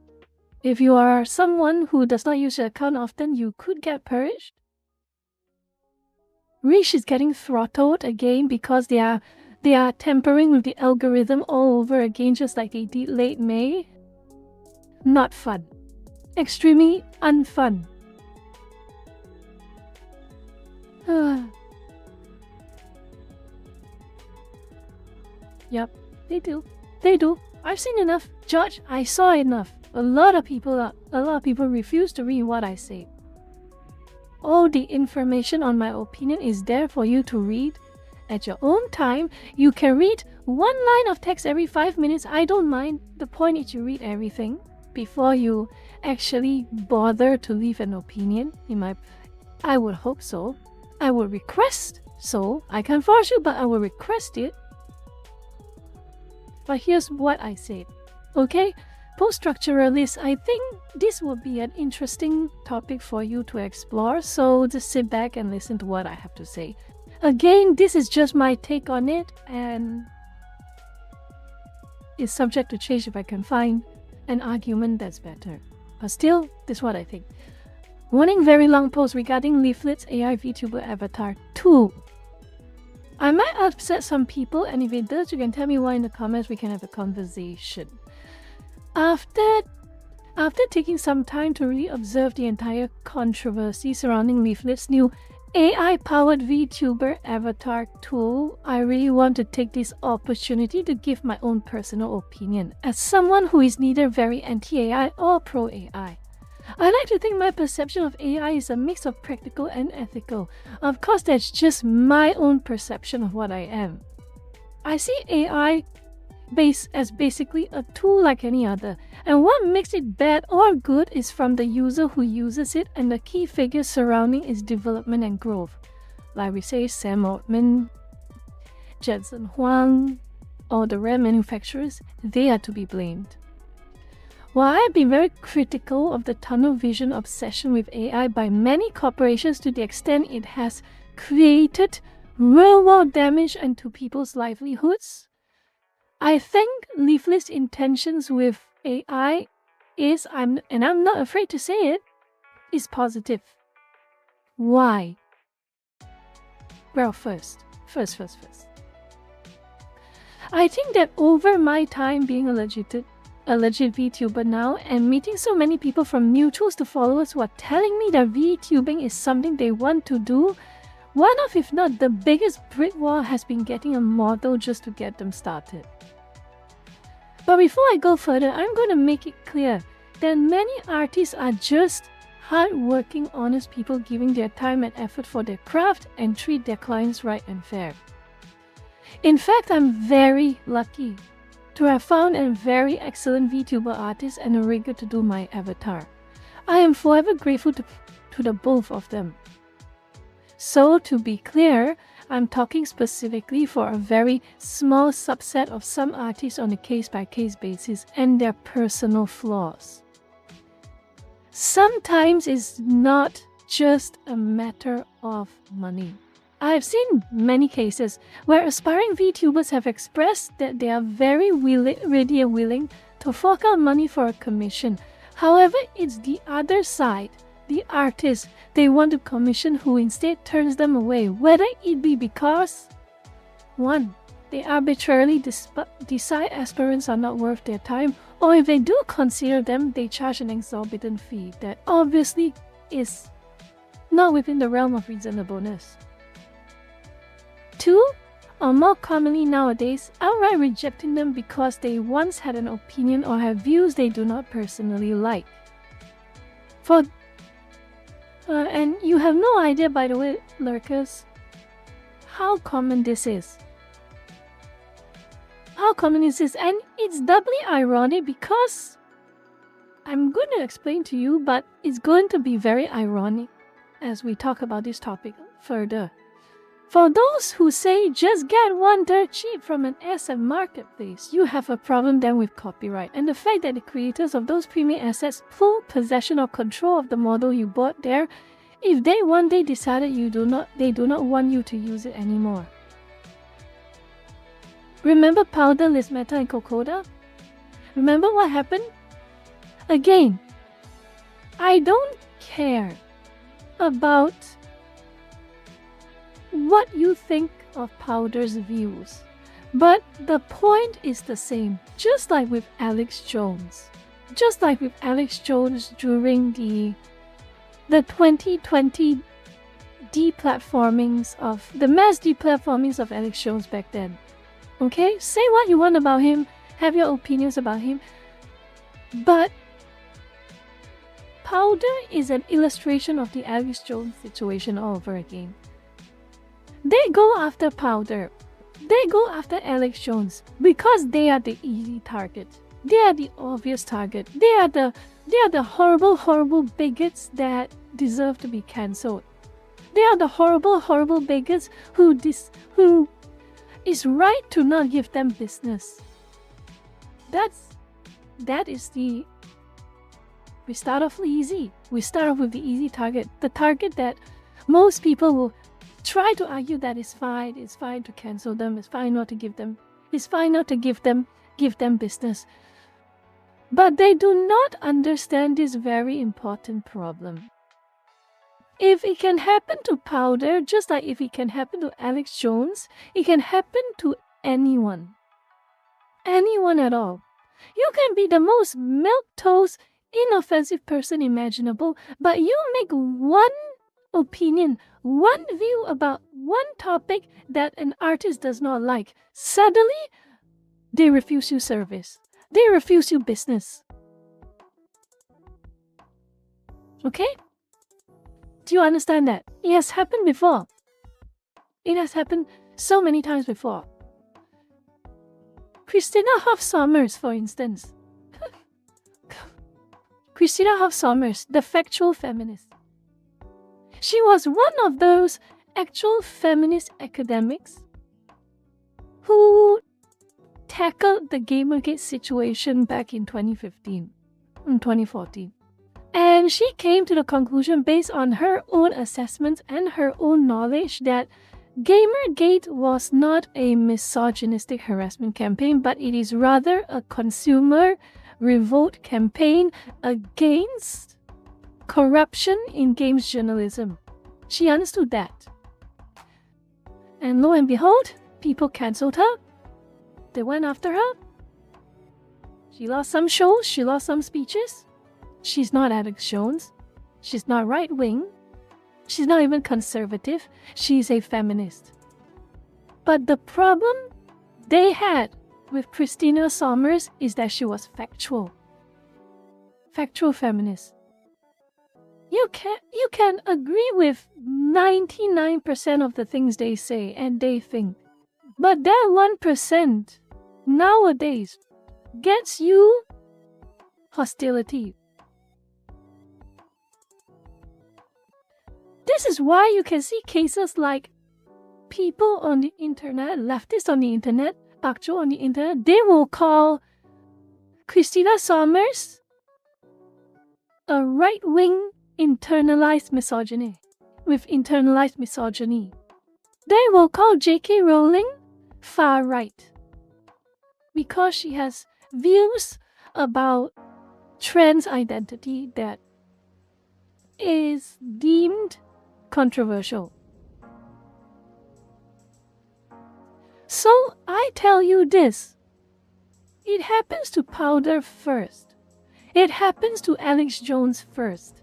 If you are someone who does not use your account often, you could get purged. Reach is getting throttled again because they are tampering with the algorithm all over again, just like they did late May. Not fun. Extremely unfun. Yep, they do. I've seen enough. George, I saw enough. A lot of people refuse to read what I say. All the information on my opinion is there for you to read at your own time. You can read one line of text every 5 minutes. I don't mind. The point is you read everything before you actually bother to leave an opinion. I would hope so. I would request so. I can't force you, but I will request it. But here's what I said. Okay? Post-structuralists, I think this will be an interesting topic for you to explore, so just sit back and listen to what I have to say. Again, this is just my take on it, and it's subject to change if I can find an argument that's better. But still, this is what I think. Warning, very long post regarding Leaflet's AI VTuber avatar 2. I might upset some people, and if it does, you can tell me why in the comments. We can have a conversation. After taking some time to really observe the entire controversy surrounding Leaflet's new AI-powered VTuber avatar tool, I really want to take this opportunity to give my own personal opinion. As someone who is neither very anti-AI or pro-AI, I like to think my perception of AI is a mix of practical and ethical. Of course, that's just my own perception of what I am. I see AI as basically a tool like any other, and what makes it bad or good is from the user who uses it and the key figures surrounding its development and growth. Like we say, Sam Altman, Jensen Huang, or the rare manufacturers, they are to be blamed. While I've been very critical of the tunnel vision obsession with AI by many corporations to the extent it has created real-world damage to people's livelihoods, I think Leaflet's intentions with AI is, and I'm not afraid to say it, is positive. Why? Well, first. I think that over my time being a legit VTuber now and meeting so many people from mutuals to followers who are telling me that VTubing is something they want to do, one of, if not the biggest brick wall has been getting a model just to get them started. But before I go further, I'm going to make it clear that many artists are just hard-working, honest people giving their time and effort for their craft and treat their clients right and fair. In fact, I'm very lucky to have found a very excellent VTuber artist and a rigger to do my avatar. I am forever grateful to the both of them. So, to be clear, I'm talking specifically for a very small subset of some artists on a case-by-case basis and their personal flaws. Sometimes it's not just a matter of money. I've seen many cases where aspiring VTubers have expressed that they are very ready and willing to fork out money for a commission. However, it's the other side, the artist they want to commission who instead turns them away, whether it be because 1. They arbitrarily decide aspirants are not worth their time, or if they do consider them, they charge an exorbitant fee that obviously is not within the realm of reasonableness. 2. Or more commonly nowadays, outright rejecting them because they once had an opinion or have views they do not personally like. For and you have no idea, by the way, lurkers, how common this is. How common is this? And it's doubly ironic because I'm going to explain to you, but it's going to be very ironic as we talk about this topic further. For those who say just get one dirt cheap from an asset marketplace, you have a problem then with copyright and the fact that the creators of those premium assets full possession or control of the model you bought there, if they one day decided they do not want you to use it anymore. Remember Powder, Lismeta, and Kokoda? Remember what happened? Again, I don't care about what you think of Powder's views, but the point is the same, just like with Alex Jones. Just like with Alex Jones during the 2020 deplatformings of the mass deplatformings of Alex Jones back then. Okay, say what you want about him, have your opinions about him, but Powder is an illustration of the Alex Jones situation all over again. They go after Powder. They go after Alex Jones because they are the easy target. They are the obvious target. They are the horrible bigots that deserve to be cancelled. They are the horrible bigots who is right to not give them business. That is the. We start off easy. We start off with the easy target. The target that most people will try to argue that it's fine to cancel them, it's fine not to give them business. But they do not understand this very important problem. If it can happen to Powder, just like if it can happen to Alex Jones, it can happen to anyone. Anyone at all. You can be the most milquetoast, inoffensive person imaginable, but you make one opinion, one view about one topic that an artist does not like. Suddenly, they refuse you service. They refuse you business. Okay? Do you understand that? It has happened before. It has happened so many times before. Christina Hoff Sommers, for instance. Christina Hoff Sommers, the factual feminist. She was one of those actual feminist academics who tackled the Gamergate situation back in 2015 and 2014. And she came to the conclusion based on her own assessments and her own knowledge that Gamergate was not a misogynistic harassment campaign, but it is rather a consumer revolt campaign against corruption in games journalism. She understood that. And lo and behold, people cancelled her. They went after her. She lost some shows, she lost some speeches. She's not Alex Jones. She's not right-wing. She's not even conservative. She's a feminist. But the problem they had with Christina Sommers is that she was factual. Factual feminist. You can agree with 99% of the things they say and they think. But that 1% nowadays gets you hostility. This is why you can see cases like people on the internet, leftists on the internet, Bakjo on the internet, they will call Christina Sommers a right-wing internalized misogyny, with internalized misogyny. They will call J.K. Rowling far-right because she has views about trans identity that is deemed controversial. So I tell you this, it happens to Powder first. It happens to Alex Jones first.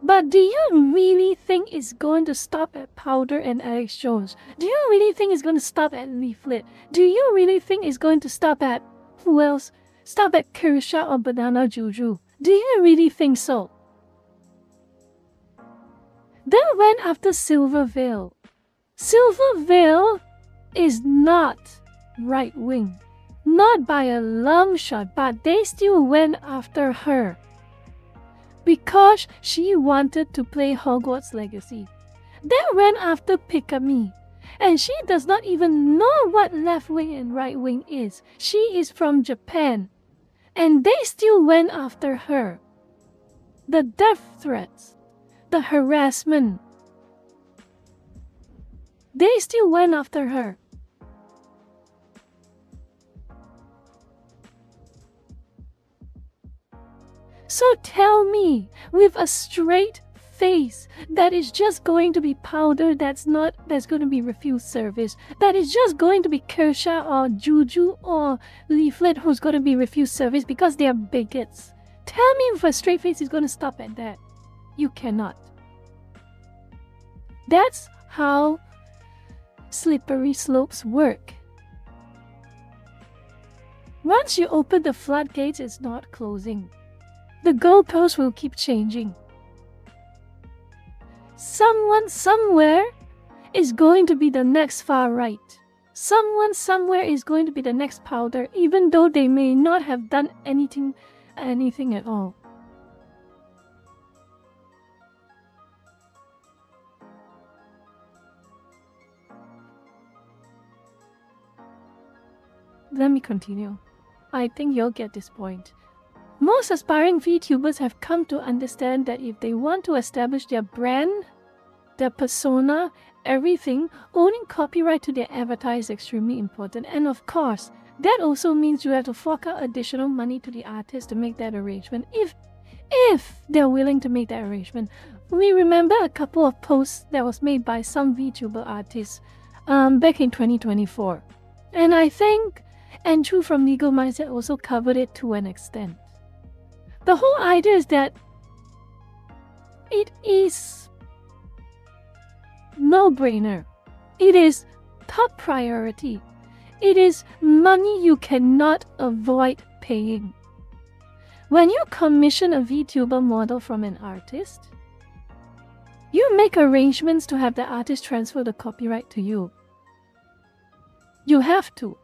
But do you really think it's going to stop at Powder and Alex Jones? Do you really think it's going to stop at Leaflet? Do you really think it's going to stop at who else? Stop at Kirsha or Banana Juju? Do you really think so? Then went after Silver Veil. Silver Veil is not right wing. Not by a long shot, but they still went after her. Because she wanted to play Hogwarts Legacy. They went after Pikami. And she does not even know what left wing and right wing is. She is from Japan. And they still went after her. The death threats, the harassment, they still went after her. So tell me, with a straight face that is just going to be powder, that's going to be refused service, that is just going to be Kershaw or Juju or Leaflet who's going to be refused service because they are bigots. Tell me if a straight face is going to stop at that. You cannot. That's how slippery slopes work. Once you open the floodgates, it's not closing. The goalposts will keep changing. Someone somewhere is going to be the next far right. Someone somewhere is going to be the next powder, even though they may not have done anything at all. Let me continue. I think you'll get this point. Most aspiring VTubers have come to understand that if they want to establish their brand, their persona, everything, owning copyright to their avatar is extremely important. And of course, that also means you have to fork out additional money to the artist to make that arrangement, if they're willing to make that arrangement. We remember a couple of posts that was made by some VTuber artists back in 2024. And I think Andrew from Legal Mindset also covered it to an extent. The whole idea is that it is no-brainer. It is top priority. It is money you cannot avoid paying. When you commission a VTuber model from an artist, you make arrangements to have the artist transfer the copyright to you. You have to.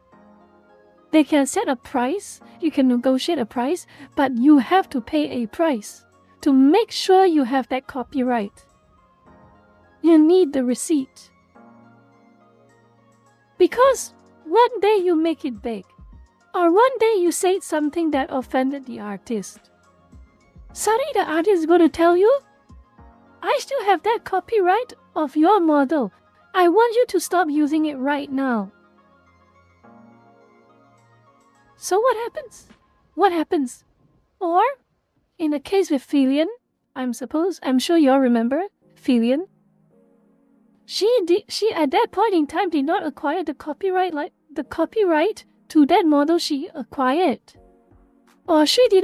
They can set a price, you can negotiate a price, but you have to pay a price to make sure you have that copyright. You need the receipt. Because one day you make it big, or one day you say something that offended the artist. Suddenly the artist is going to tell you, I still have that copyright of your model. I want you to stop using it right now. So what happens? What happens? Or, in the case with Filian, I'm sure you all remember Filian. She at that point in time did not acquire the copyright to that model she acquired. Or she did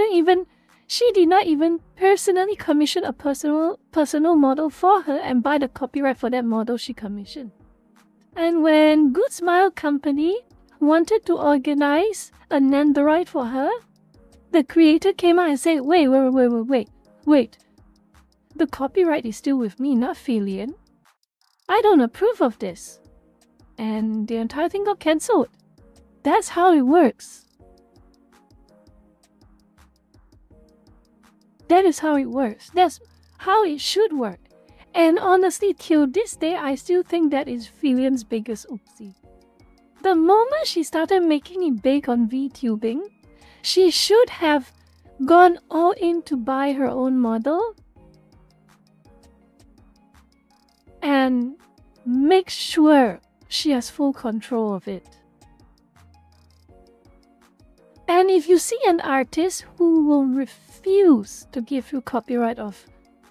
not even personally commission a personal model for her and buy the copyright for that model she commissioned. And when Good Smile Company wanted to organize a Nandoroid for her, the creator came out and said, wait. The copyright is still with me, not Filian. I don't approve of this. And the entire thing got cancelled. That's how it works. That is how it works. That's how it should work. And honestly, till this day, I still think that is Filian's biggest oopsie. The moment she started making it big on VTubing, she should have gone all in to buy her own model and make sure she has full control of it. And if you see an artist who will refuse to give you copyright of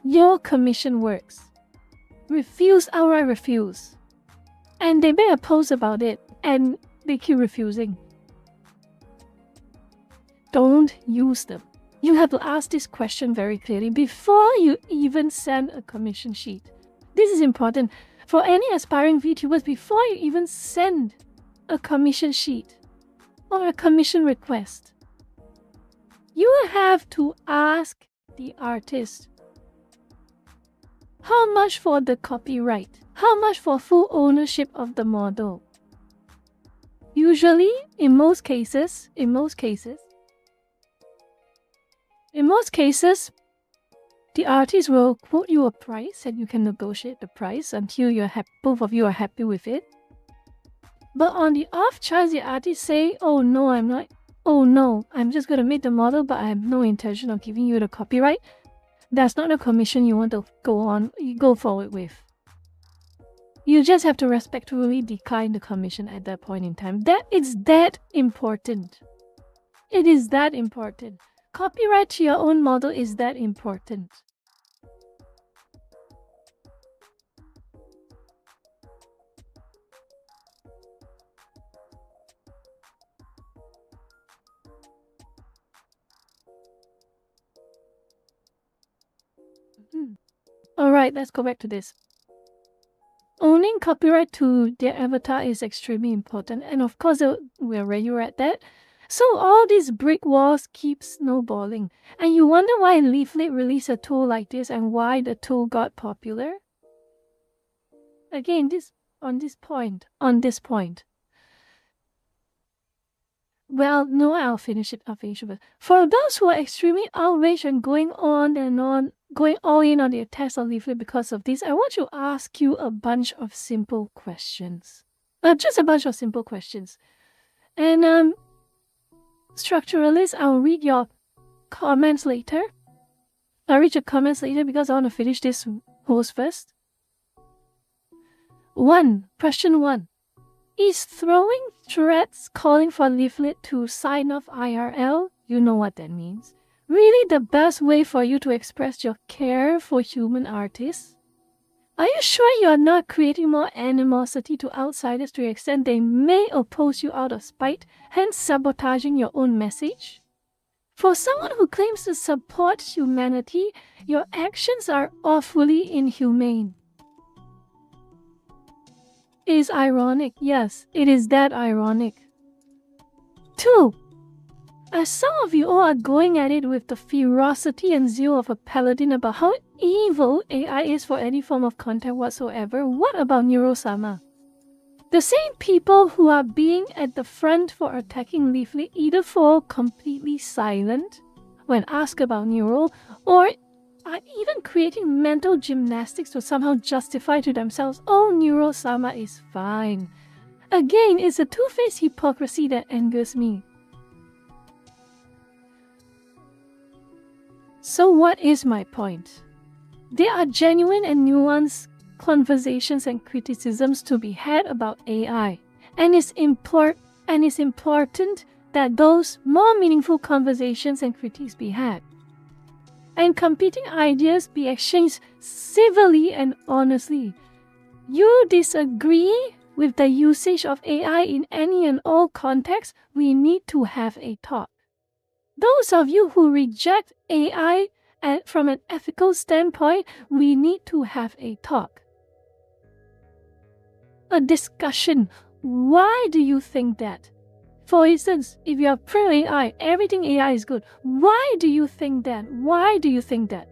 your commission works, outright refuse, and they make a post about it, and they keep refusing, don't use them. You have to ask this question very clearly before you even send a commission sheet. This is important for any aspiring VTubers. Before you even send a commission sheet or a commission request, you have to ask the artist, How much for the copyright? How much for full ownership of the model? Usually, in most cases, the artist will quote you a price and you can negotiate the price until both of you are happy with it. But on the off chance the artist say, oh no, I'm just going to make the model but I have no intention of giving you the copyright, that's not a commission you want to go forward with. You just have to respectfully decline the commission at that point in time. It's that important. It is that important. Copyright to your own model is that important. Alright, let's go back to this. Owning copyright to their avatar is extremely important, and of course we're already at that. So all these brick walls keep snowballing, and you wonder why Leaflet released a tool like this and why the tool got popular? Again, on this point. Well, no, I'll finish it. For those who are extremely outraged and going all in on the attacks on Leaflet because of this, I want to ask you a bunch of simple questions. Just a bunch of simple questions. And structuralists, I'll read your comments later. I'll read your comments later because I want to finish this post first. Question 1. Is throwing threats calling for Leaflet to sign off IRL, you know what that means, really the best way for you to express your care for human artists? Are you sure you are not creating more animosity to outsiders to the extent they may oppose you out of spite, hence sabotaging your own message? For someone who claims to support humanity, your actions are awfully inhumane. It is ironic. Yes, it is that ironic. 2. As some of you all are going at it with the ferocity and zeal of a paladin about how evil AI is for any form of content whatsoever, what about Neuro-sama? The same people who are being at the front for attacking Leaflet either fall completely silent when asked about Neuro, or are even creating mental gymnastics to somehow justify to themselves, oh, Neuro-sama is fine. Again, it's a two-faced hypocrisy that angers me. So what is my point? There are genuine and nuanced conversations and criticisms to be had about AI, and it's important that those more meaningful conversations and critiques be had, and competing ideas be exchanged civilly and honestly. You disagree with the usage of AI in any and all contexts, we need to have a talk. Those of you who reject AI from an ethical standpoint, we need to have a talk. A discussion. Why do you think that? For instance, if you are pro-AI, everything AI is good. Why do you think that? Why do you think that?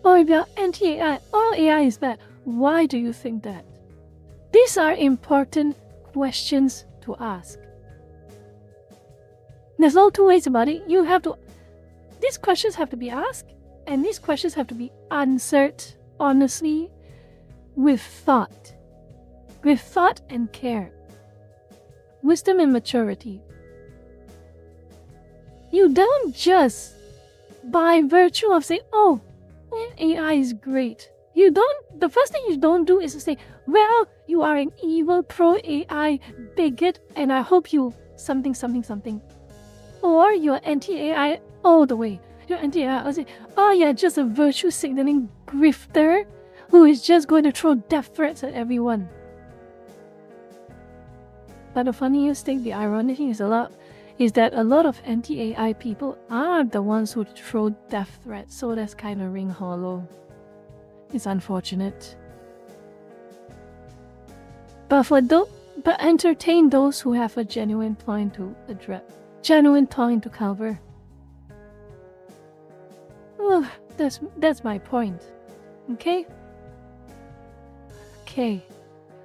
Or if you are anti-AI, all AI is bad. Why do you think that? These are important questions to ask. There's no two ways about it. These questions have to be asked, and these questions have to be answered honestly, with thought and care. Wisdom and maturity. You don't just, by virtue of saying, oh, AI is great. The first thing you don't do is to say, well, you are an evil pro-AI bigot, and I hope you something. Or you're anti-AI all the way. You're anti-AI. I'll say, oh, you're just a virtue signaling grifter who is just going to throw death threats at everyone. But the funniest thing, the ironic thing is that a lot of anti-AI people are the ones who throw death threats, so that's kind of ring hollow. It's unfortunate. But entertain those who have a genuine point to cover. Oh, that's my point. Okay? Okay,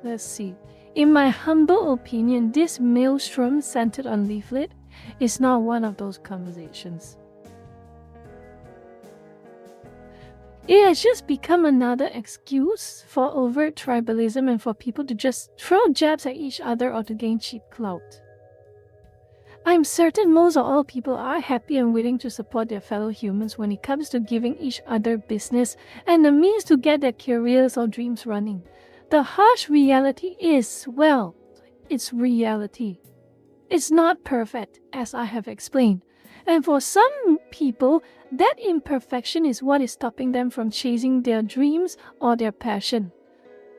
let's see. In my humble opinion, this maelstrom centered on leaflet is not one of those conversations. It has just become another excuse for overt tribalism and for people to just throw jabs at each other or to gain cheap clout. I'm certain most or all people are happy and willing to support their fellow humans when it comes to giving each other business and the means to get their careers or dreams running. The harsh reality is, well, it's reality. It's not perfect, as I have explained. And for some people, that imperfection is what is stopping them from chasing their dreams or their passion.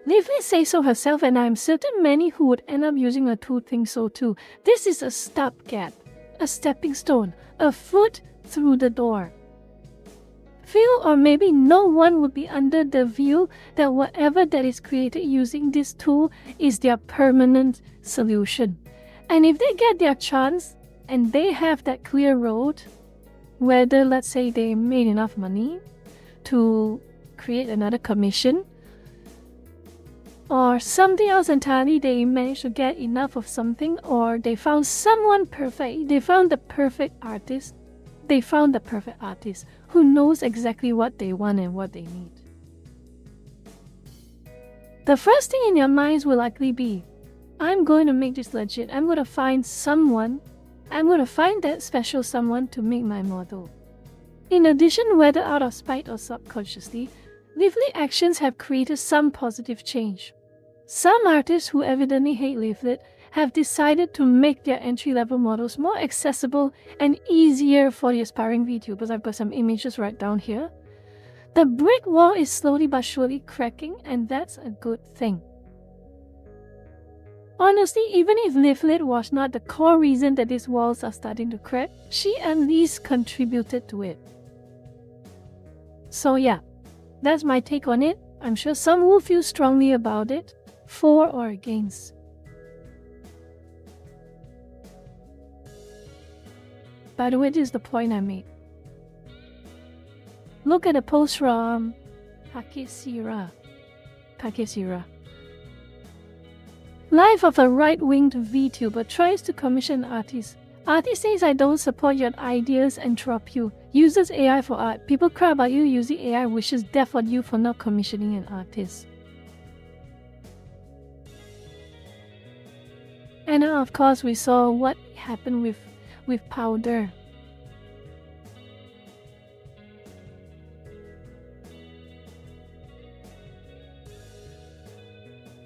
Lively says so herself, and I am certain many who would end up using a tool think so too. This is a stopgap, a stepping stone, a foot through the door. Few or maybe no one would be under the view that whatever that is created using this tool is their permanent solution. And if they get their chance and they have that clear road, whether let's say they made enough money to create another commission, or something else entirely, they managed to get enough of something, or they found someone perfect, they found the perfect artist who knows exactly what they want and what they need. The first thing in your minds will likely be, I'm going to make this legit. I'm going to find that special someone to make my model. In addition, whether out of spite or subconsciously, Lively actions have created some positive change. Some artists who evidently hate Leaflet have decided to make their entry-level models more accessible and easier for the aspiring VTubers. I've got some images right down here. The brick wall is slowly but surely cracking, and that's a good thing. Honestly, even if Leaflet was not the core reason that these walls are starting to crack, she at least contributed to it. So yeah, that's my take on it. I'm sure some will feel strongly about it, for or against. By the way, this is the point I made. Look at the post from Takesira. Life of a right-winged VTuber tries to commission an artist. Artist says, I don't support your ideas and drop you. Uses AI for art. People cry about you using AI, wishes death on you for not commissioning an artist. And now, of course, we saw what happened with Powder.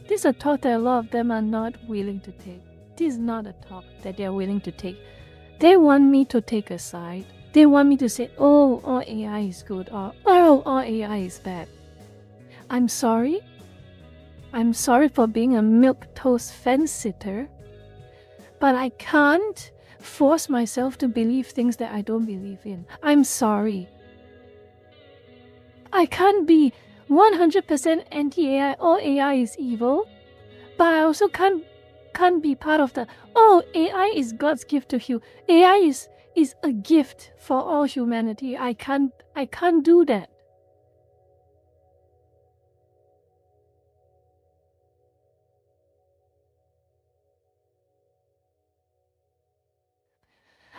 This is a talk that a lot of them are not willing to take. This is not a talk that they are willing to take. They want me to take a side. They want me to say, oh, all AI is good, or oh, all AI is bad. I'm sorry. I'm sorry for being a milquetoast fence-sitter, but I can't force myself to believe things that I don't believe in. I'm sorry. I can't be 100% anti-AI, all AI is evil, but I also can't be part of the, oh, AI is God's gift to you. AI is a gift for all humanity. I can't do that.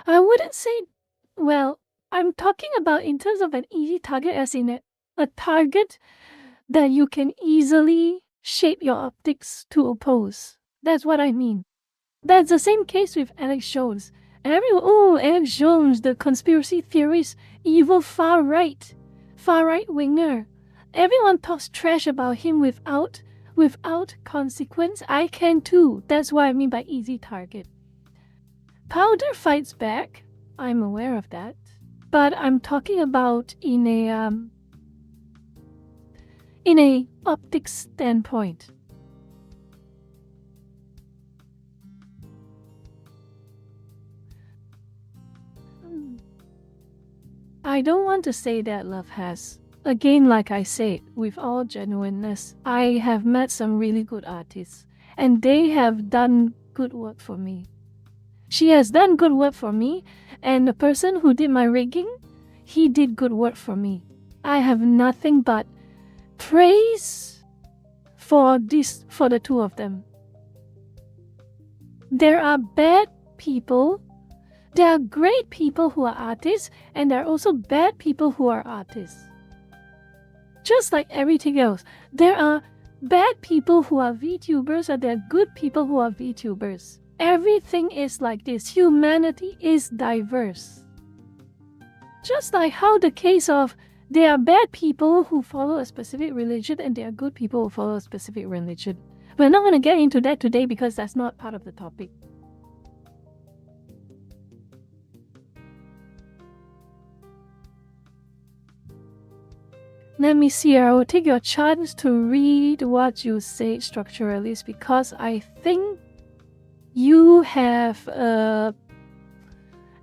I wouldn't say, well, I'm talking about in terms of an easy target, as in a target that you can easily shape your optics to oppose. That's what I mean. That's the same case with Alex Jones. Everyone, oh, Alex Jones, the conspiracy theorist, evil far-right winger. Everyone talks trash about him without consequence. I can too. That's what I mean by easy target. Powder fights back. I'm aware of that. But I'm talking about in a optics standpoint. I don't want to say that love has. Again, like I said, with all genuineness, I have met some really good artists, and they have done good work for me. She has done good work for me, and the person who did my rigging, he did good work for me. I have nothing but praise for the two of them. There are bad people, there are great people who are artists, and there are also bad people who are artists. Just like everything else, there are bad people who are VTubers and there are good people who are VTubers. Everything is like this. Humanity is diverse. Just like how the case of there are bad people who follow a specific religion and there are good people who follow a specific religion. We're not going to get into that today because that's not part of the topic. Let me see. I will take your chance to read what you say, structuralist, because I think you have an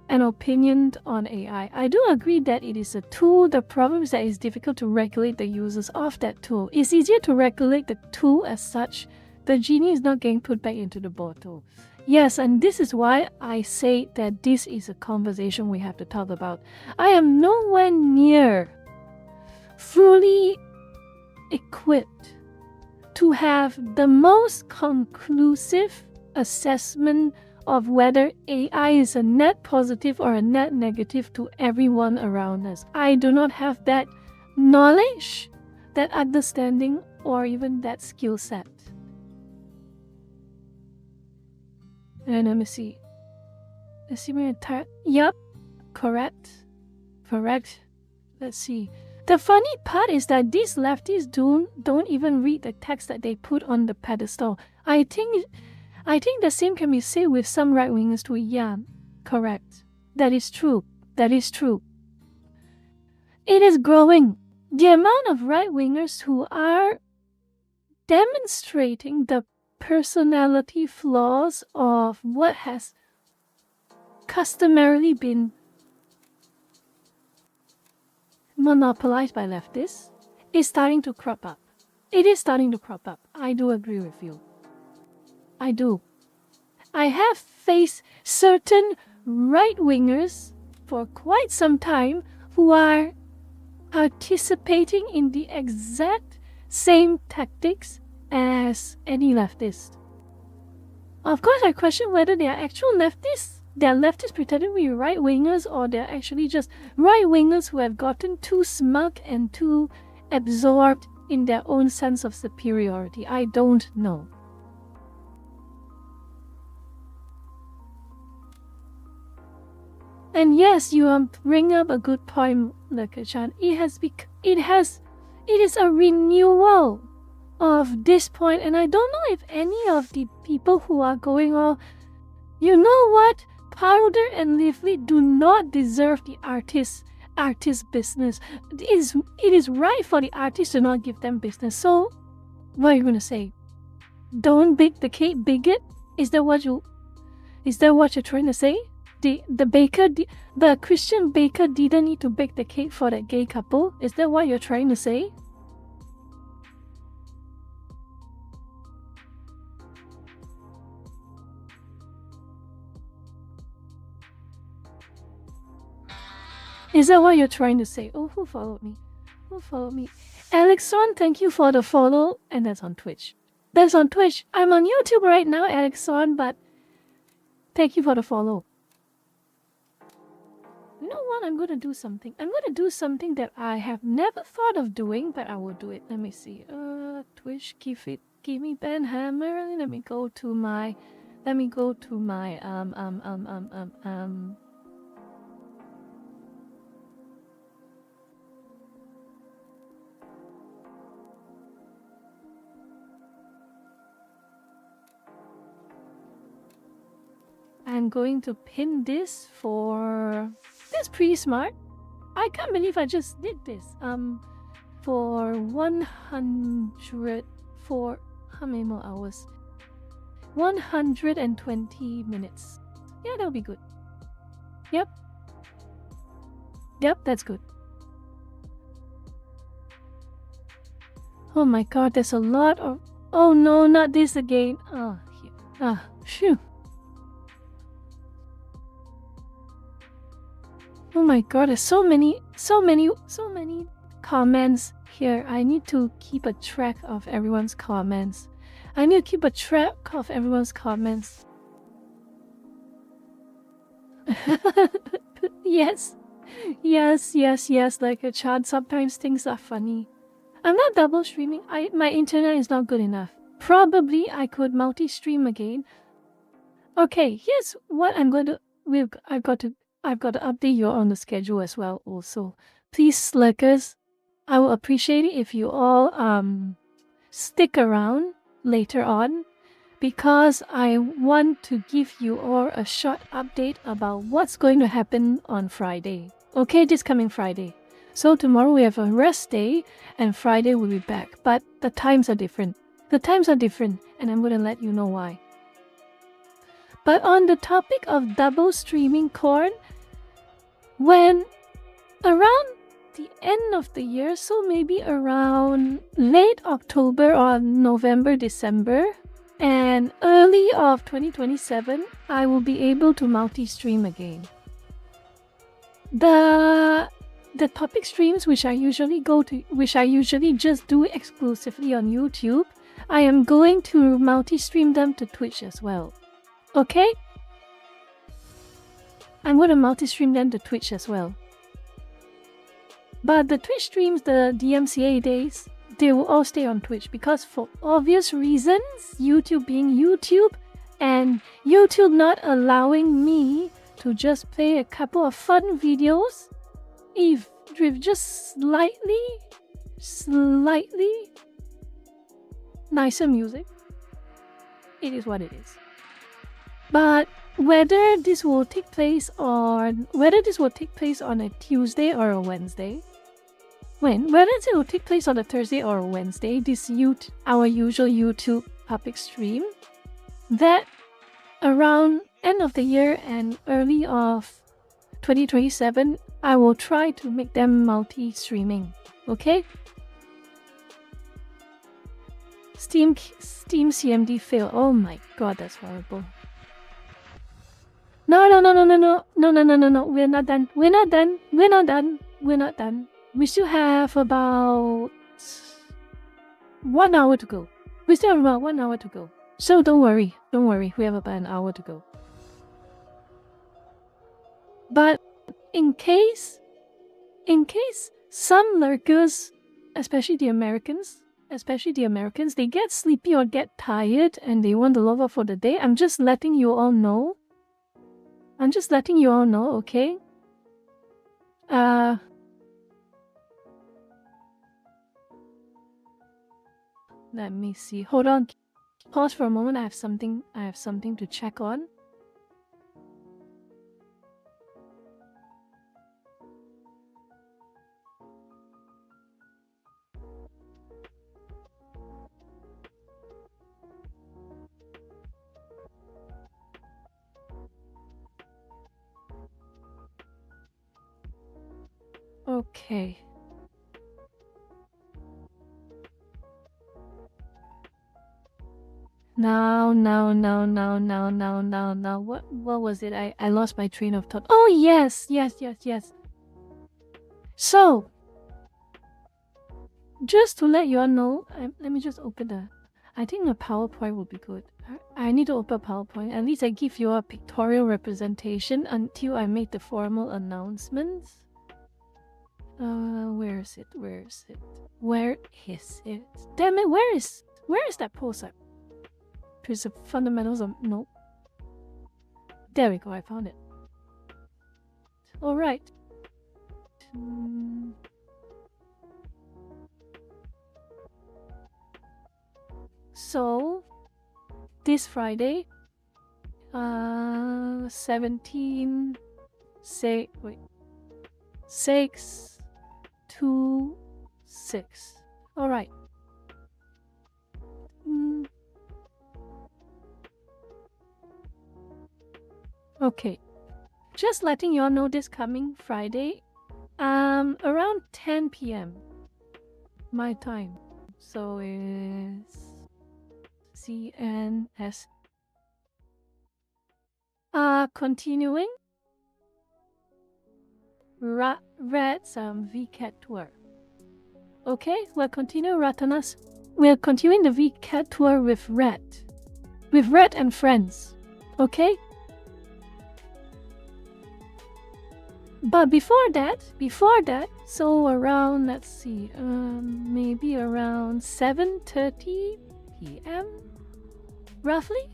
opinion on AI. I do agree that it is a tool. The problem is that it's difficult to regulate the users of that tool. It's easier to regulate the tool as such. The genie is not getting put back into the bottle. Yes, and this is why I say that this is a conversation we have to talk about. I am nowhere near fully equipped to have the most conclusive assessment of whether AI is a net positive or a net negative to everyone around us. I do not have that knowledge, that understanding, or even that skill set. And let me see. Let's see my entire... Yup, correct. Let's see. The funny part is that these lefties don't even read the text that they put on the pedestal. I think the same can be said with some right-wingers too. Yeah, correct. That is true. It is growing. The amount of right-wingers who are demonstrating the personality flaws of what has customarily been monopolized by leftists is starting to crop up. It is starting to crop up. I do agree with you. I do. I have faced certain right-wingers for quite some time who are participating in the exact same tactics as any leftist. Of course, I question whether they are actual leftists. They are leftists pretending to be right-wingers, or they're actually just right-wingers who have gotten too smug and too absorbed in their own sense of superiority. I don't know. And yes, you bring up a good point, Lekachan. It is a renewal of this point, and I don't know if any of the people who are going on, you know what? Powder and Lively do not deserve the artist business. It is right for the artist to not give them business. So, what are you gonna say? Don't bake the cake, bigot? Is that what you're trying to say? The Christian baker didn't need to bake the cake for that gay couple? Is that what you're trying to say? Is that what you're trying to say? Oh, who followed me? Alexon, thank you for the follow. And that's on Twitch. I'm on YouTube right now, Alexon, but thank you for the follow. You know what? I'm going to do something. I'm going to do something that I have never thought of doing, but I will do it. Let me see. Twitch, give me Ben Hammer. Let me go to my I'm going to pin this for... That's pretty smart. I can't believe I just did this. For 100... For... How many more hours? 120 minutes. Yeah, that'll be good. Yep, that's good. Oh my god, there's a lot of... Oh no, not this again. Oh, here. Phew. Oh my god, there's so many comments Here, I need to keep a track of everyone's comments. I need to keep a track of everyone's comments. Yes. Yes. Like a child, sometimes things are funny. I'm not double streaming. My internet is not good enough. Probably I could multi-stream again. Okay, here's what I'm going to. I've got to update you on the schedule as well. Also, please, Slackers, I will appreciate it if you all stick around later on, because I want to give you all a short update about what's going to happen on Friday. Okay, this coming Friday. So tomorrow we have a rest day, and Friday we'll be back. But the times are different. And I'm going to let you know why. But on the topic of double streaming corn, when around the end of the year, so maybe around late October or November, December, and early of 2027, I will be able to multi-stream again. The topic streams which I usually just do exclusively on YouTube, I am going to multi-stream them to Twitch as well. Okay? I'm going to multi-stream them to Twitch as well. But the Twitch streams, the DMCA days, they will all stay on Twitch because for obvious reasons, YouTube being YouTube, and YouTube not allowing me to just play a couple of fun videos with just slightly nicer music. It is what it is. But whether this will take place on a Tuesday or a Wednesday, whether it will take place on a Thursday or a Wednesday, our usual YouTube public stream, that around end of the year and early of 2027, I will try to make them multi-streaming. Okay? Steam CMD fail. Oh my god, that's horrible. No. We're not done. We still have about 1 hour to go. So don't worry. We have about an hour to go. But in case some lurkers, especially the Americans, they get sleepy or get tired and they want to log off for the day, I'm just letting you all know, okay? Let me see. Hold on. Pause for a moment. I have something to check on. Okay. Now. What was it? I lost my train of thought. Oh, yes. So, just to let you all know, let me just open I think the PowerPoint will be good. I need to open PowerPoint. At least I give you a pictorial representation until I make the formal announcements. Where is it? Damn it, where is that post? Here's the fundamentals of... Nope. There we go, I found it. Alright. So, this Friday, 6 to 6. Alright. Okay. Just letting you all know this coming Friday, around 10 p.m. my time. So it's CNS. Continuing. Rats VCAT tour. Okay, we'll continue Ratanas. We're continuing the VCAT tour with Red. With Red and friends. Okay? But before that, so around, let's see, maybe around 7:30 p.m. Roughly,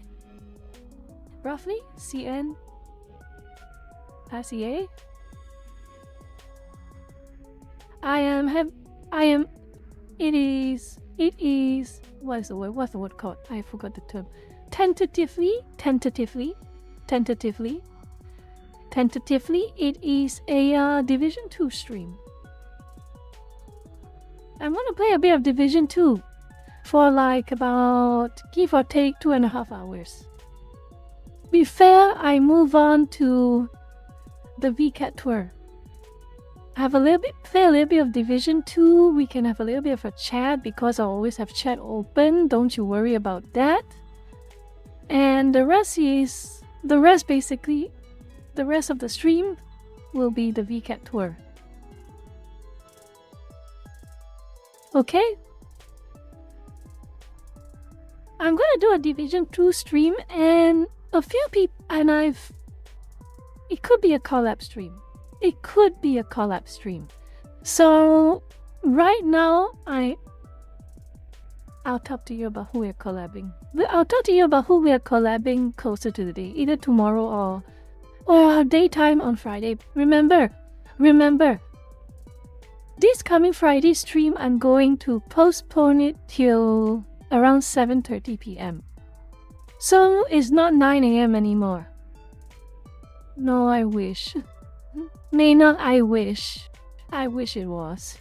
CN, RCA. It is, what's the word called? I forgot the term. Tentatively, it is a Division 2 stream. I'm gonna play a bit of Division 2 for like about, give or take, 2.5 hours. Before I move on to the VCAT tour, play a little bit of Division 2. We can have a little bit of a chat because I always have chat open. Don't you worry about that. And the rest of the stream will be the VCAT tour. Okay? I'm gonna do a Division 2 stream and a few people, and it could be a collab stream. So right now I'll talk to you about who we're collabing. I'll talk to you about who we are collabing closer to the day, either tomorrow or daytime on Friday. Remember, this coming Friday stream, I'm going to postpone it till around 7:30 p.m. So it's not 9 a.m. anymore. No, I wish. I wish it was.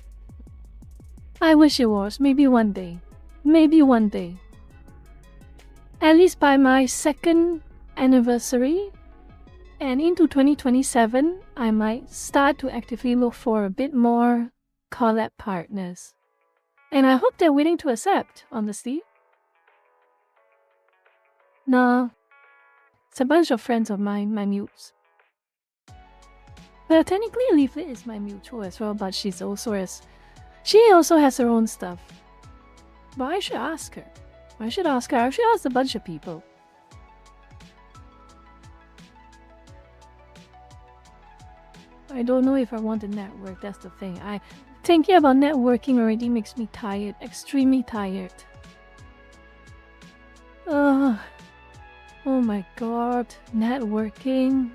Maybe one day. At least by my 2nd anniversary and into 2027, I might start to actively look for a bit more collab partners. And I hope they're willing to accept, honestly. No, it's a bunch of friends of mine, my mutes. Well, technically Leaflet is my mutual as well, but she also has her own stuff. But I should ask her. I should ask a bunch of people. I don't know if I want to network, that's the thing. Thinking about networking already makes me tired, extremely tired. Oh my god, networking.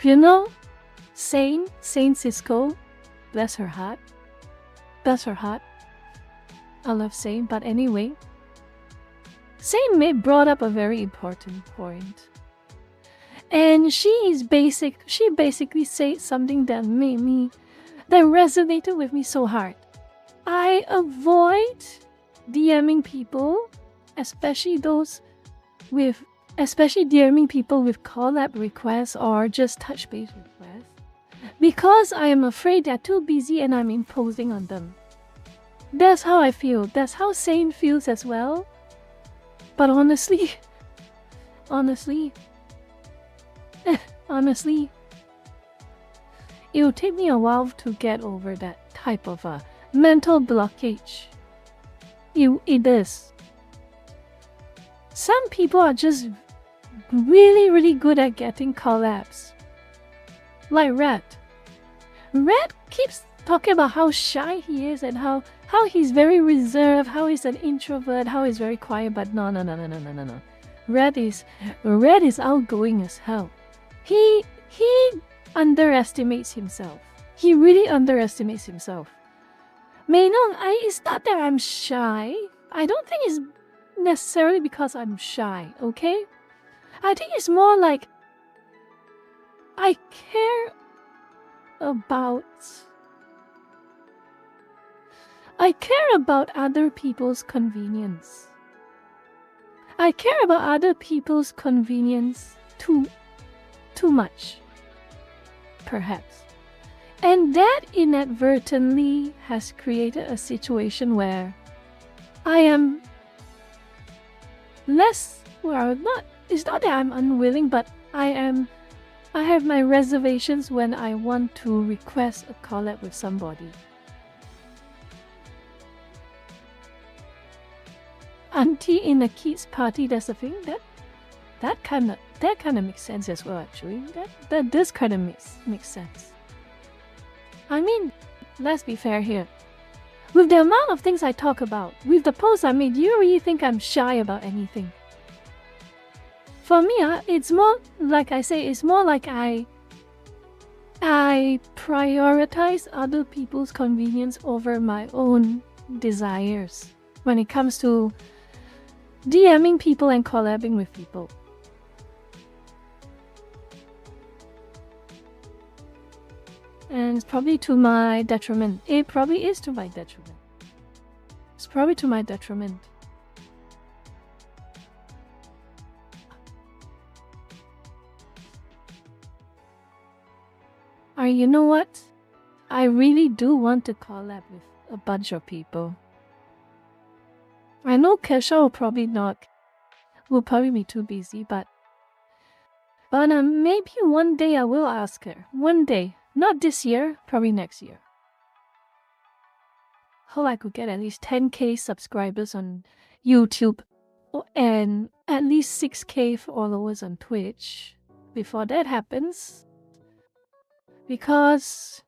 You know, Saint Cisco, bless her heart. I love Saint, but anyway, Saint brought up a very important point. And she basically said something that resonated with me so hard. I avoid DMing people, especially DMing people with collab requests or just touch base requests, because I am afraid they're too busy and I'm imposing on them. That's how I feel. That's how Saint feels as well. But honestly, it will take me a while to get over that type of a mental blockage. It is. Some people are just really, really good at getting collabs. Like Red. Red keeps talking about how shy he is and how he's very reserved, how he's an introvert, how he's very quiet, but no. Red is outgoing as hell. He underestimates himself. He really underestimates himself. Meinong, it's not that I'm shy. I don't think it's necessarily because I'm shy, okay? I think it's more like I care about other people's convenience. I care about other people's convenience too much, perhaps. And that inadvertently has created a situation where I am less, it's not that I'm unwilling, but I have my reservations when I want to request a collab with somebody. auntie in a kid's party, that's the thing. That kind of makes sense as well, actually. That does kind of makes sense. I mean, let's be fair here. With the amount of things I talk about, with the posts I made, you really think I'm shy about anything? For me, it's more like I say, it's more like I prioritize other people's convenience over my own desires when it comes to DMing people and collabing with people. And it's probably to my detriment. It probably is to my detriment. It's probably to my detriment. You know what? I really do want to collab with a bunch of people. I know Kesha will probably be too busy, but maybe one day I will ask her. One day. Not this year, probably next year. Hope I could get at least 10k subscribers on YouTube and at least 6k followers on Twitch before that happens. Because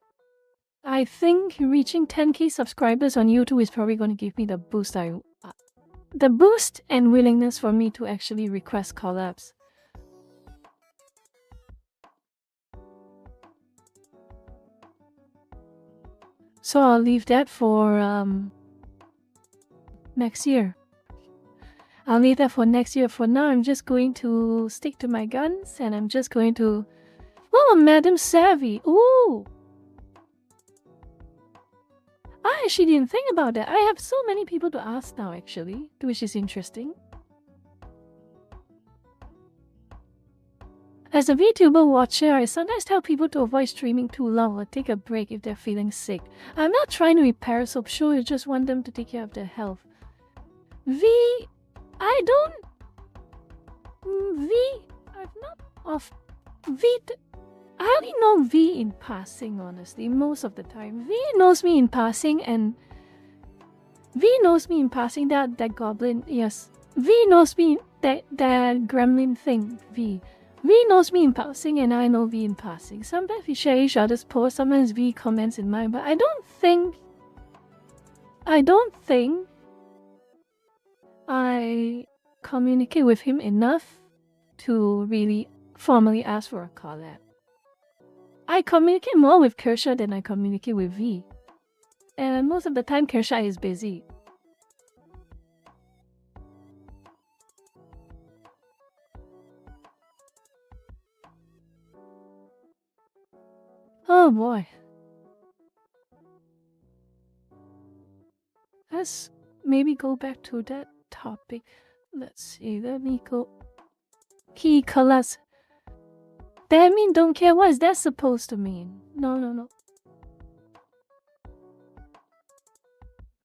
I think reaching 10k subscribers on YouTube is probably going to give me the boost and willingness for me to actually request collabs. So I'll leave that for next year. I'll leave that for next year. For now, I'm just going to stick to my guns and I'm just going to... Oh, Madam Savvy! Ooh! I actually didn't think about that. I have so many people to ask now, actually, which is interesting. As a VTuber watcher, I sometimes tell people to avoid streaming too long or take a break if they're feeling sick. I'm not trying to be parasol, sure, I just want them to take care of their health. I only know V in passing, honestly, most of the time. V knows me in passing, that goblin, yes. V knows me, that gremlin thing, V. V knows me in passing and I know V in passing. Sometimes we share each other's posts, sometimes V comments in mine, but I don't think I communicate with him enough to really formally ask for a collab. I communicate more with Kersha than I communicate with V. And most of the time Kersha is busy. Oh boy. Let's maybe go back to that topic. Let's see, let me go. Key collabs. That mean don't care. What is that supposed to mean? No.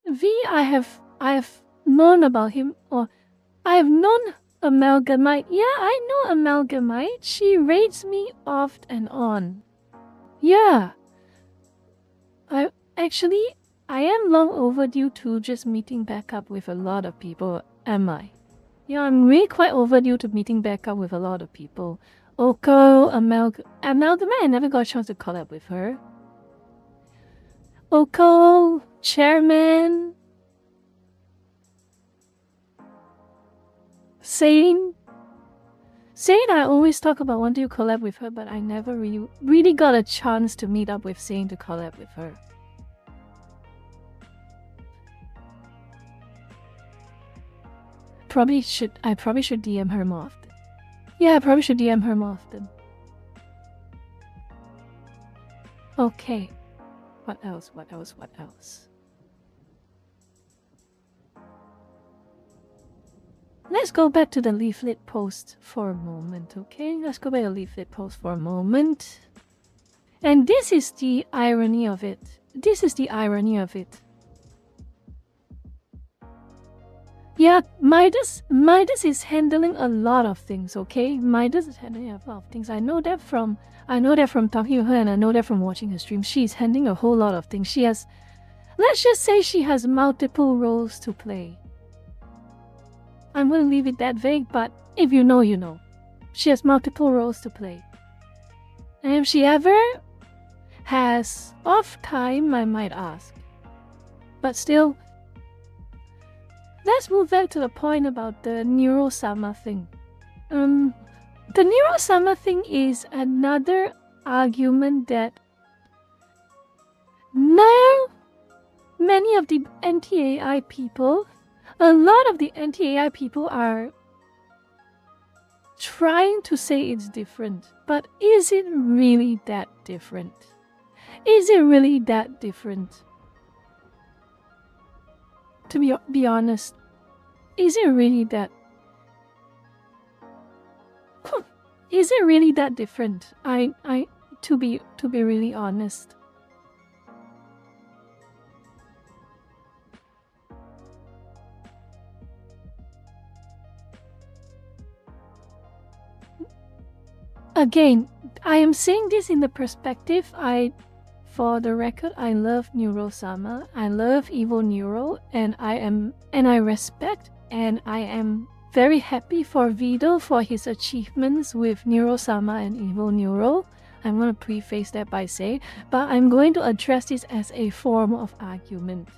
V, I have known about him, or I have known Amalgamite. Yeah, I know Amalgamite. She raids me off and on. Yeah. I am long overdue to just meeting back up with a lot of people, am I? Yeah, I'm really quite overdue to meeting back up with a lot of people. Oko, Amalgamite, I never got a chance to collab with her. Oko, Chairman, Sane, I always talk about wanting to collab with her, but I never really got a chance to meet up with Sane to collab with her. I probably should DM her more often. Yeah, I probably should DM her more often. Okay. What else? Let's go back to the leaflet post for a moment, okay? Let's go back to the leaflet post for a moment. And this is the irony of it. Yeah, Midas is handling a lot of things, okay? Midas is handling a lot of things. I know that from talking to her, and I know that from watching her stream. She's handling a whole lot of things. Let's just say she has multiple roles to play. I'm going to leave it that vague, but if you know, you know. She has multiple roles to play. And if she ever has off time, I might ask. But still, let's move back to the point about the Neuro-sama thing. The Neuro-sama thing is another argument that now many of the anti-AI people, a lot of the anti-AI people are trying to say it's different. But is it really that different? Is it really that different? To be honest, is it really that? Is it really that different? To be really honest. Again, I am saying this in the perspective for the record, I love Neuro-sama. I love Evil Neuro, and I respect and I am very happy for Vito for his achievements with Neuro-sama and Evil Neuro. I'm going to preface that by saying, but I'm going to address this as a form of argument.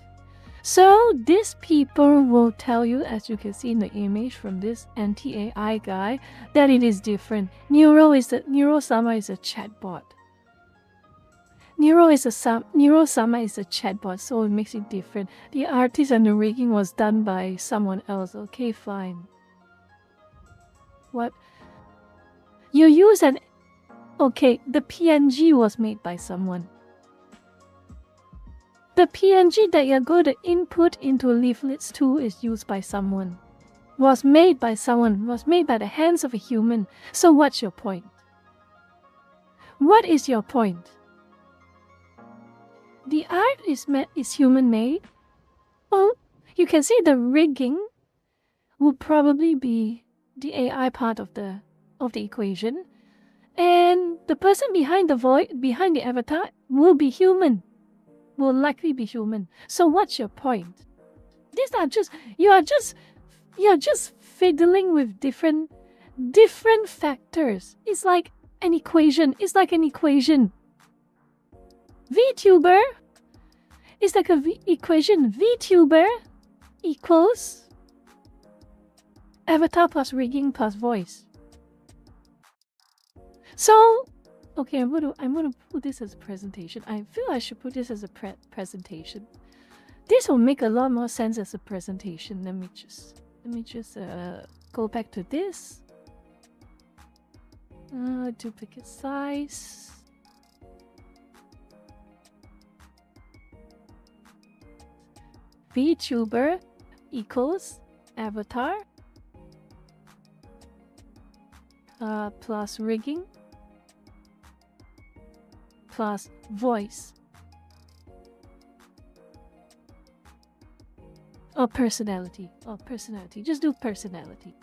So these people will tell you, as you can see in the image from this anti-AI guy, that it is different. Neuro-sama is a chatbot. Neuro-sama is a chatbot, so it makes it different. The artist and the rigging was done by someone else. Okay, fine. What? You use an... Okay, the PNG was made by someone. The PNG that you're going to input into Leaflets 2 is used by someone. Was made by someone. Was made by the hands of a human. So what's your point? What is your point? The art is human-made. Well, you can see the rigging would probably be the AI part of the equation. And the person behind the avatar will be human. Will likely be human. So what's your point? These are just you're just fiddling with different factors. It's like an equation. VTuber is like an equation. VTuber equals avatar plus rigging plus voice. So okay, I'm gonna put this as a presentation. I feel I should put this as a presentation. This will make a lot more sense as a presentation. Let me just go back to this. Duplicate size. VTuber equals avatar plus rigging plus voice or personality. Just do personality.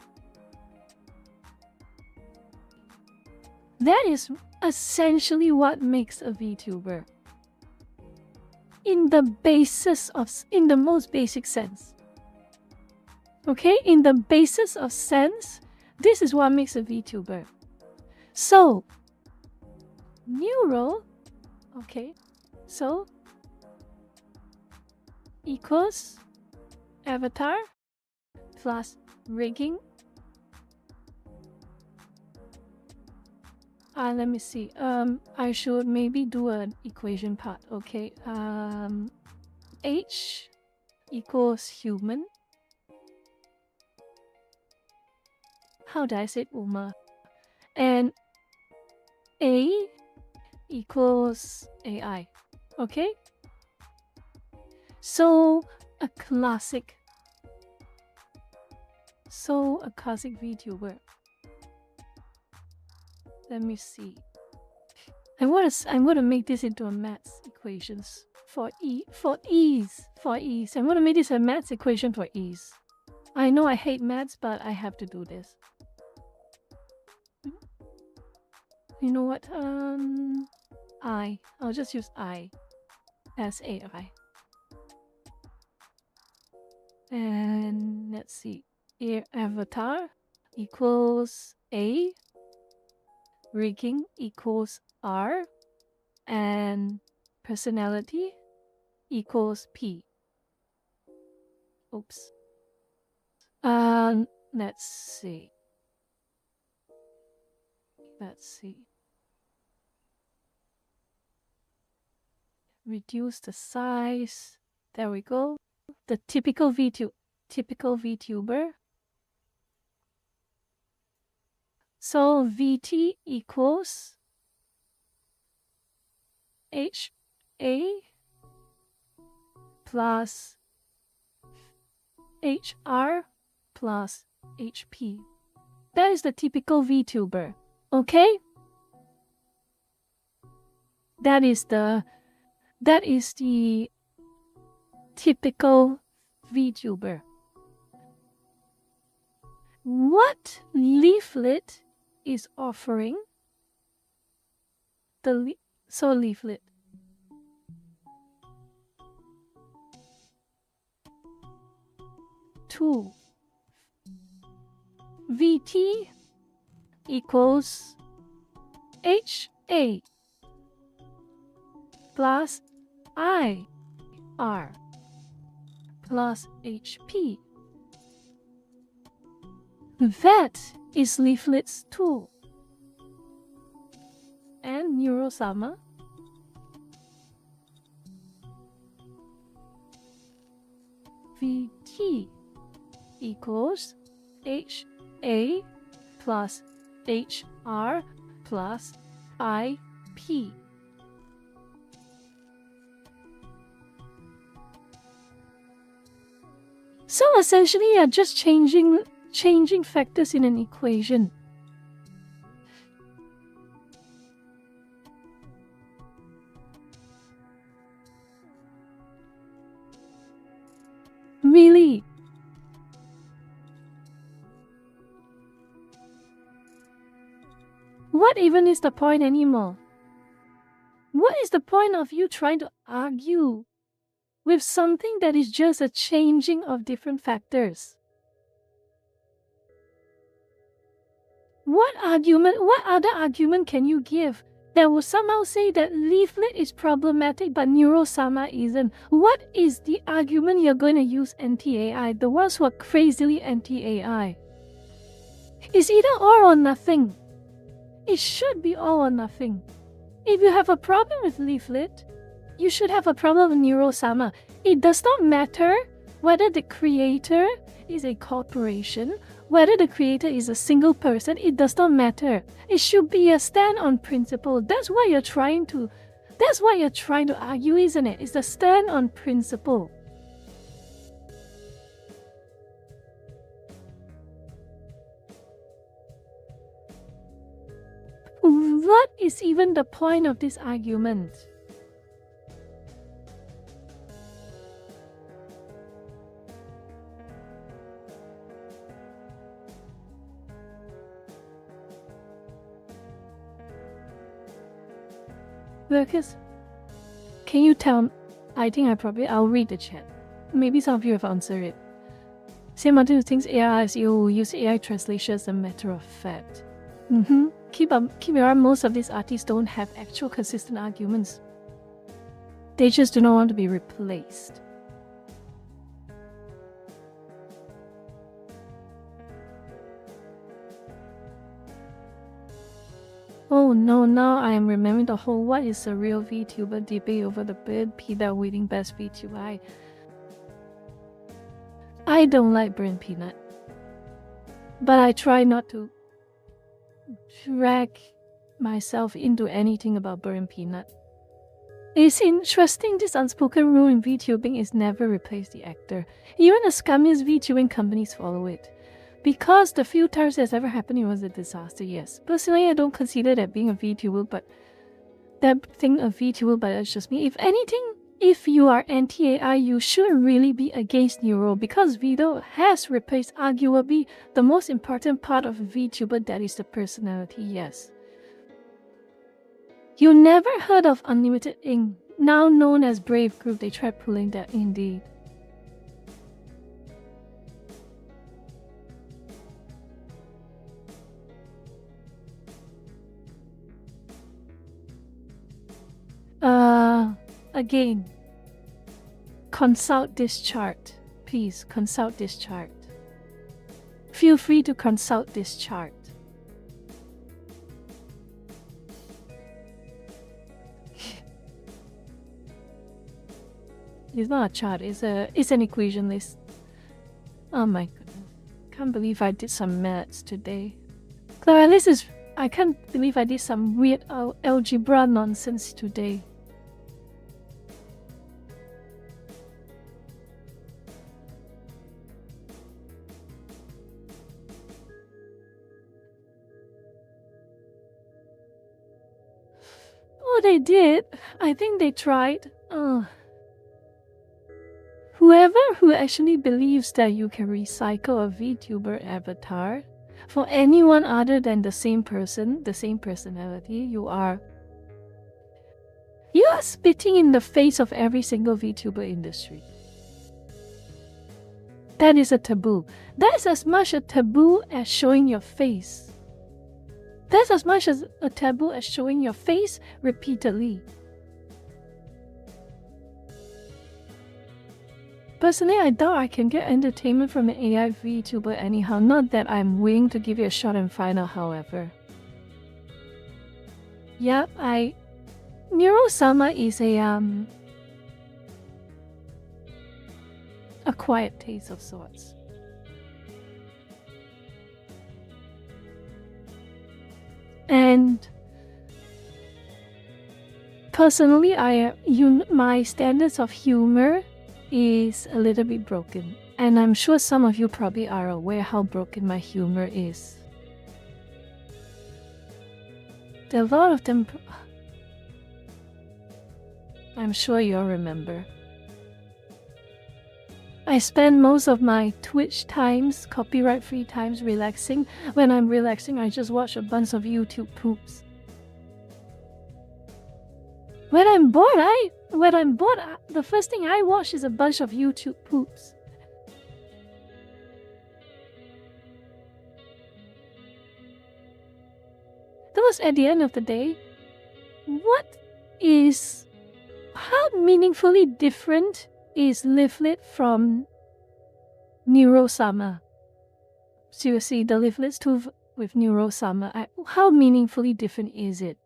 That is essentially what makes a VTuber. In the most basic sense. Okay, in the basis of sense, this is what makes a VTuber. So, Neuro, okay, so equals avatar plus rigging. Let me see. I should maybe do an equation part. Okay. H equals human. How do I say it, Uma? And A equals AI. Okay? So a classic VTuber. Let me see. I'm gonna make this into a maths equations for ease. I'm gonna make this a maths equation for ease. I know I hate maths, but I have to do this. You know what? I'll just use I as AI. And let's see. avatar equals A, rigging equals R, and personality equals P. Oops. Let's see. Reduce the size. There we go. The typical VTuber. So VT equals HA plus HR plus HP. That is the typical VTuber. Okay? That is the typical VTuber. What Leaflet is offering? Leaflet. Two. VT equals HA plus IR plus HP. That is Leaflet's tool. And Neurosama VT equals HA plus HR plus IP. So essentially, you're just changing factors in an equation. Really? What even is the point anymore? What is the point of you trying to argue with something that is just a changing of different factors? What other argument can you give that will somehow say that Leaflet is problematic but Neurosama isn't? What is the argument you're going to use anti-AI, the ones who are crazily anti-AI? It's either all or nothing. It should be all or nothing. If you have a problem with Leaflet, you should have a problem with Neurosama. It does not matter whether the creator is a corporation, whether the creator is a single person, it does not matter. It should be a stand on principle. That's what you're trying to argue, isn't it? It's a stand on principle. What is even the point of this argument? Lucas, can you tell? I think I'll read the chat. Maybe some of you have answered it. Say Martin who thinks AI is you use AI translation as a matter of fact. Keep your eye, most of these artists don't have actual consistent arguments. They just do not want to be replaced. Oh no, now I am remembering the whole what is a real VTuber debate over the Burn Peanut winning best VTuber. I don't like Burn Peanut, but I try not to drag myself into anything about Burn Peanut. It's interesting, this unspoken rule in VTubing is never replace the actor. Even the scummiest VTubing companies follow it. Because the few times that's ever happened, it was a disaster, yes. Personally, I don't consider that being a VTuber, but that's just me. If anything, if you are anti-AI, you should really be against Neuro, because Vito has replaced arguably the most important part of a VTuber, that is the personality, yes. You never heard of Unlimited Inc., now known as Brave Group. They tried pulling that indeed. Again, consult this chart. Please consult this chart. Feel free to consult this chart. It's not a chart, it's an equation list. Oh my goodness. Can't believe I did some maths today. Clara, I can't believe I did some weird algebra nonsense today. Oh, they did. I think they tried. Whoever who actually believes that you can recycle a VTuber avatar for anyone other than the same person, the same personality, you are spitting in the face of every single VTuber industry. That is a taboo. That's as much a taboo as showing your face. That's as much as a taboo as showing your face repeatedly. Personally, I doubt I can get entertainment from an AI VTuber anyhow. Not that I'm willing to give it a shot and find out, however. Yep, Neuro-sama is a quiet taste of sorts. And personally, my standards of humor is a little bit broken, and I'm sure some of you probably are aware how broken my humor is. There are a lot of them. I'm sure you'll remember. I spend most of my Twitch times, copyright-free times, relaxing. When I'm relaxing, I just watch a bunch of YouTube poops. When I'm bored, the first thing I watch is a bunch of YouTube poops. Those, at the end of the day, how meaningfully different is Leaflet from Neuro-sama? Seriously, the Leaflets too with Neuro-sama, how meaningfully different is it?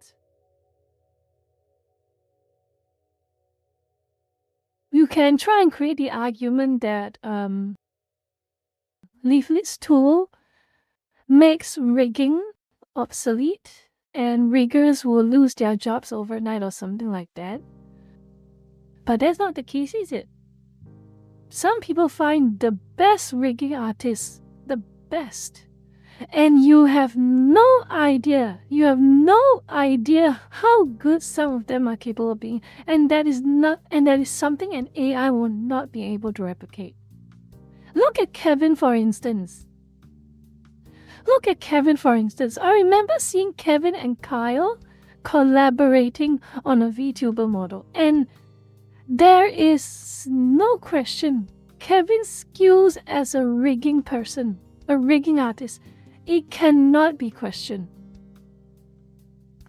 You can try and create the argument that Leaflet's tool makes rigging obsolete and riggers will lose their jobs overnight or something like that. But that's not the case, is it? Some people find the best rigging artists the best. And you have no idea how good some of them are capable of being. And that is something an AI will not be able to replicate. Look at Kevin, for instance. I remember seeing Kevin and Kyle collaborating on a VTuber model. And there is no question, Kevin's skills as a rigging person, a rigging artist, it cannot be questioned.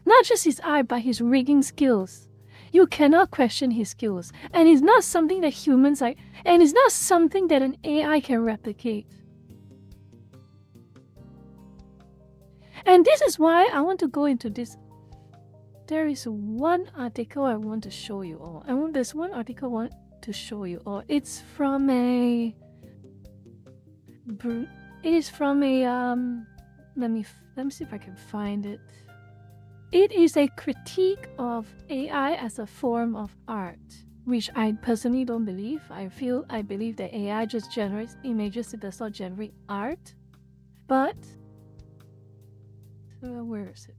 Not just his art, but his rigging skills. You cannot question his skills. And it's not something that and it's not something that an AI can replicate. And this is why I want to go into this. There is one article I want to show you all. There's one article I want to show you all. It's from a let me see if I can find it. It is a critique of AI as a form of art, which I personally don't believe. I believe that AI just generates images, it does not generate art. But where is it?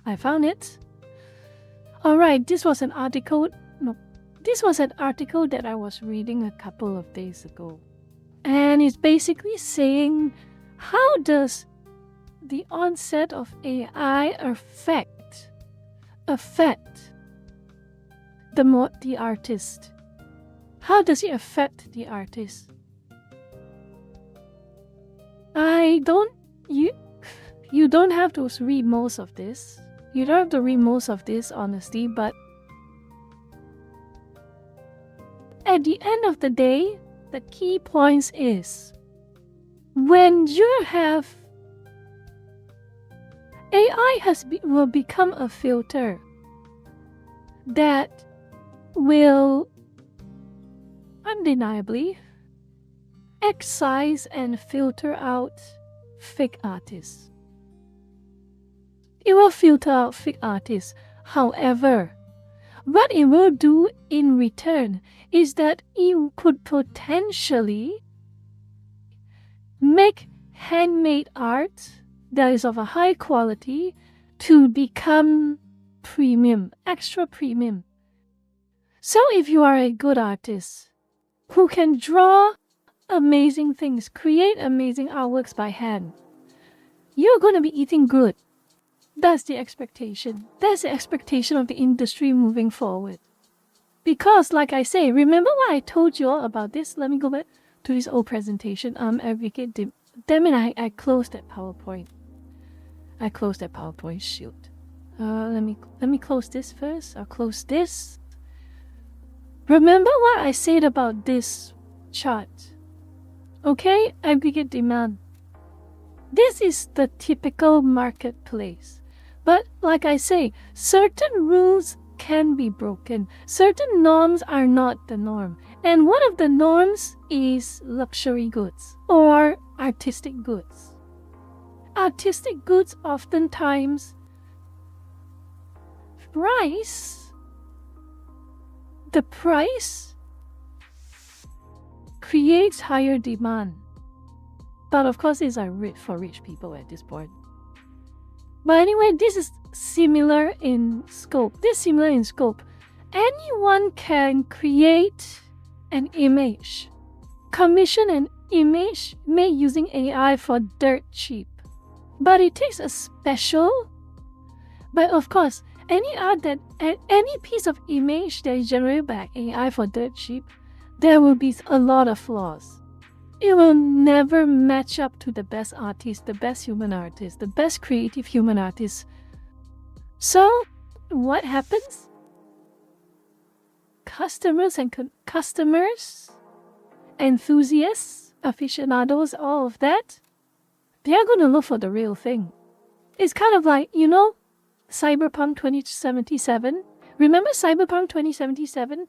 I found it. Alright, this was an article that I was reading a couple of days ago. And it's basically saying, how does the onset of AI affect the artist? How does it affect the artist? You don't have to read most of this. You don't have to read most of this, honestly, but at the end of the day, the key points is when you have AI will become a filter that will undeniably excise and filter out fake artists. It will filter out fake artists. However, what it will do in return is that it could potentially make handmade art that is of a high quality to become premium, extra premium. So if you are a good artist who can draw amazing things, create amazing artworks by hand, you're going to be eating good. That's the expectation. That's the expectation of the industry moving forward. Because, like I say, remember what I told you all about this? Let me go back to this old presentation. Damn it, I closed that PowerPoint. Shoot. Let me close this first. I'll close this. Remember what I said about this chart? Okay, aggregate demand. This is the typical marketplace. But like I say, certain rules can be broken. Certain norms are not the norm. And one of the norms is luxury goods or artistic goods. Artistic goods oftentimes the price creates higher demand. But of course, these are for rich people at this point. But anyway, this is similar in scope. Anyone can create an image, commission an image made using AI for dirt cheap. But it takes a special. But of course, any piece of image that is generated by AI for dirt cheap, there will be a lot of flaws. It will never match up to the best artist, the best human artist, the best creative human artist. So, what happens? Customers, enthusiasts, aficionados, all of that, they are going to look for the real thing. It's kind of like, Cyberpunk 2077. Remember Cyberpunk 2077?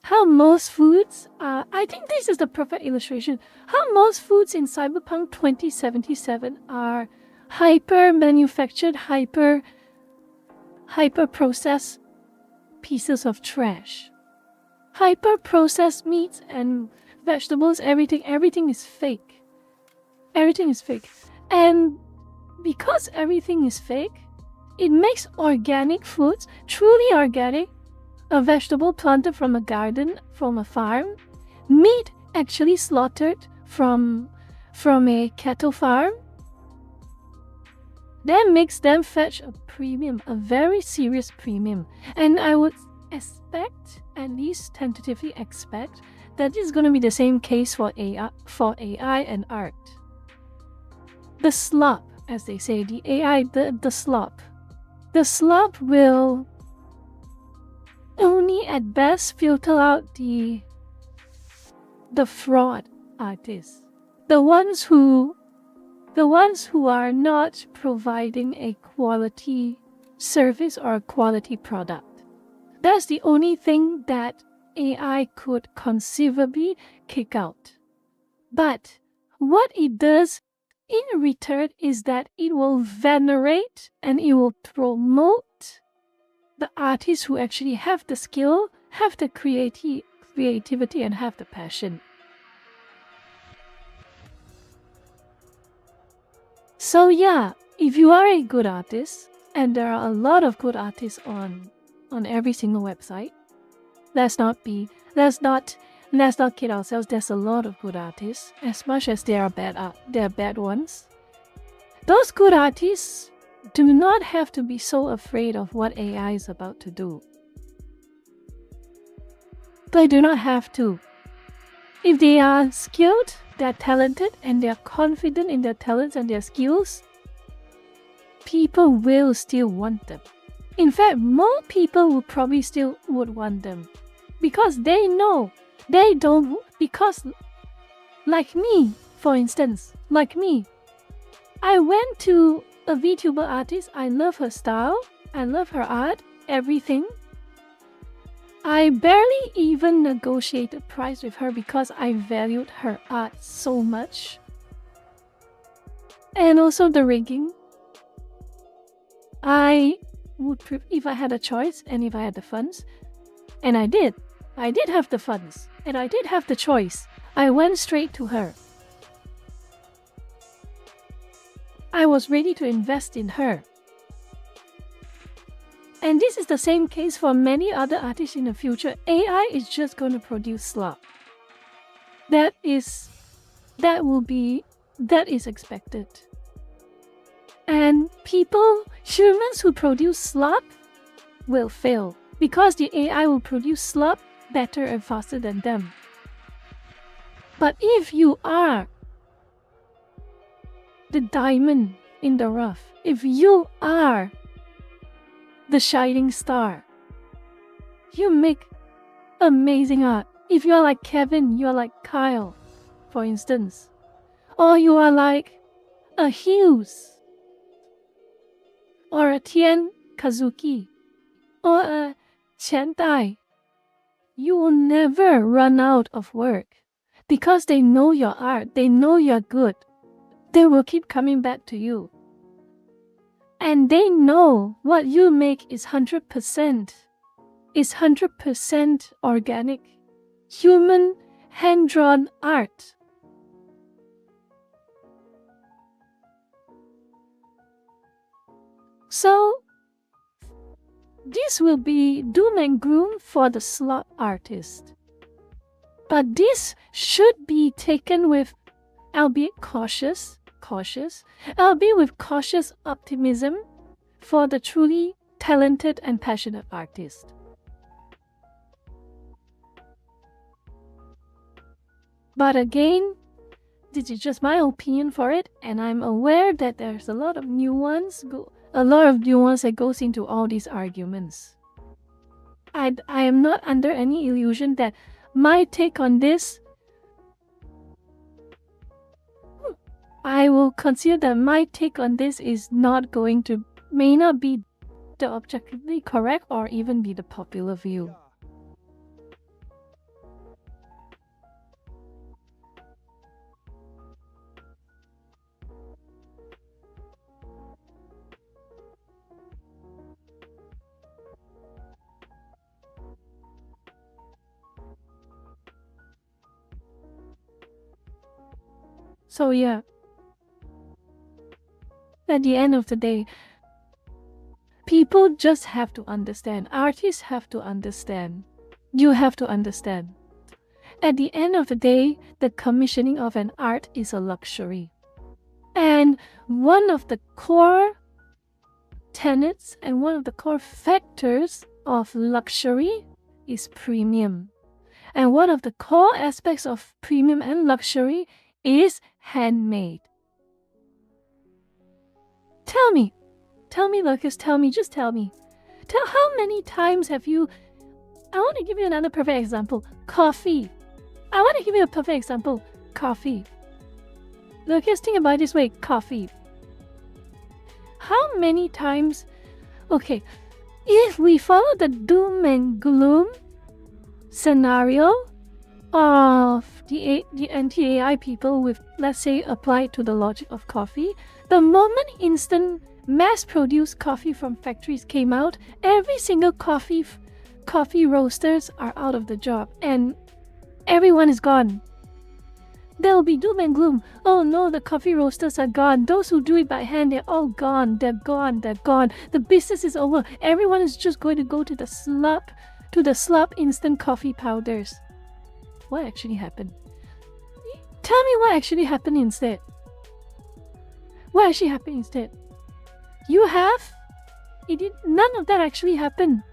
How most foods I think this is the perfect illustration. How most foods in Cyberpunk 2077 are hyper-manufactured, hyper-processed pieces of trash. Hyper-processed meats and vegetables, everything is fake. Everything is fake. And because everything is fake, it makes organic foods, truly organic, a vegetable planted from a garden, from a farm, meat actually slaughtered from a cattle farm, that makes them fetch a premium, a very serious premium. And I would expect, at least tentatively expect, that this is going to be the same case for AI and art. The slop, as they say, the AI, the slop. The slop will only at best filter out the fraud artists, the ones who are not providing a quality service or a quality product. That's the only thing that AI could conceivably kick out. But what it does in return is that it will venerate and it will promote the artists who actually have the skill, have the creativity, and have the passion. So yeah, if you are a good artist, and there are a lot of good artists on every single website, let's not kid ourselves. There's a lot of good artists, as much as there are bad ones. Those good artists do not have to be so afraid of what AI is about to do. They do not have to. If they are skilled, they're talented and they're confident in their talents and their skills, people will still want them. In fact, more people will probably still would want them because they know they don't, because like me, for instance, like me, I went to a VTuber artist. I love her style, I love her art, everything. I barely even negotiated price with her because I valued her art so much. And also the rigging. I would, if I had a choice and if I had the funds, and I did have the funds and I did have the choice, I went straight to her. I was ready to invest in her. And this is the same case for many other artists in the future. AI is just going to produce slop. That is expected. And people, humans who produce slop will fail because the AI will produce slop better and faster than them. But if you are the diamond in the rough, if you are the shining star, you make amazing art. If you are like Kevin, you are like Kyle, for instance, or you are like a Hughes, or a Tian Kazuki, or a Chen Tai, you will never run out of work because they know your art, they know you're good. They will keep coming back to you. And they know what you make is 100%, is 100% organic, human, hand-drawn art. So, this will be doom and gloom for the slot artist. But this should be taken with, albeit cautious, albeit with cautious optimism for the truly talented and passionate artist. But again, this is just my opinion for it, and I'm aware that there's a lot of nuance that goes into all these arguments. I am not under any illusion that my take on this, I will consider that my take on this may not be the objectively correct or even be the popular view. So yeah, at the end of the day, people just have to understand. Artists have to understand. You have to understand. At the end of the day, the commissioning of an art is a luxury. And one of the core tenets and one of the core factors of luxury is premium. And one of the core aspects of premium and luxury is handmade. Tell me, Lucas, just tell me. How many times have you... I want to give you another perfect example. Coffee. I want to give you a perfect example. Coffee. Lucas, think about it this way. Coffee. How many times... Okay, if we follow the doom and gloom scenario of the anti-AI people with, let's say, applied to the logic of coffee, the moment instant mass-produced coffee from factories came out, every single coffee roasters are out of the job and everyone is gone. There will be doom and gloom. Oh no, the coffee roasters are gone. Those who do it by hand, they're all gone. They're gone. The business is over. Everyone is just going to go to the slop instant coffee powders. What actually happened? Tell me what actually happened instead. What actually happened instead? You have? None of that actually happened.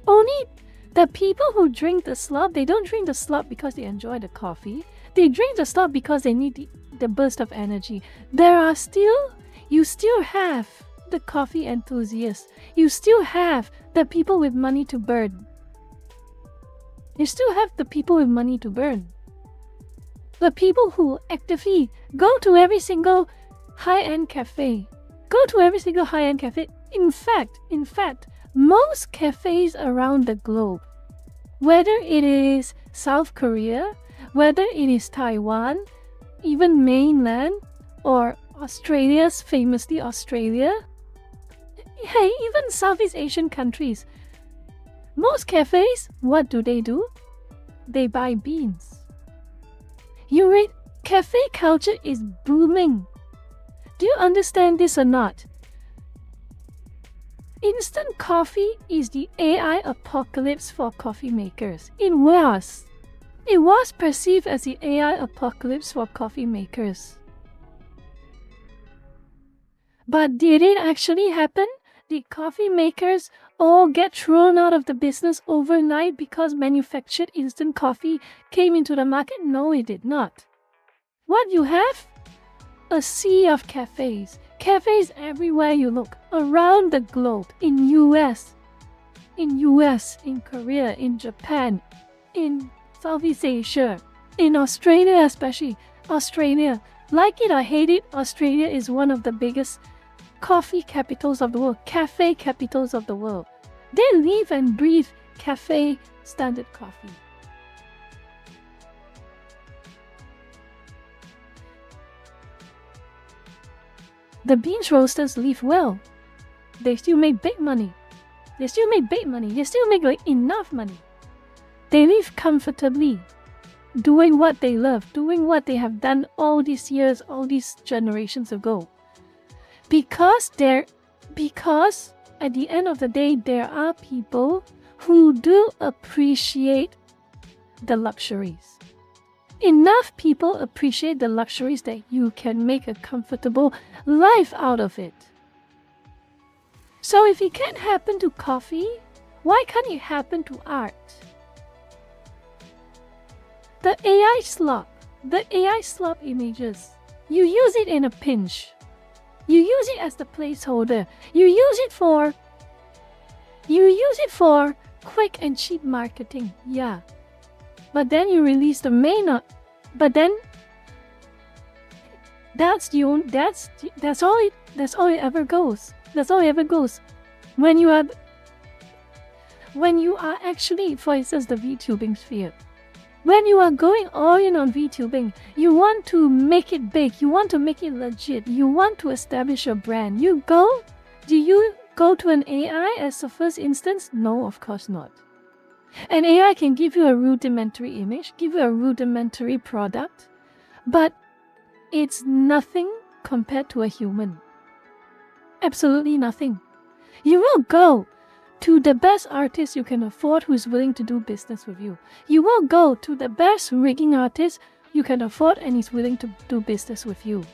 Only the people who drink the slop, they don't drink the slop because they enjoy the coffee. They drain the stock because they need the burst of energy. You still have the coffee enthusiasts. You still have the people with money to burn. You still have the people with money to burn. The people who actively go to every single high-end cafe. Go to every single high-end cafe. In fact, most cafes around the globe, whether it is South Korea, whether it is Taiwan, even mainland, or Australia's famously Australia, hey, even Southeast Asian countries, most cafes, what do? They buy beans. Cafe culture is booming. Do you understand this or not? Instant coffee is the AI apocalypse for coffee makers. It was perceived as the AI apocalypse for coffee makers. But did it actually happen? Did coffee makers all get thrown out of the business overnight because manufactured instant coffee came into the market? No, it did not. What you have? A sea of cafes. Cafes everywhere you look, around the globe, in US, in Korea, in Japan, in Southeast Asia, in Australia especially. Australia, like it or hate it, Australia is one of the biggest coffee capitals of the world, cafe capitals of the world. They live and breathe cafe standard coffee. The beans roasters live well. They still make big money. They still make like enough money. They live comfortably, doing what they love, doing what they have done all these years, all these generations ago. Because at the end of the day, there are people who do appreciate the luxuries. Enough people appreciate the luxuries that you can make a comfortable life out of it. So if it can't happen to coffee, why can't it happen to art? The AI slop images, you use it in a pinch. You use it as the placeholder. You use it for quick and cheap marketing. Yeah. But then you release the main. But then that's all it ever goes. That's all it ever goes. When you are actually, for instance, the VTubing sphere. When you are going all in on VTubing, you want to make it big, you want to make it legit, you want to establish your brand. Do you go to an AI as the first instance? No, of course not. An AI can give you a rudimentary image, give you a rudimentary product, but it's nothing compared to a human. Absolutely nothing. You will go to the best artist you can afford who is willing to do business with you. You will go to the best rigging artist you can afford and is willing to do business with you.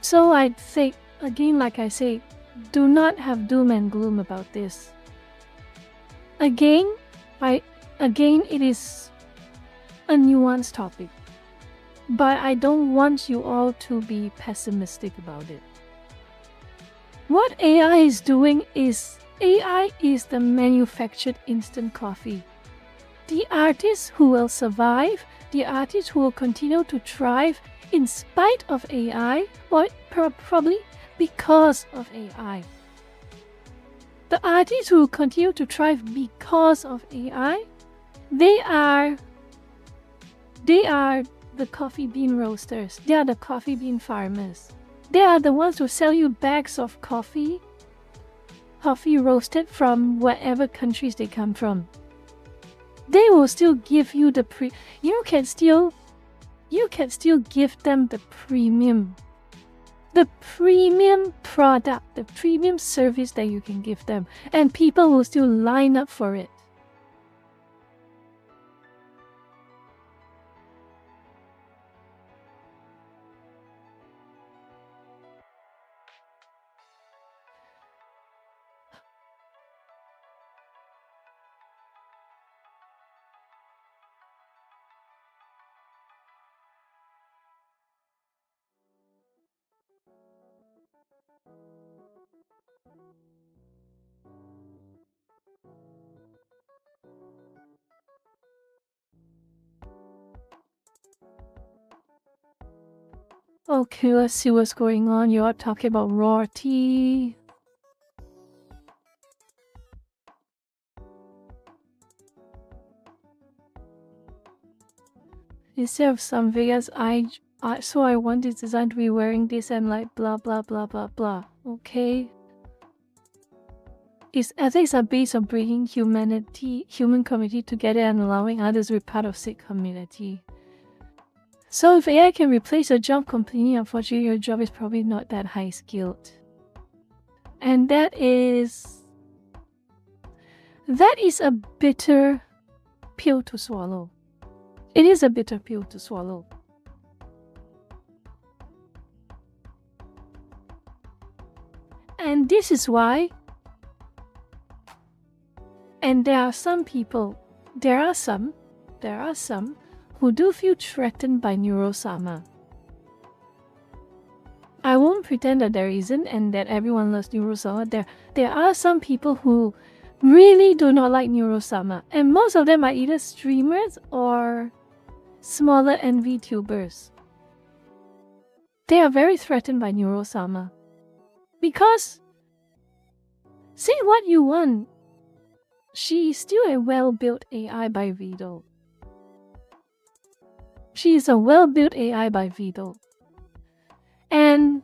So I'd say, again, like I say, do not have doom and gloom about this. Again, it is a nuanced topic. But I don't want you all to be pessimistic about it. What AI is doing is, AI is the manufactured instant coffee. The artists who will survive, the artists who will continue to thrive in spite of AI, or probably because of AI. The artists who will continue to thrive because of AI, they are the coffee bean roasters. They are the coffee bean farmers. They are the ones who sell you bags of coffee roasted from wherever countries they come from. They will still give you you can still give them the premium product, the premium service that you can give them, and people will still line up for it. Okay, let's see what's going on. You are talking about raw tea. Instead of some Vegas, so I want this design to be wearing this and like blah blah blah blah blah. Okay. Its ethics are based on bringing human community together and allowing others to be part of said community. So if AI can replace your job completely, unfortunately your job is probably not that high skilled. And that is a bitter pill to swallow. It is a bitter pill to swallow. And this is why, and there are some who do feel threatened by Neurosama. I won't pretend that there isn't and that everyone loves Neurosama. There are some people who really do not like Neurosama, and most of them are either streamers or smaller NVTubers. They are very threatened by Neurosama. Because, say what you want, she is still a well-built AI by Vido. She is a well-built AI by Vido. And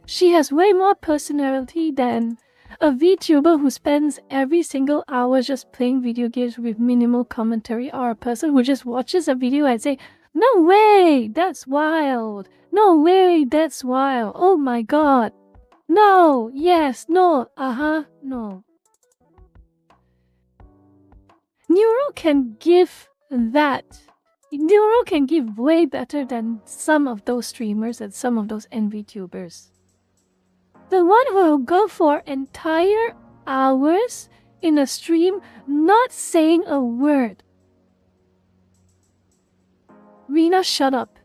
she has way more personality than a VTuber who spends every single hour just playing video games with minimal commentary, or a person who just watches a video and say, "No way, that's wild. No way, that's wild. Oh my god. No, yes, no, no." Neuro can give way better than some of those streamers and some of those NVTubers. The one who will go for entire hours in a stream not saying a word. Rena, shut up.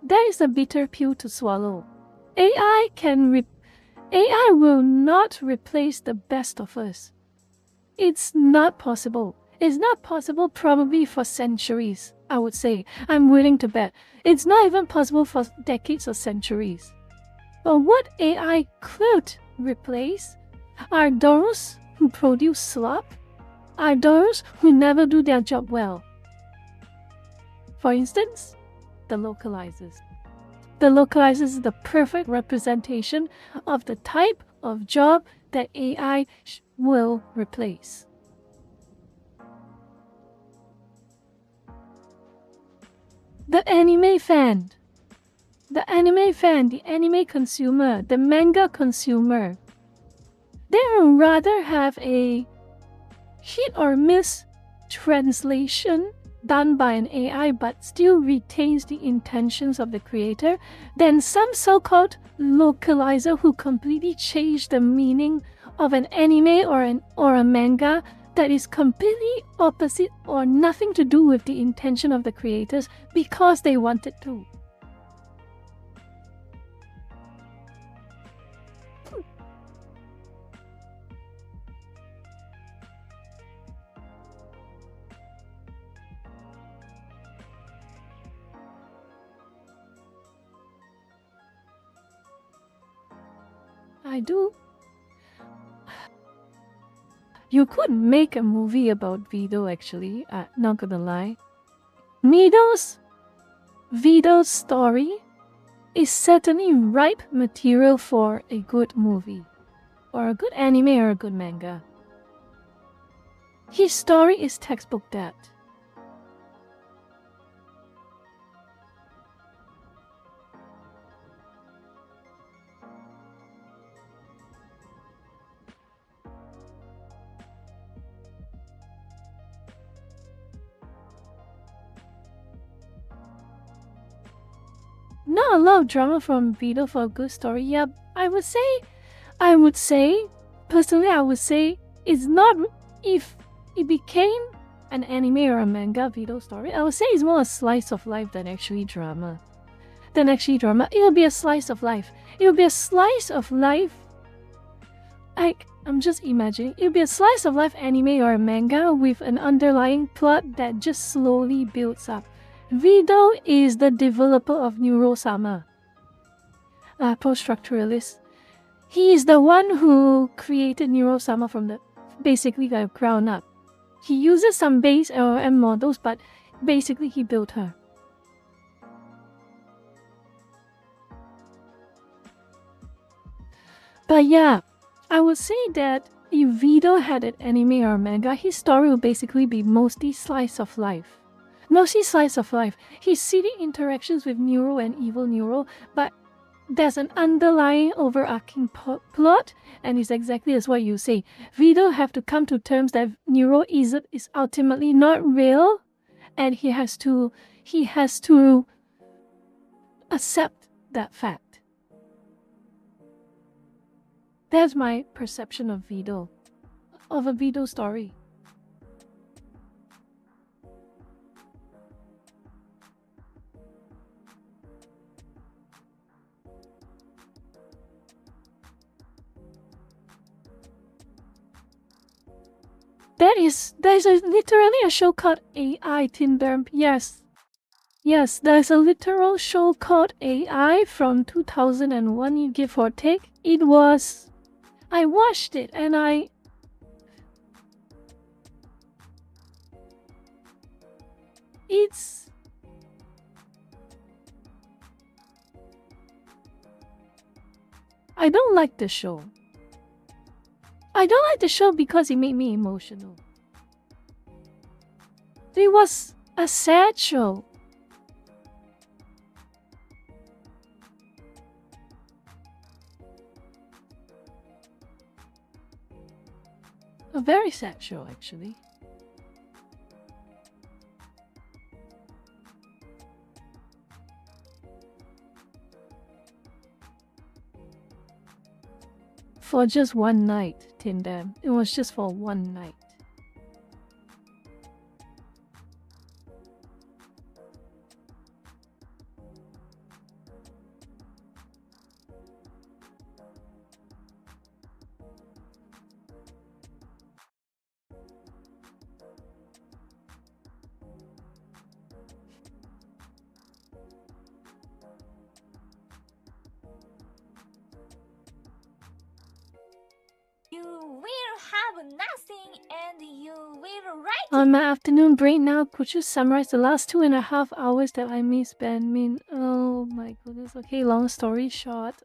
That is a bitter pill to swallow. AI will not replace the best of us. It's not possible. It's not possible probably for centuries, I would say. I'm willing to bet. It's not even possible for decades or centuries. But what AI could replace are those who produce slop, are those who never do their job well. For instance, the localizers. The localizers is the perfect representation of the type of job that AI will replace. The anime fan, the anime consumer, the manga consumer, they would rather have a hit or miss translation done by an AI but still retains the intentions of the creator than some so-called localizer who completely changed the meaning of an anime or a manga that is completely opposite or nothing to do with the intention of the creators because they wanted to. I do. You could make a movie about Vido actually, not gonna lie. Vido's story is certainly ripe material for a good movie, or a good anime or a good manga. His story is textbook that. Not a lot of drama from Vido for a good story. Yeah, I would say, personally, I would say it's not, if it became an anime or a manga Vito story, I would say it's more a slice of life than actually drama. It'll be a slice of life. It'll be a slice of life. I'm just imagining. It'll be a slice of life anime or a manga with an underlying plot that just slowly builds up. Vito is the developer of Neuro-sama. Post-structuralist. He is the one who created Neuro-sama from the ground up. He uses some base LLM models, but basically he built her. But yeah, I would say that if Vito had an anime or manga, his story would basically be mostly slice of life. Mostly slice of life. His city interactions with Neuro and evil Neuro, but there's an underlying overarching plot, and it's exactly as what you say. Vito have to come to terms that Neuro is ultimately not real, and he has to accept that fact. That's my perception of Vito, of a Vito story. There's literally a show called AI, Tinder. Yes, there's a literal show called AI from 2001, give or take. I watched it and I don't like the show. I don't like the show because it made me emotional. It was a sad show. A very sad show, actually. For just one night, Tinder. It was just for one night. You will have nothing and you will write. On my afternoon break now, could you summarize the last 2.5 hours that I missed, Ben? Oh my goodness. Okay, long story short,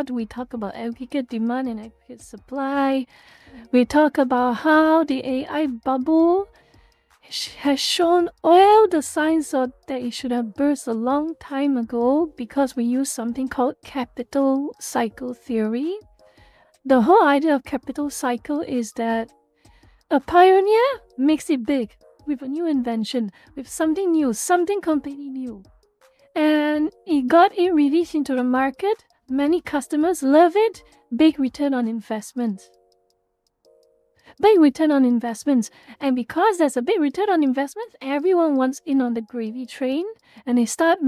we talk about aggregate demand and aggregate supply. We talk about how the AI bubble has shown all the signs that it should have burst a long time ago because we use something called capital cycle theory. The whole idea of capital cycle is that a pioneer makes it big with a new invention, with something new, something completely new. And it got it released into the market. Many customers love it. Big return on investment. And because there's a big return on investment, everyone wants in on the gravy train, and they start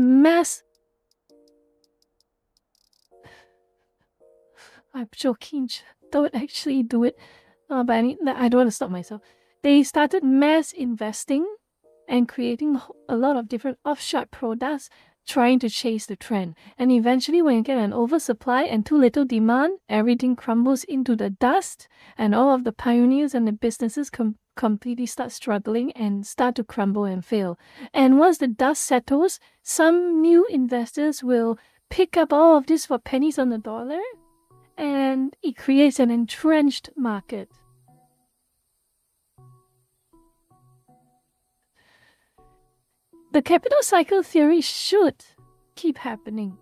I'm joking. Don't actually do it. But I don't want to stop myself. They started mass investing and creating a lot of different offshore products, trying to chase the trend. And eventually, when you get an oversupply and too little demand, everything crumbles into the dust, and all of the pioneers and the businesses completely start struggling and start to crumble and fail. And once the dust settles, some new investors will pick up all of this for pennies on the dollar, and it creates an entrenched market. The capital cycle theory should keep happening.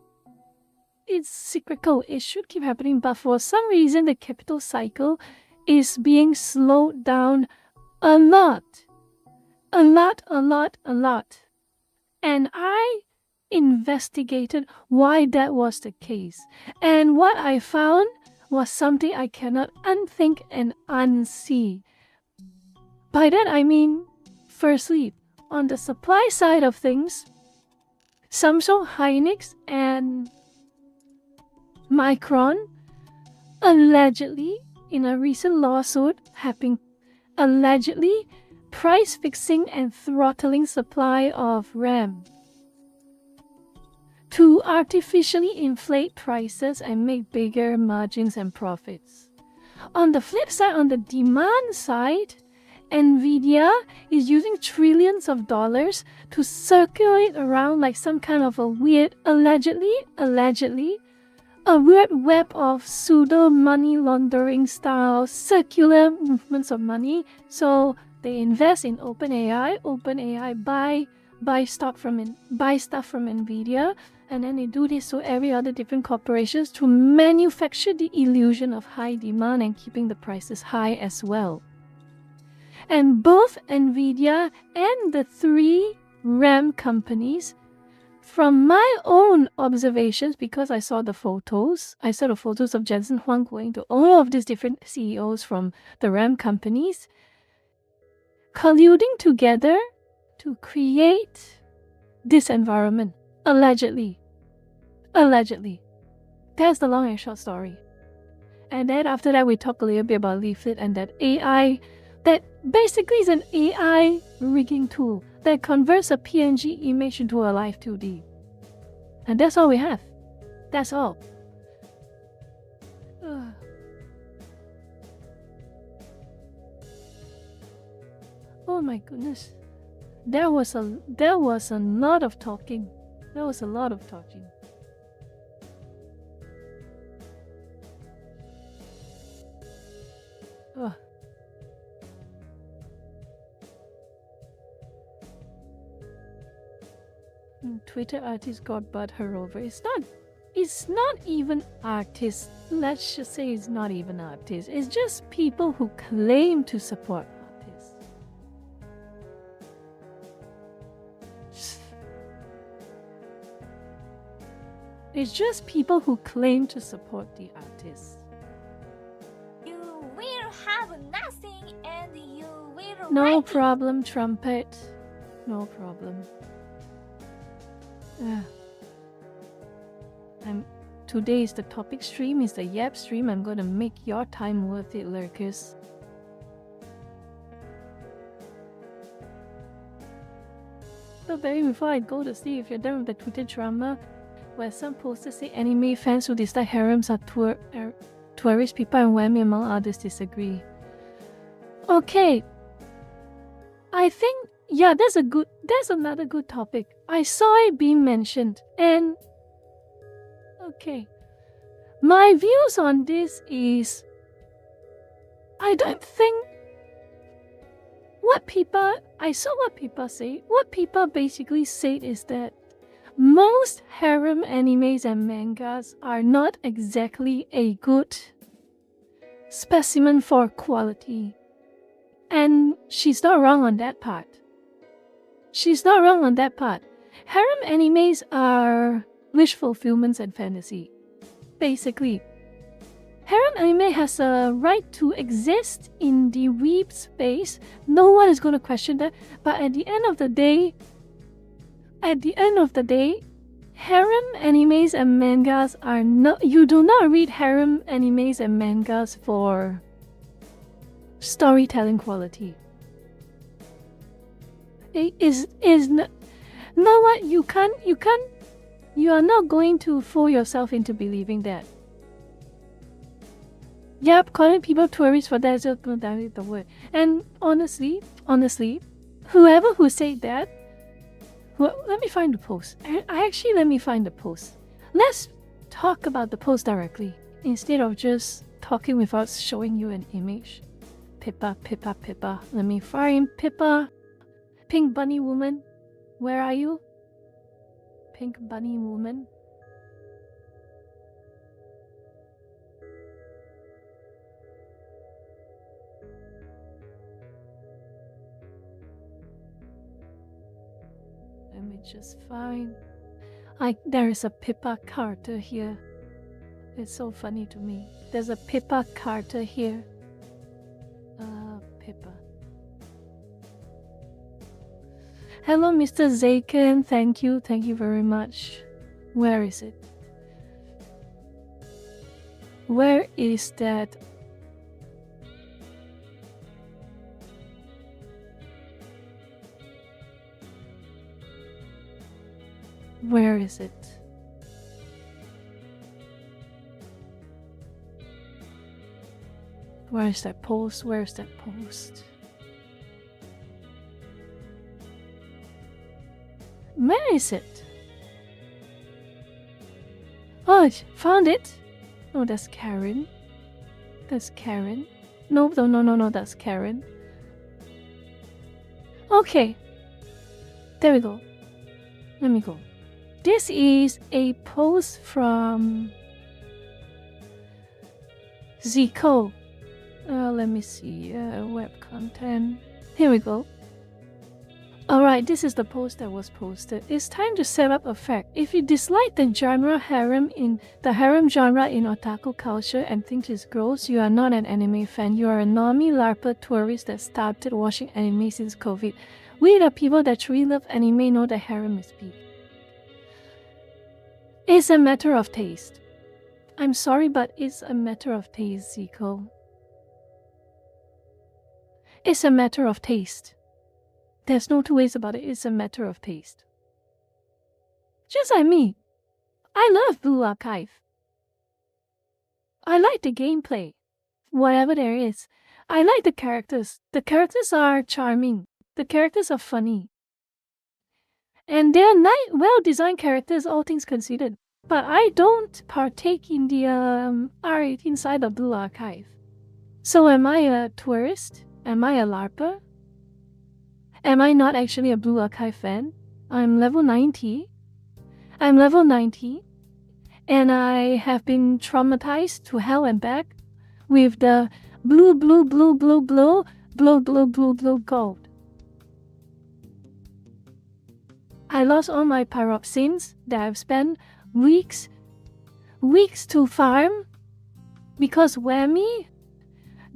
It's cyclical, it should keep happening, but for some reason the capital cycle is being slowed down a lot. And I investigated why that was the case. And what I found was something I cannot unthink and unsee. By that I mean, firstly, on the supply side of things, Samsung, Hynix, and Micron allegedly, in a recent lawsuit, have been allegedly price fixing and throttling supply of RAM to artificially inflate prices and make bigger margins and profits. On the flip side, on the demand side, Nvidia is using trillions of dollars to circulate around like some kind of a weird, allegedly, a weird web of pseudo money laundering style circular movements of money. So they invest in OpenAI buy stuff from Nvidia, and then they do this to every other different corporations to manufacture the illusion of high demand and keeping the prices high as well. And both Nvidia and the 3 RAM companies, from my own observations, because I saw the photos of Jensen Huang going to all of these different CEOs from the RAM companies, colluding together to create this environment, allegedly. That's the long and short story. And then after that, we talk a little bit about Leaflet and that AI, that basically is an AI rigging tool that converts a PNG image into a live 2D. And that's all we have. That's all. Oh my goodness. There was a lot of talking. Ugh. Twitter artist got butthurt over. It's not even artists. Let's just say it's not even artists. It's just people who claim to support artists. It's just people who claim to support the artists. You will have nothing and you will No write problem, Trumpet. No problem. Today is the topic stream, is the Yap stream. I'm gonna make your time worth it, lurkers. So Barry, before I go to see if you're done with the Twitter drama, where some posters say anime fans who dislike harems are tourist people and Whammy among others disagree. Okay. I think, yeah, that's another good topic. I saw it being mentioned, and okay. My views on this is, I don't think I saw what people say. What people basically said is that most harem animes and mangas are not exactly a good specimen for quality. And she's not wrong on that part. Harem animes are wish fulfillments and fantasy. Basically, harem anime has a right to exist in the weeb space. No one is going to question that. But at the end of the day, harem animes and mangas are not. You do not read harem animes and mangas for storytelling quality. It is not. Know what? You are not going to fool yourself into believing that. Yep, calling people tourists for that is just going to dilute the word. And honestly, whoever who said that, let me find the post. Let me find the post. Let's talk about the post directly instead of just talking without showing you an image. Pippa. Let me find Pippa. Pink Bunny Woman. Where are you? Pink Bunny Woman. Let me just find. There is a Pippa Carter here. It's so funny to me. There's a Pippa Carter here. Pippa. Hello, Mr. Zaken. Thank you very much. Where is it? Where is that? Where is it? Where is that post? Where is that post? Where is it? Oh, found it. Oh, that's Karen. That's Karen. No, that's Karen. Okay. There we go. Let me go. This is a post from Zico. Let me see. Web content. Here we go. Alright, this is the post that was posted. It's time to set up a fact. If you dislike the harem genre in otaku culture and think it's gross, you are not an anime fan. You are a normie LARPer tourist that started watching anime since COVID. We the people that truly love anime know that harem is peak. It's a matter of taste. I'm sorry, but it's a matter of taste, Zico. It's a matter of taste. There's no two ways about it. It's a matter of taste. Just like me. I love Blue Archive. I like the gameplay. Whatever there is. I like the characters. The characters are charming. The characters are funny. And they're well-designed characters, all things considered. But I don't partake in the art inside the Blue Archive. So am I a tourist? Am I a LARPer? Am I not actually a Blue Archive fan? I'm level 90. I'm level 90. And I have been traumatized to hell and back with the blue gold. I lost all my pyropsines that I've spent weeks to farm because Whammy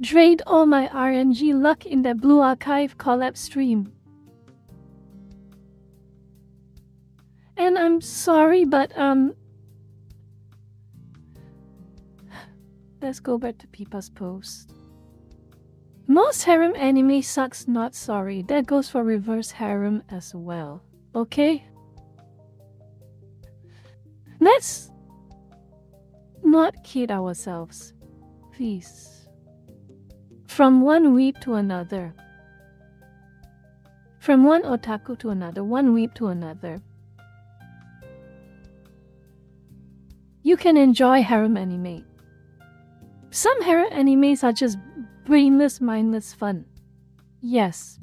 drained all my RNG luck in the Blue Archive collab stream. And I'm sorry, but let's go back to Pipa's post. Most harem anime sucks, not sorry. That goes for reverse harem as well. Okay? Let's not kid ourselves. Please. From one weeb to another. From one otaku to another. One weeb to another. You can enjoy harem anime. Some harem animes are just brainless, mindless fun. Yes.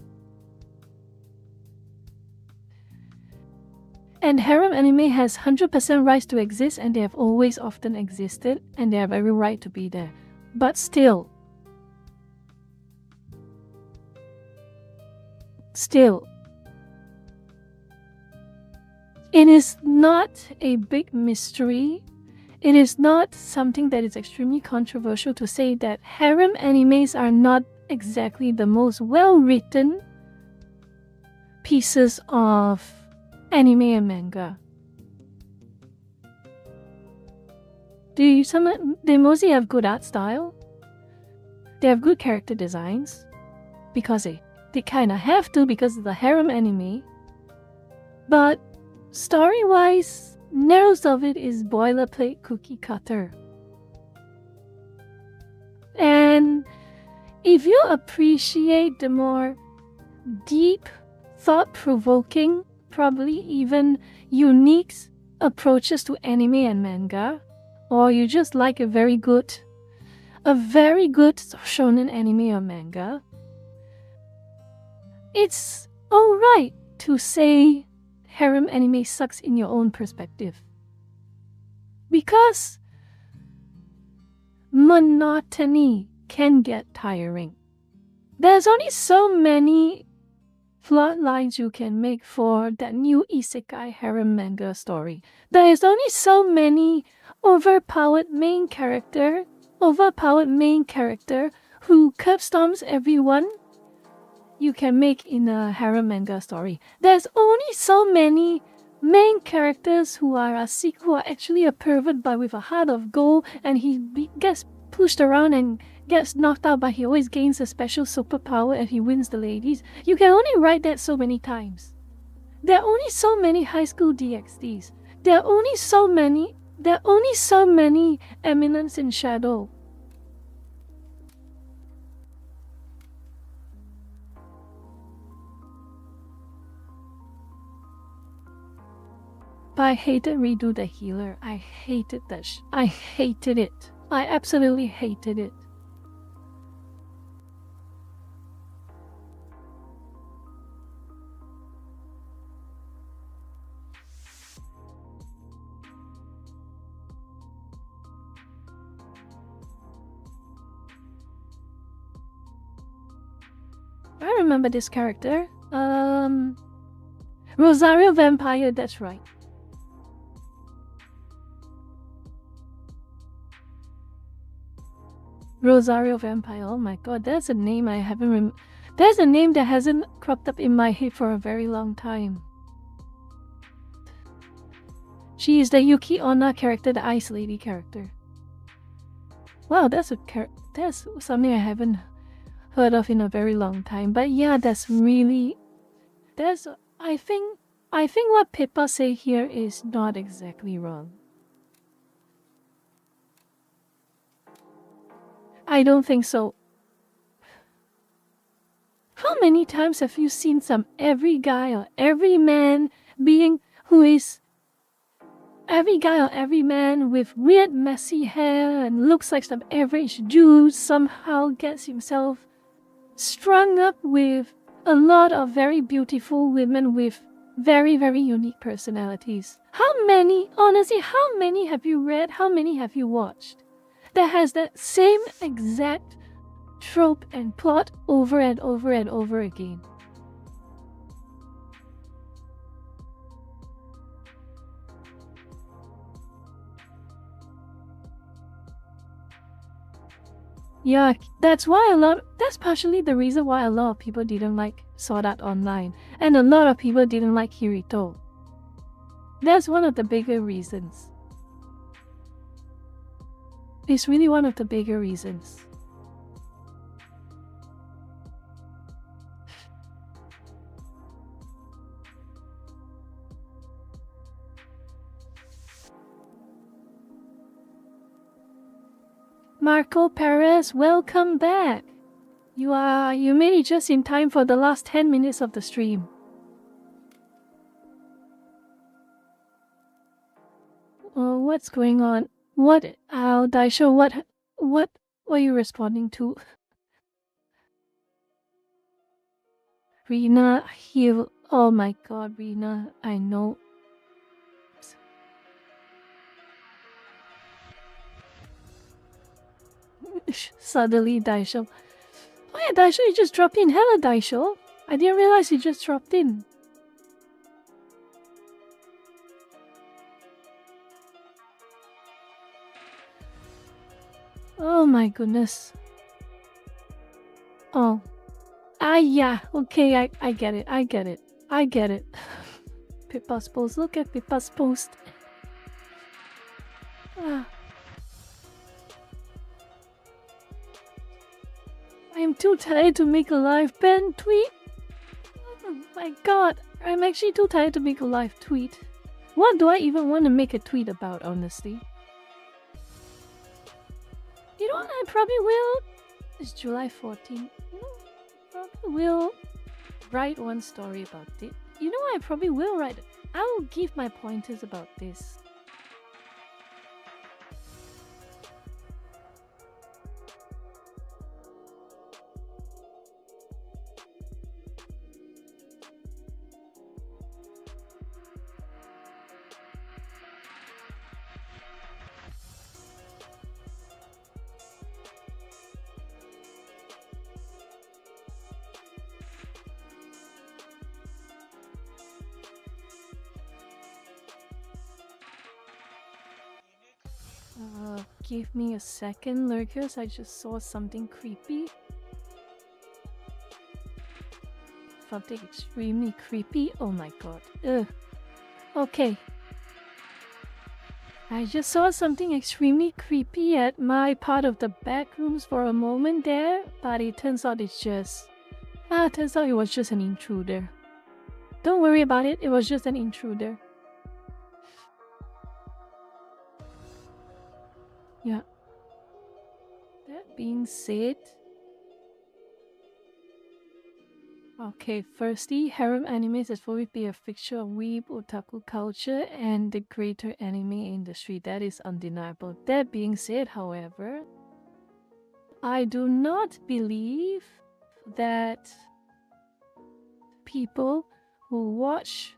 And harem anime has 100% rights to exist, and they have always often existed, and they have every right to be there. But still, it is not a big mystery. It is not something that is extremely controversial to say that harem animes are not exactly the most well-written pieces of anime and manga. They mostly have good art style. They have good character designs because they kind of have to because of the harem anime. But story-wise, narrows of it is boilerplate cookie cutter. And if you appreciate the more deep, thought-provoking, probably even unique approaches to anime and manga, or you just like a very good shonen anime or manga, it's alright to say harem anime sucks in your own perspective. Because monotony can get tiring. There's only so many plot lines you can make for that new isekai harem manga story. There is only so many overpowered main character who curb stomps everyone you can make in a harem manga story. There's only so many main characters who are actually a pervert but with a heart of gold, and gets pushed around and gets knocked out, but he always gains a special superpower and he wins the ladies. You can only write that so many times. There are only so many high school DxDs. There are only so many eminence in shadow. But I hated Redo the Healer. I hated that. I hated it. I absolutely hated it. I remember this character. Rosario Vampire, that's right. Rosario Vampire, oh my god, that's a name I haven't There's a name that hasn't cropped up in my head for a very long time. She is the Yuki Onna character, the Ice Lady character. Wow, that's something I haven't heard of in a very long time. But yeah, I think what Pippa say here is not exactly wrong. I don't think so. How many times have you seen every guy or every man with weird messy hair and looks like some average dude somehow gets himself strung up with a lot of very beautiful women with very, very unique personalities? Honestly, how many have you read? How many have you watched that has that same exact trope and plot over and over and over again? Yeah, that's partially the reason why a lot of people didn't like Sword Art Online, and a lot of people didn't like Kirito. That's one of the bigger reasons. It's really one of the bigger reasons. Marco Perez, welcome back. You made it just in time for the last 10 minutes of the stream. Oh, what's going on? Daisho, what were you responding to? Rina, heal. Oh my god, Rina, I know. Suddenly, Daisho. Oh yeah, Daisho, you just dropped in. Hello, Daisho. I didn't realize you just dropped in. Oh my goodness. Oh. Yeah. Okay, I get it. I get it. Pippa's post. Look at Pippa's post. I am too tired to make a live Ben tweet. Oh my god. I'm actually too tired to make a live tweet. What do I even want to make a tweet about, honestly? You know what? I probably will. It's July 14th. You know, I probably will write one story about it. You know what? I probably will write. I will give my pointers about this. Give me a second, lurkers. I just saw something creepy. something extremely creepy. Oh my god. Ugh. Okay. I just saw something extremely creepy at my part of the back rooms for a moment there, but it turns out it was just an intruder. Don't worry about it, it was just an intruder. Yeah. That being said, okay, firstly, harem animes has always been a fixture of weeb otaku culture and the greater anime industry. That is undeniable. That being said, however, I do not believe that people who watch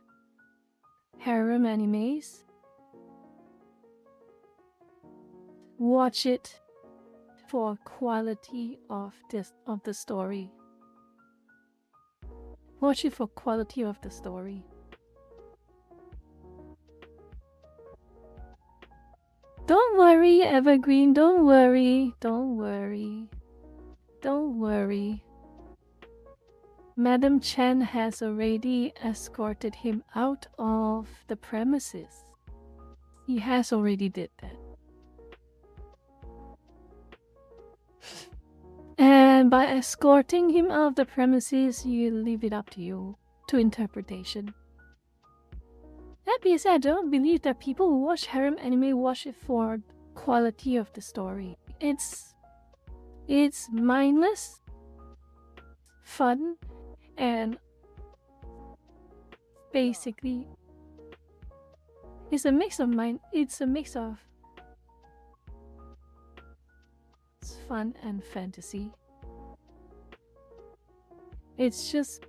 harem animes watch it for quality of the story. Watch it for quality of the story. Don't worry, Evergreen, don't worry. Madam Chen has already escorted him out of the premises. He has already did that. And by escorting him out of the premises, you leave it up to you, to interpretation. That being said, I don't believe that people who watch harem anime watch it for quality of the story. It's mindless, fun, and basically it's a mix of fun and fantasy. It's just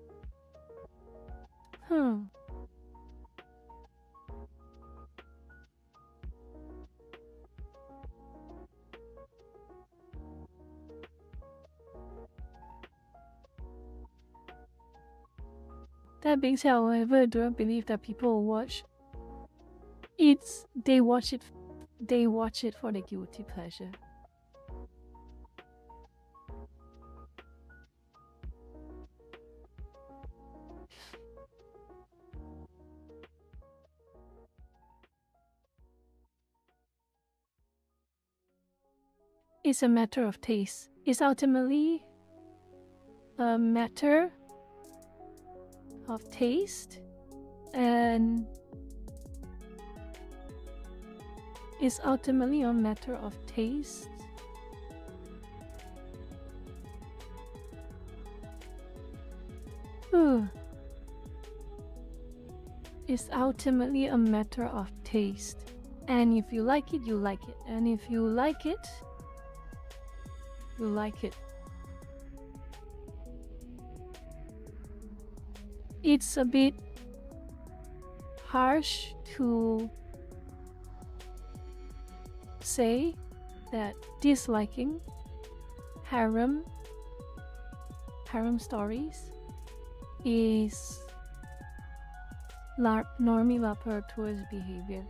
That being said, however, I do not believe that people watch they watch it for the guilty pleasure. It's a matter of taste. It's ultimately a matter of taste, and it's ultimately a matter of taste. It's ultimately a matter of taste, and if you like it, you like it, and if you like it, you like it. It's a bit harsh to say that disliking harem stories is normie laboratories behavior.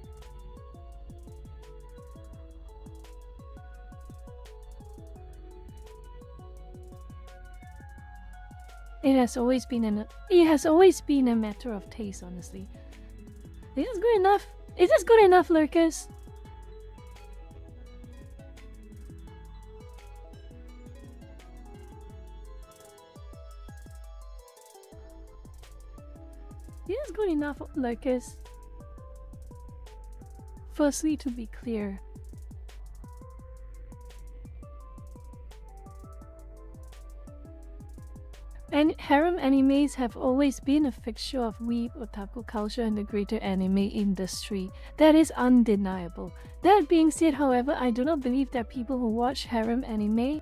It has always been a matter of taste, honestly. Is this good enough? Is this good enough, lurkers? Is this good enough, lurkers? Firstly, to be clear, and harem animes have always been a fixture of weeb otaku culture and the greater anime industry. That is undeniable. That being said, however, I do not believe that people who watch harem anime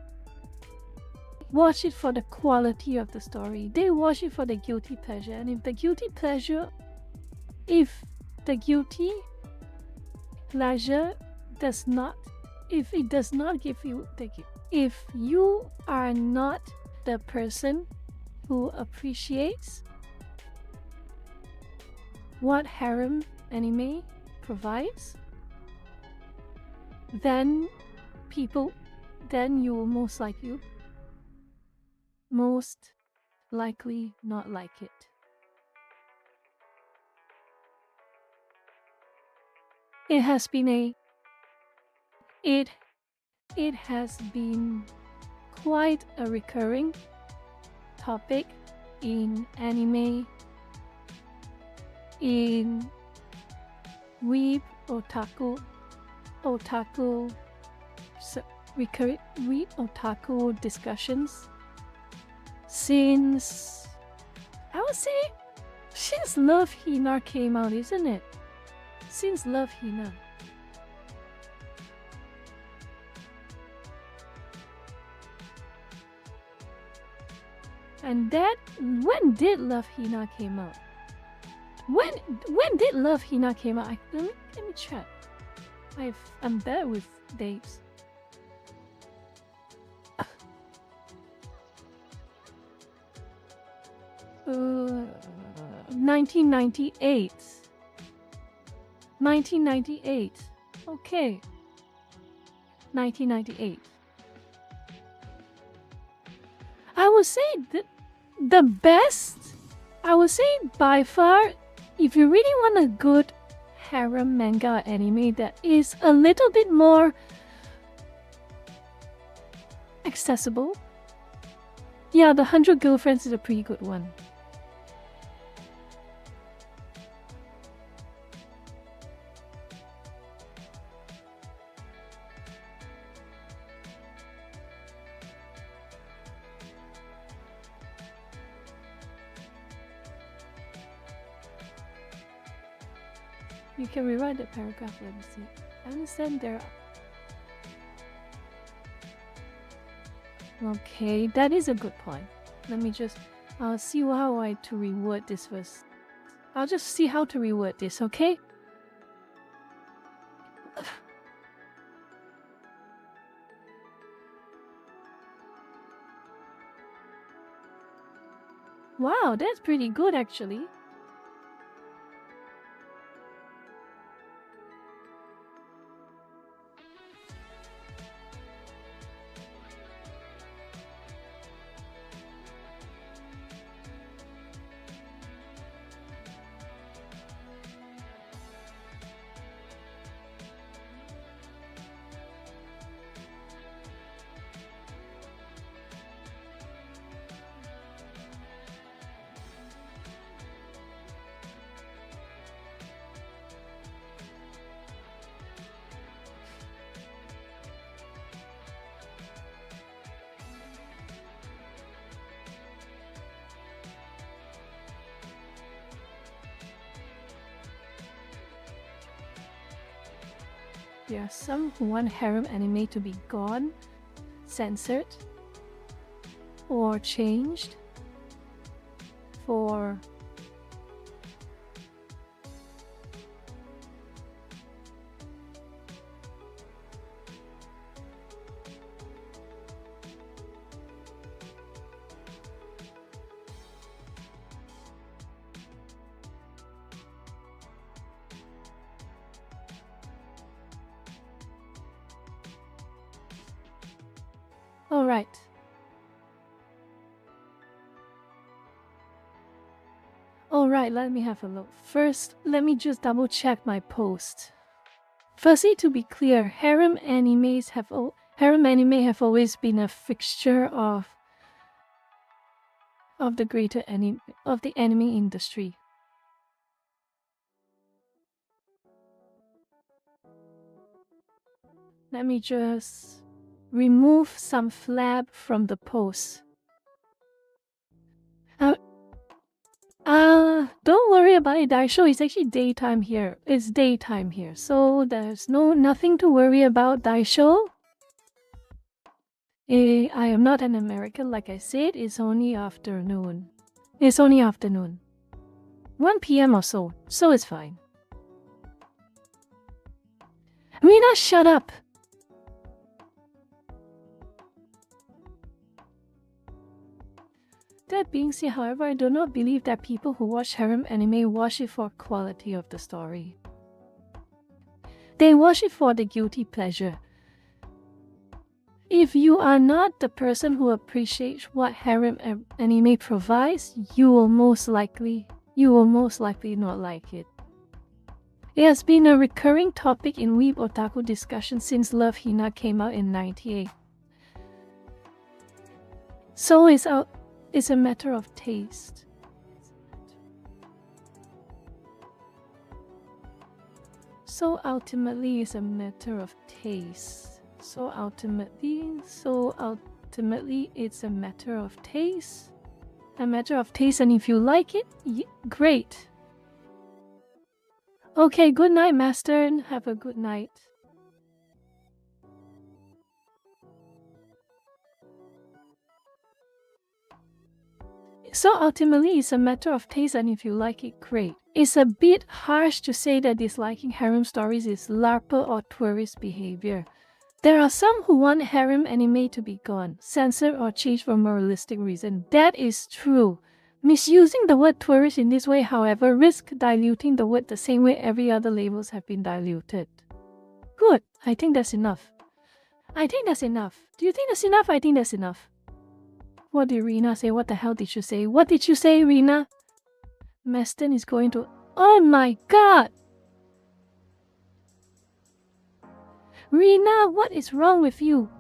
watch it for the quality of the story. They watch it for the guilty pleasure, and if the guilty pleasure does not give you if you are not the person who appreciates what harem anime provides, then you will most likely not like it. It has been quite a recurring topic in anime, in weeb, weeb otaku discussions since, I would say, since Love Hina came out, isn't it? Since Love Hina. And when did Love Hina came out? When did Love Hina came out? Let me check. I'm bad with dates. 1998. 1998. Okay. 1998. I would say the best, I would say by far, if you really want a good harem manga anime that is a little bit more accessible, yeah, The 100 Girlfriends is a pretty good one. You can rewrite the paragraph, let me see. I understand there. Okay, that is a good point. Let me just see how to reword this first. I'll just see how to reword this, okay? Wow, that's pretty good actually. There are some who want harem anime to be gone, censored, or changed for Alright. Alright, let me have a look. First, let me just double check my post. Firstly, to be clear, harem anime have always been a fixture of the anime industry. Let me just remove some flab from the post. Don't worry about it, Daisho. It's actually daytime here. It's daytime here, so there's nothing to worry about, Daisho. I am not an American, like I said. It's only afternoon. 1 p.m. or so it's fine. Mina, shut up! That being said, however, I do not believe that people who watch harem anime watch it for quality of the story. They watch it for the guilty pleasure. If you are not the person who appreciates what harem anime provides, you will most likely not like it. It has been a recurring topic in Weeb Otaku discussion since Love Hina came out in '98. So it's a matter of taste. So ultimately, it's a matter of taste. So ultimately, it's a matter of taste. A matter of taste, and if you like it, great. Okay, good night, Master, and have a good night. So ultimately, it's a matter of taste, and if you like it, great. It's a bit harsh to say that disliking harem stories is LARPer or tourist behavior. There are some who want harem anime to be gone, censored or changed for moralistic reason. That is true. Misusing the word tourist in this way, however, risks diluting the word the same way every other labels have been diluted. Good. I think that's enough. Do you think that's enough? I think that's enough. What did Rena say? What the hell did you say? What did you say, Rena? Maston is going to... Oh my god! Rena, what is wrong with you?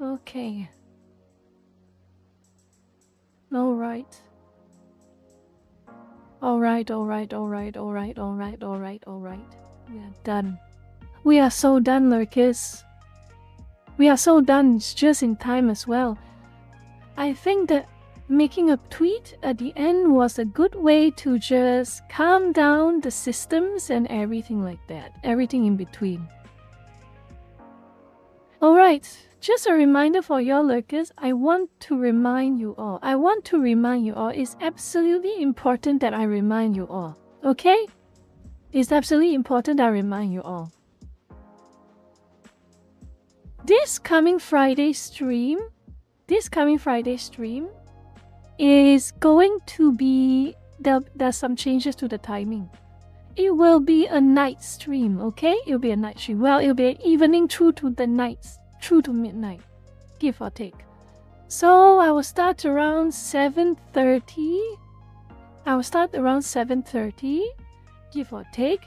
Okay. Alright. Alright. We are done. We are so done, Lurkis. We are so done. It's just in time as well. I think that making a tweet at the end was a good way to just calm down the systems and everything like that. Everything in between. Alright, just a reminder for y'all lurkers, I want to remind you all, it's absolutely important that I remind you all, okay? It's absolutely important that I remind you all. This coming Friday stream is going to be, there's some changes to the timing. It will be a night stream, okay? It'll be a night stream. Well, it'll be an evening through to the nights, through to midnight, give or take. So I will start around 7:30. Give or take.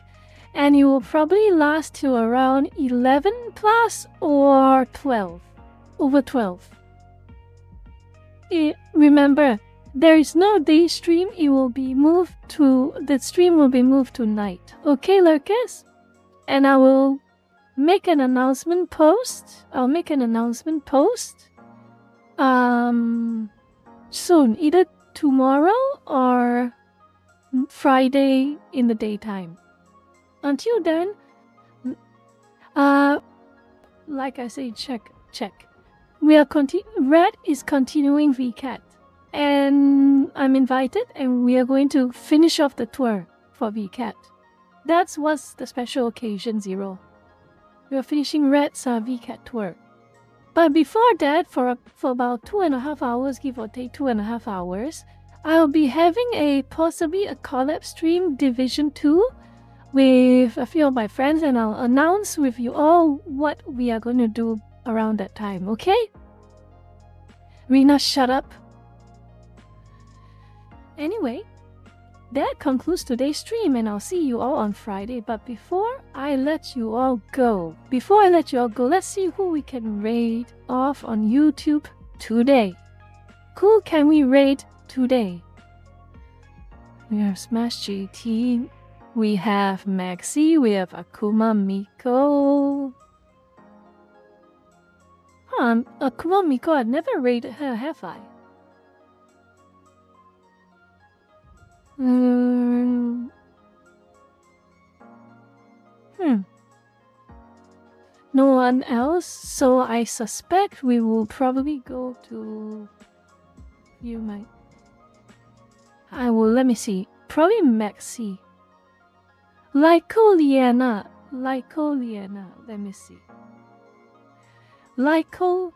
And it will probably last till around 11 plus or 12. Over 12. Remember, there is no day stream, the stream will be moved to night. Okay, lurkers? And I will make an announcement post. Soon, either tomorrow or Friday in the daytime. Until then, like I say, check. Red is continuing VCAT. And I'm invited, and we are going to finish off the tour for VCAT. That's what's the special occasion, Zero. We are finishing Red's VCAT tour. But before that, for about 2.5 hours, give or take 2.5 hours, I'll be having possibly a collab stream Division 2 with a few of my friends, and I'll announce with you all what we are going to do around that time, okay? Rena, shut up. Anyway, that concludes today's stream, and I'll see you all on Friday. But before I let you all go, let's see who we can raid off on YouTube today. Who can we raid today? We have Smash GT, we have Maxi, we have Akuma Miko. Akuma Miko, I've never raided her, have I? No one else, so I suspect we will probably go to... let me see, probably Maxi. Lycoliana. Let me see. Lycoliana.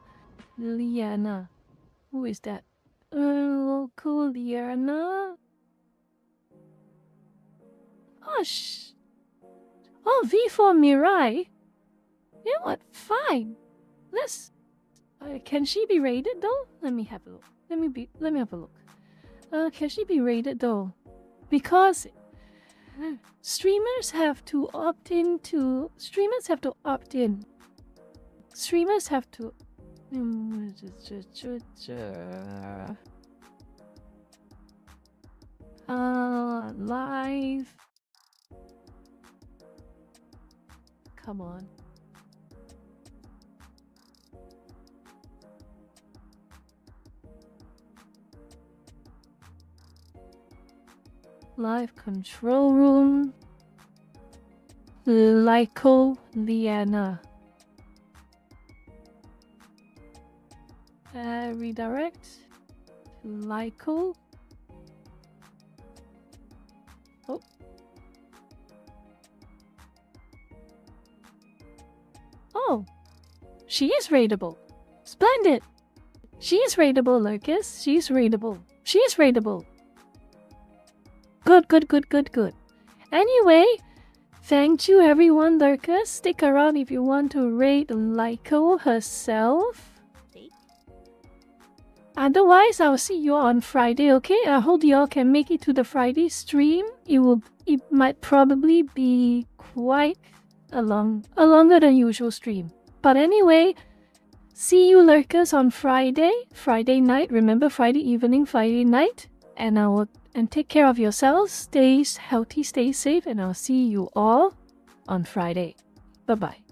Who is that? Lycoliana. Oh, V for Mirai. You know what? Fine. Let's. Can she be rated though? Let me have a look. Let me have a look. Can she be rated though? Because streamers have to opt in. Streamers have to. Live. Come on. Live control room. Lycoliana. Redirect. Lyco. Oh. Oh. She is rateable. Splendid. She is rateable, Lucas. She is rateable. She is rateable. Good. Anyway, thank you everyone, Lucas. Stick around if you want to rate Lyco herself. Otherwise, I'll see you on Friday, okay? I hope you all can make it to the Friday stream. It might probably be quite a longer than usual stream. But anyway, see you lurkers on Friday night. Remember, Friday evening, Friday night. And take care of yourselves. Stay healthy, stay safe, and I'll see you all on Friday. Bye-bye.